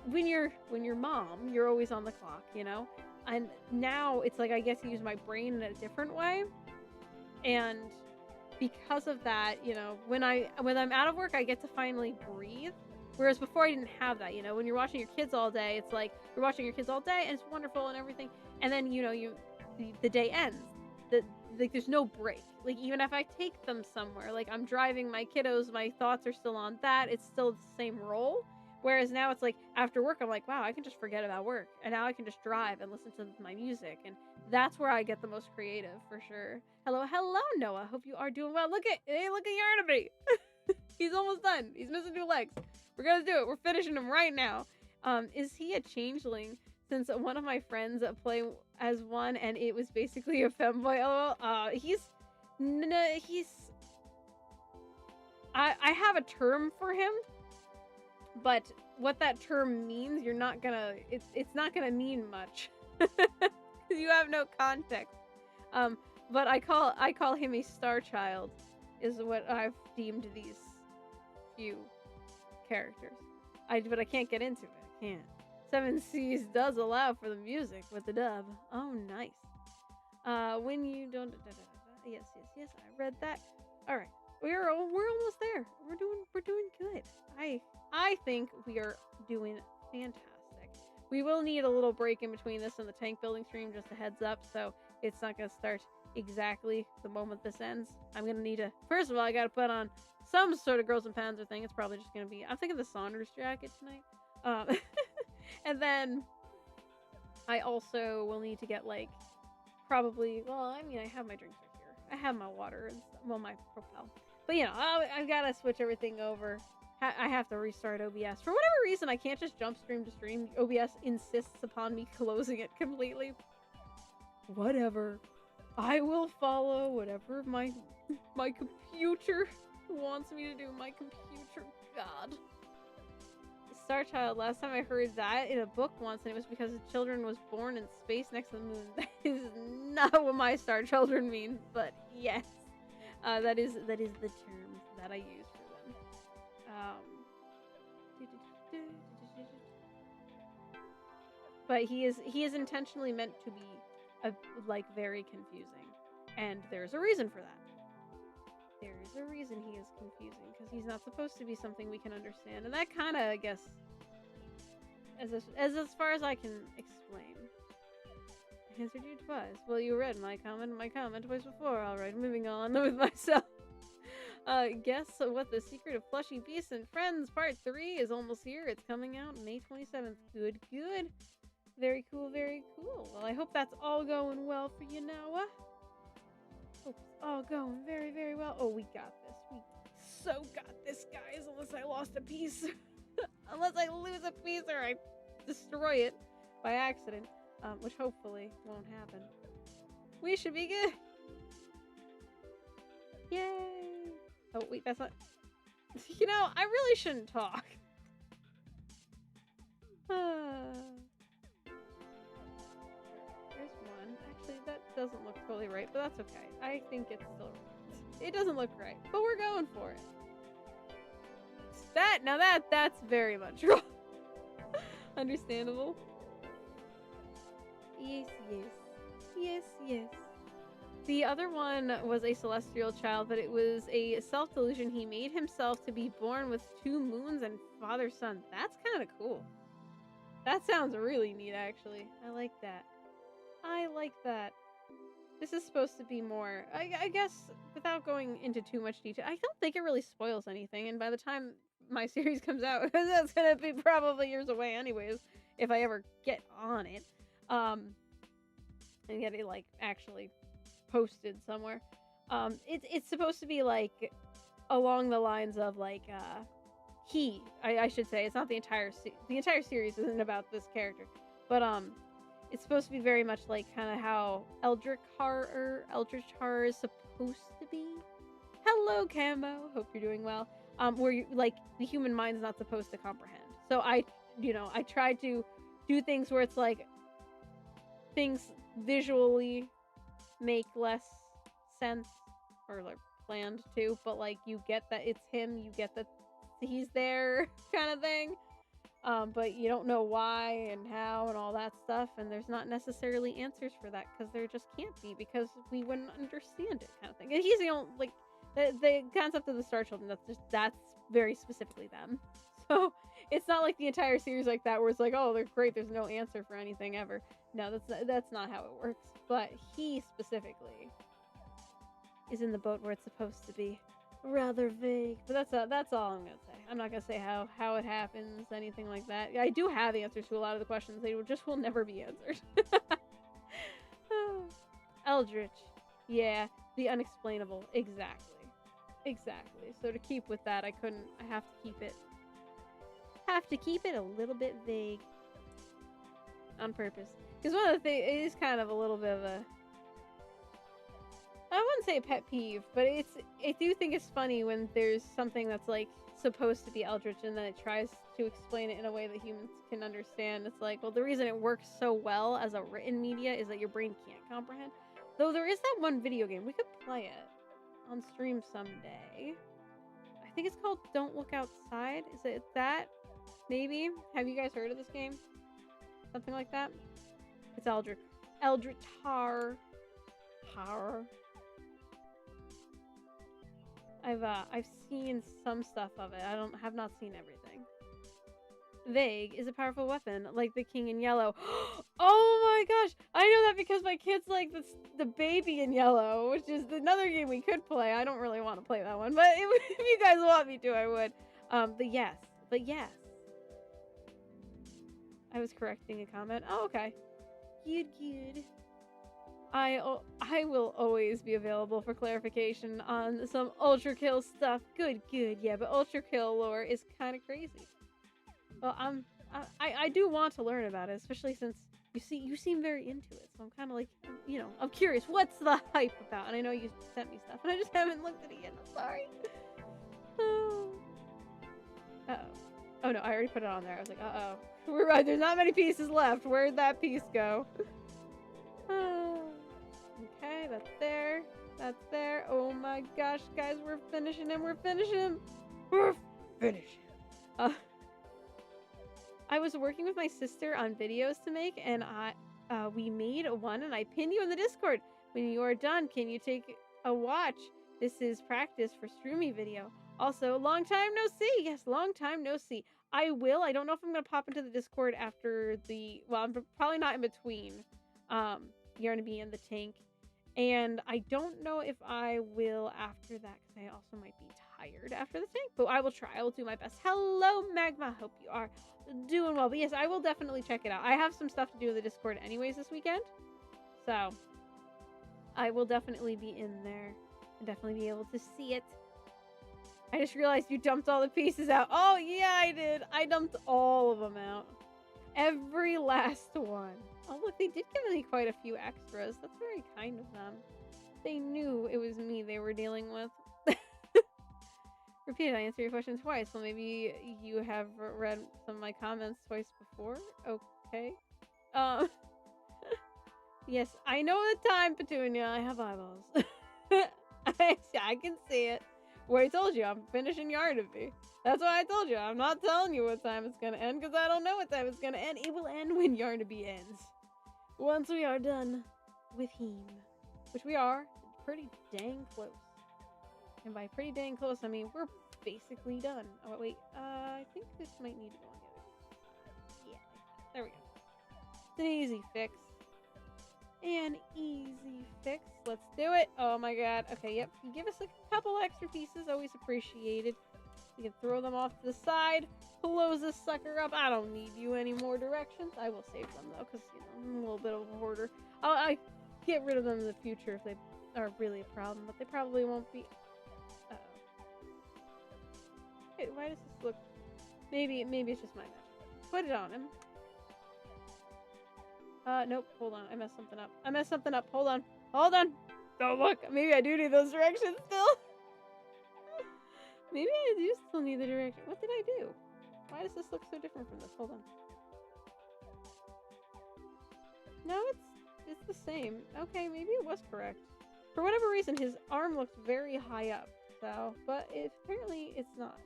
when you're mom, you're always on the clock, and now it's like I get to use my brain in a different way, and because of that, when I'm out of work, I get to finally breathe. Whereas before I didn't have that, when you're watching your kids all day, it's like you're watching your kids all day and it's wonderful and everything. And then, the day ends. Like there's no break. Like even if I take them somewhere, like I'm driving my kiddos, my thoughts are still on that. It's still the same role. Whereas now it's like after work, I'm like, wow, I can just forget about work. And now I can just drive and listen to my music. And that's where I get the most creative for sure. Hello, Noah. Hope you are doing well. Look at Yarnaby. He's almost done. He's missing 2 legs. We're gonna do it. We're finishing him right now. Is he a changeling? Since one of my friends play as one, and it was basically a femboy. I have a term for him, but what that term means, you're not gonna. It's not gonna mean much. You have no context. But I call him a star child, is what I've deemed these few characters. But I can't get into it. I can't. 7 Seas does allow for the music with the dub. Oh, nice. When you don't. Yes. I read that. All right, we're almost there. We're doing good. I think we are doing fantastic. We will need a little break in between this and the tank building stream, just a heads up. So it's not gonna start exactly the moment this ends. I'm gonna need to. First of all, I gotta put on some sort of Girls and Panzer thing. It's probably just gonna be. I'm thinking the Saunders jacket tonight. And then I also will need to get, like, probably, well, I mean, I have my drinks right here. I have my water and stuff, well, my Propel. But, you know, I've got to switch everything over. I have to restart OBS. For whatever reason, I can't just jump stream to stream. OBS insists upon me closing it completely. Whatever. I will follow whatever my computer wants me to do. My computer, God. Star Child, last time I heard that in a book once, and it was because the children was born in space next to the moon. That is not what my star children mean, but yes. That is the term that I use for them. But he is intentionally meant to be like very confusing, and there's a reason for that. There's a reason he is confusing, because he's not supposed to be something we can understand, and that kind of, I guess, as far as I can explain. I answered you twice. Well, you read my comment twice before. Alright, moving on with myself. Guess what the secret of Plushy Beasts and Friends Part 3 is almost here. It's coming out May 27th. Good. Very cool. Well, I hope that's all going well for you now. Hope it's all going very, very well. Oh, we got this. We so got this, guys, unless I lost a piece. Unless I lose a piece or I destroy it by accident, which hopefully won't happen. We should be good. Yay! Oh, wait, that's not... You know, I really shouldn't talk. There's one. Actually, that doesn't look totally right, but that's okay. I think it's still right. It doesn't look right, but we're going for it. That's very much wrong. Understandable. Yes. The other one was a celestial child, but it was a self-delusion. He made himself to be born with 2 moons and father-son. That's kind of cool. That sounds really neat, actually. I like that. This is supposed to be more, I guess, without going into too much detail, I don't think it really spoils anything, and by the time my series comes out, that's gonna be probably years away anyways, if I ever get on it, and get it, like, actually posted somewhere. It's supposed to be, like, along the lines of, like, I should say, it's not the entire series isn't about this character, but, it's supposed to be very much like kind of how Eldritch horror is supposed to be. Hello, Cambo. Hope you're doing well. Where you, like, the human mind's not supposed to comprehend. So I tried to do things where it's like things visually make less sense, or like planned to, but like you get that it's him, you get that he's there, kind of thing. But you don't know why and how and all that stuff, and there's not necessarily answers for that, because there just can't be, because we wouldn't understand it, kind of thing. And he's the only, like, the concept of the Star Children, that's very specifically them. So it's not like the entire series like that, where it's like, oh, they're great, there's no answer for anything ever. No, that's not how it works. But he specifically is in the boat where it's supposed to be rather vague. But that's all I'm gonna say. I'm not gonna say how it happens, anything like that. I do have answers to a lot of the questions. They will never be answered. Eldritch. Yeah, the unexplainable. Exactly. So to keep with that, I have to keep it a little bit vague. On purpose. Because one of the things, it is kind of a little bit of a, I wouldn't say a pet peeve, but I do think it's funny when there's something that's like supposed to be Eldritch and then it tries to explain it in a way that humans can understand. It's like, well, the reason it works so well as a written media is that your brain can't comprehend. Though there is that one video game, we could play it on stream someday. I think it's called Don't Look Outside. Is it that? Maybe? Have you guys heard of this game? Something like that? It's Eldritch horror. I've seen some stuff of it. I have not seen everything. Vague is a powerful weapon, like the King in Yellow. Oh my gosh! I know that because my kids like the Baby in Yellow, which is another game we could play. I don't really want to play that one, but if you guys want me to, I would. But yes. I was correcting a comment. Oh, okay. Good. I will always be available for clarification on some Ultra Kill stuff. Good. Yeah, but Ultra Kill lore is kind of crazy. Well, I do want to learn about it, especially since you seem very into it. So I'm kind of like, I'm curious. What's the hype about? And I know you sent me stuff, and I just haven't looked at it yet. I'm sorry. Uh-oh. Oh no, I already put it on there. I was like, uh-oh. We're right. There's not many pieces left. Where'd that piece go? Okay, that's there. That's there. Oh my gosh, guys, we're finishing him. We're finishing him. I was working with my sister on videos to make, and we made one, and I pinned you in the Discord. When you are done, can you take a watch? This is practice for Streamy video. Also, long time no see. Yes, long time no see. I will. I don't know if I'm going to pop into the Discord after I'm probably not in between Yarnaby and the tank. And I don't know if I will after that, because I also might be tired after the tank, but I will try. I will do my best. Hello, Magma. Hope you are doing well. But yes, I will definitely check it out. I have some stuff to do with the Discord anyways this weekend, so I will definitely be in there and definitely be able to see it. I just realized you dumped all the pieces out. Oh, yeah, I did. I dumped all of them out. Every last one. Oh, look, they did give me quite a few extras. That's very kind of them. They knew it was me they were dealing with. Repeat, I answer your question twice. Well, maybe you have read some of my comments twice before. Okay. Yes, I know the time, Petunia. I have eyeballs. I can see it. Well, I told you, I'm finishing Yarnaby. That's why I told you. I'm not telling you what time it's going to end, because I don't know what time it's going to end. It will end when Yarnaby ends. Once we are done with him. Which we are pretty dang close. And by pretty dang close, I mean we're basically done. Oh, wait. I think this might need to go on the other. Yeah. There we go. It's an easy fix. An easy fix. Let's do it. Oh my god. Okay, yep. You give us a couple extra pieces. Always appreciated. You can throw them off to the side. Close this sucker up. I don't need you any more directions. I will save them though, because I'm a little bit of a hoarder. I get rid of them in the future if they are really a problem, but they probably won't be. Wait, why does this look? Maybe it's just my magic. Put it on him. Nope. Hold on. I messed something up. Hold on. Don't look. Maybe I do need those directions still. Maybe I do still need the direction. What did I do? Why does this look so different from this? Hold on. No, it's the same. Okay, maybe it was correct. For whatever reason, his arm looked very high up. So, but apparently it's not.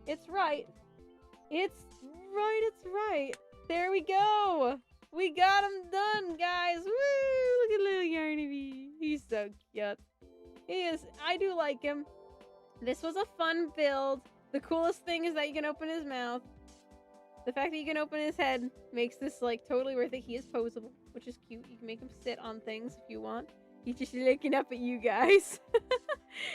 It's right. It's right. There we go. We got him done, guys. Woo! Look at little Yarnaby. He's so cute. He is. I do like him. This was a fun build. The coolest thing is that you can open his mouth. The fact that you can open his head makes this like totally worth it. He is posable, which is cute. You can make him sit on things if you want. He's just looking up at you guys.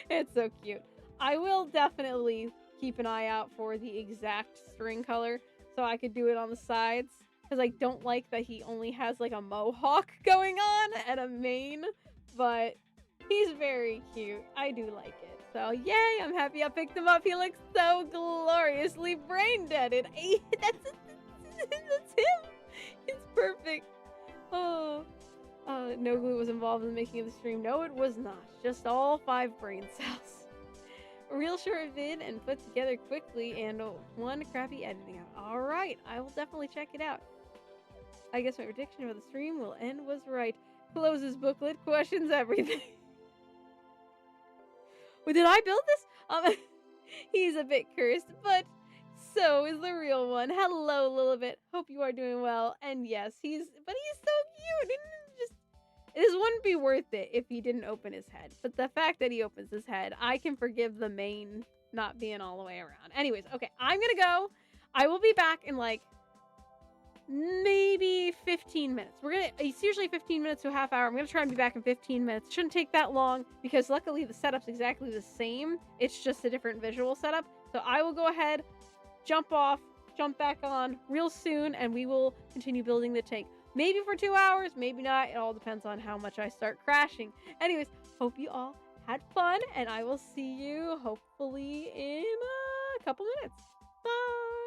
It's so cute. I will definitely keep an eye out for the exact string color so I could do it on the sides. Because I don't like that he only has like a mohawk going on and a mane. But he's very cute. I do like it. So yay, I'm happy I picked him up. He looks so gloriously brain-deaded. That's him. He's perfect. Oh. No glue was involved in the making of the stream. No, it was not. Just all 5 brain cells. A real short vid and put together quickly and one crappy editing out. Alright, I will definitely check it out. I guess my prediction for the stream will end was right. Closes booklet, questions everything. Well, did I build this? He's a bit cursed, but so is the real one. Hello, Lilibet. Hope you are doing well. And yes, he's so cute. This wouldn't be worth it if he didn't open his head. But the fact that he opens his head, I can forgive the mane not being all the way around. Anyways, okay, I'm gonna go. I will be back in like maybe 15 minutes. It's usually 15 minutes to a half hour. I'm gonna try and be back in 15 minutes. Shouldn't take that long because luckily the setup's exactly the same. It's just a different visual setup. So I will go ahead, jump off, jump back on real soon and we will continue building the tank. Maybe for 2 hours, maybe not. It all depends on how much I start crashing. Anyways, hope you all had fun, and I will see you hopefully in a couple minutes. Bye!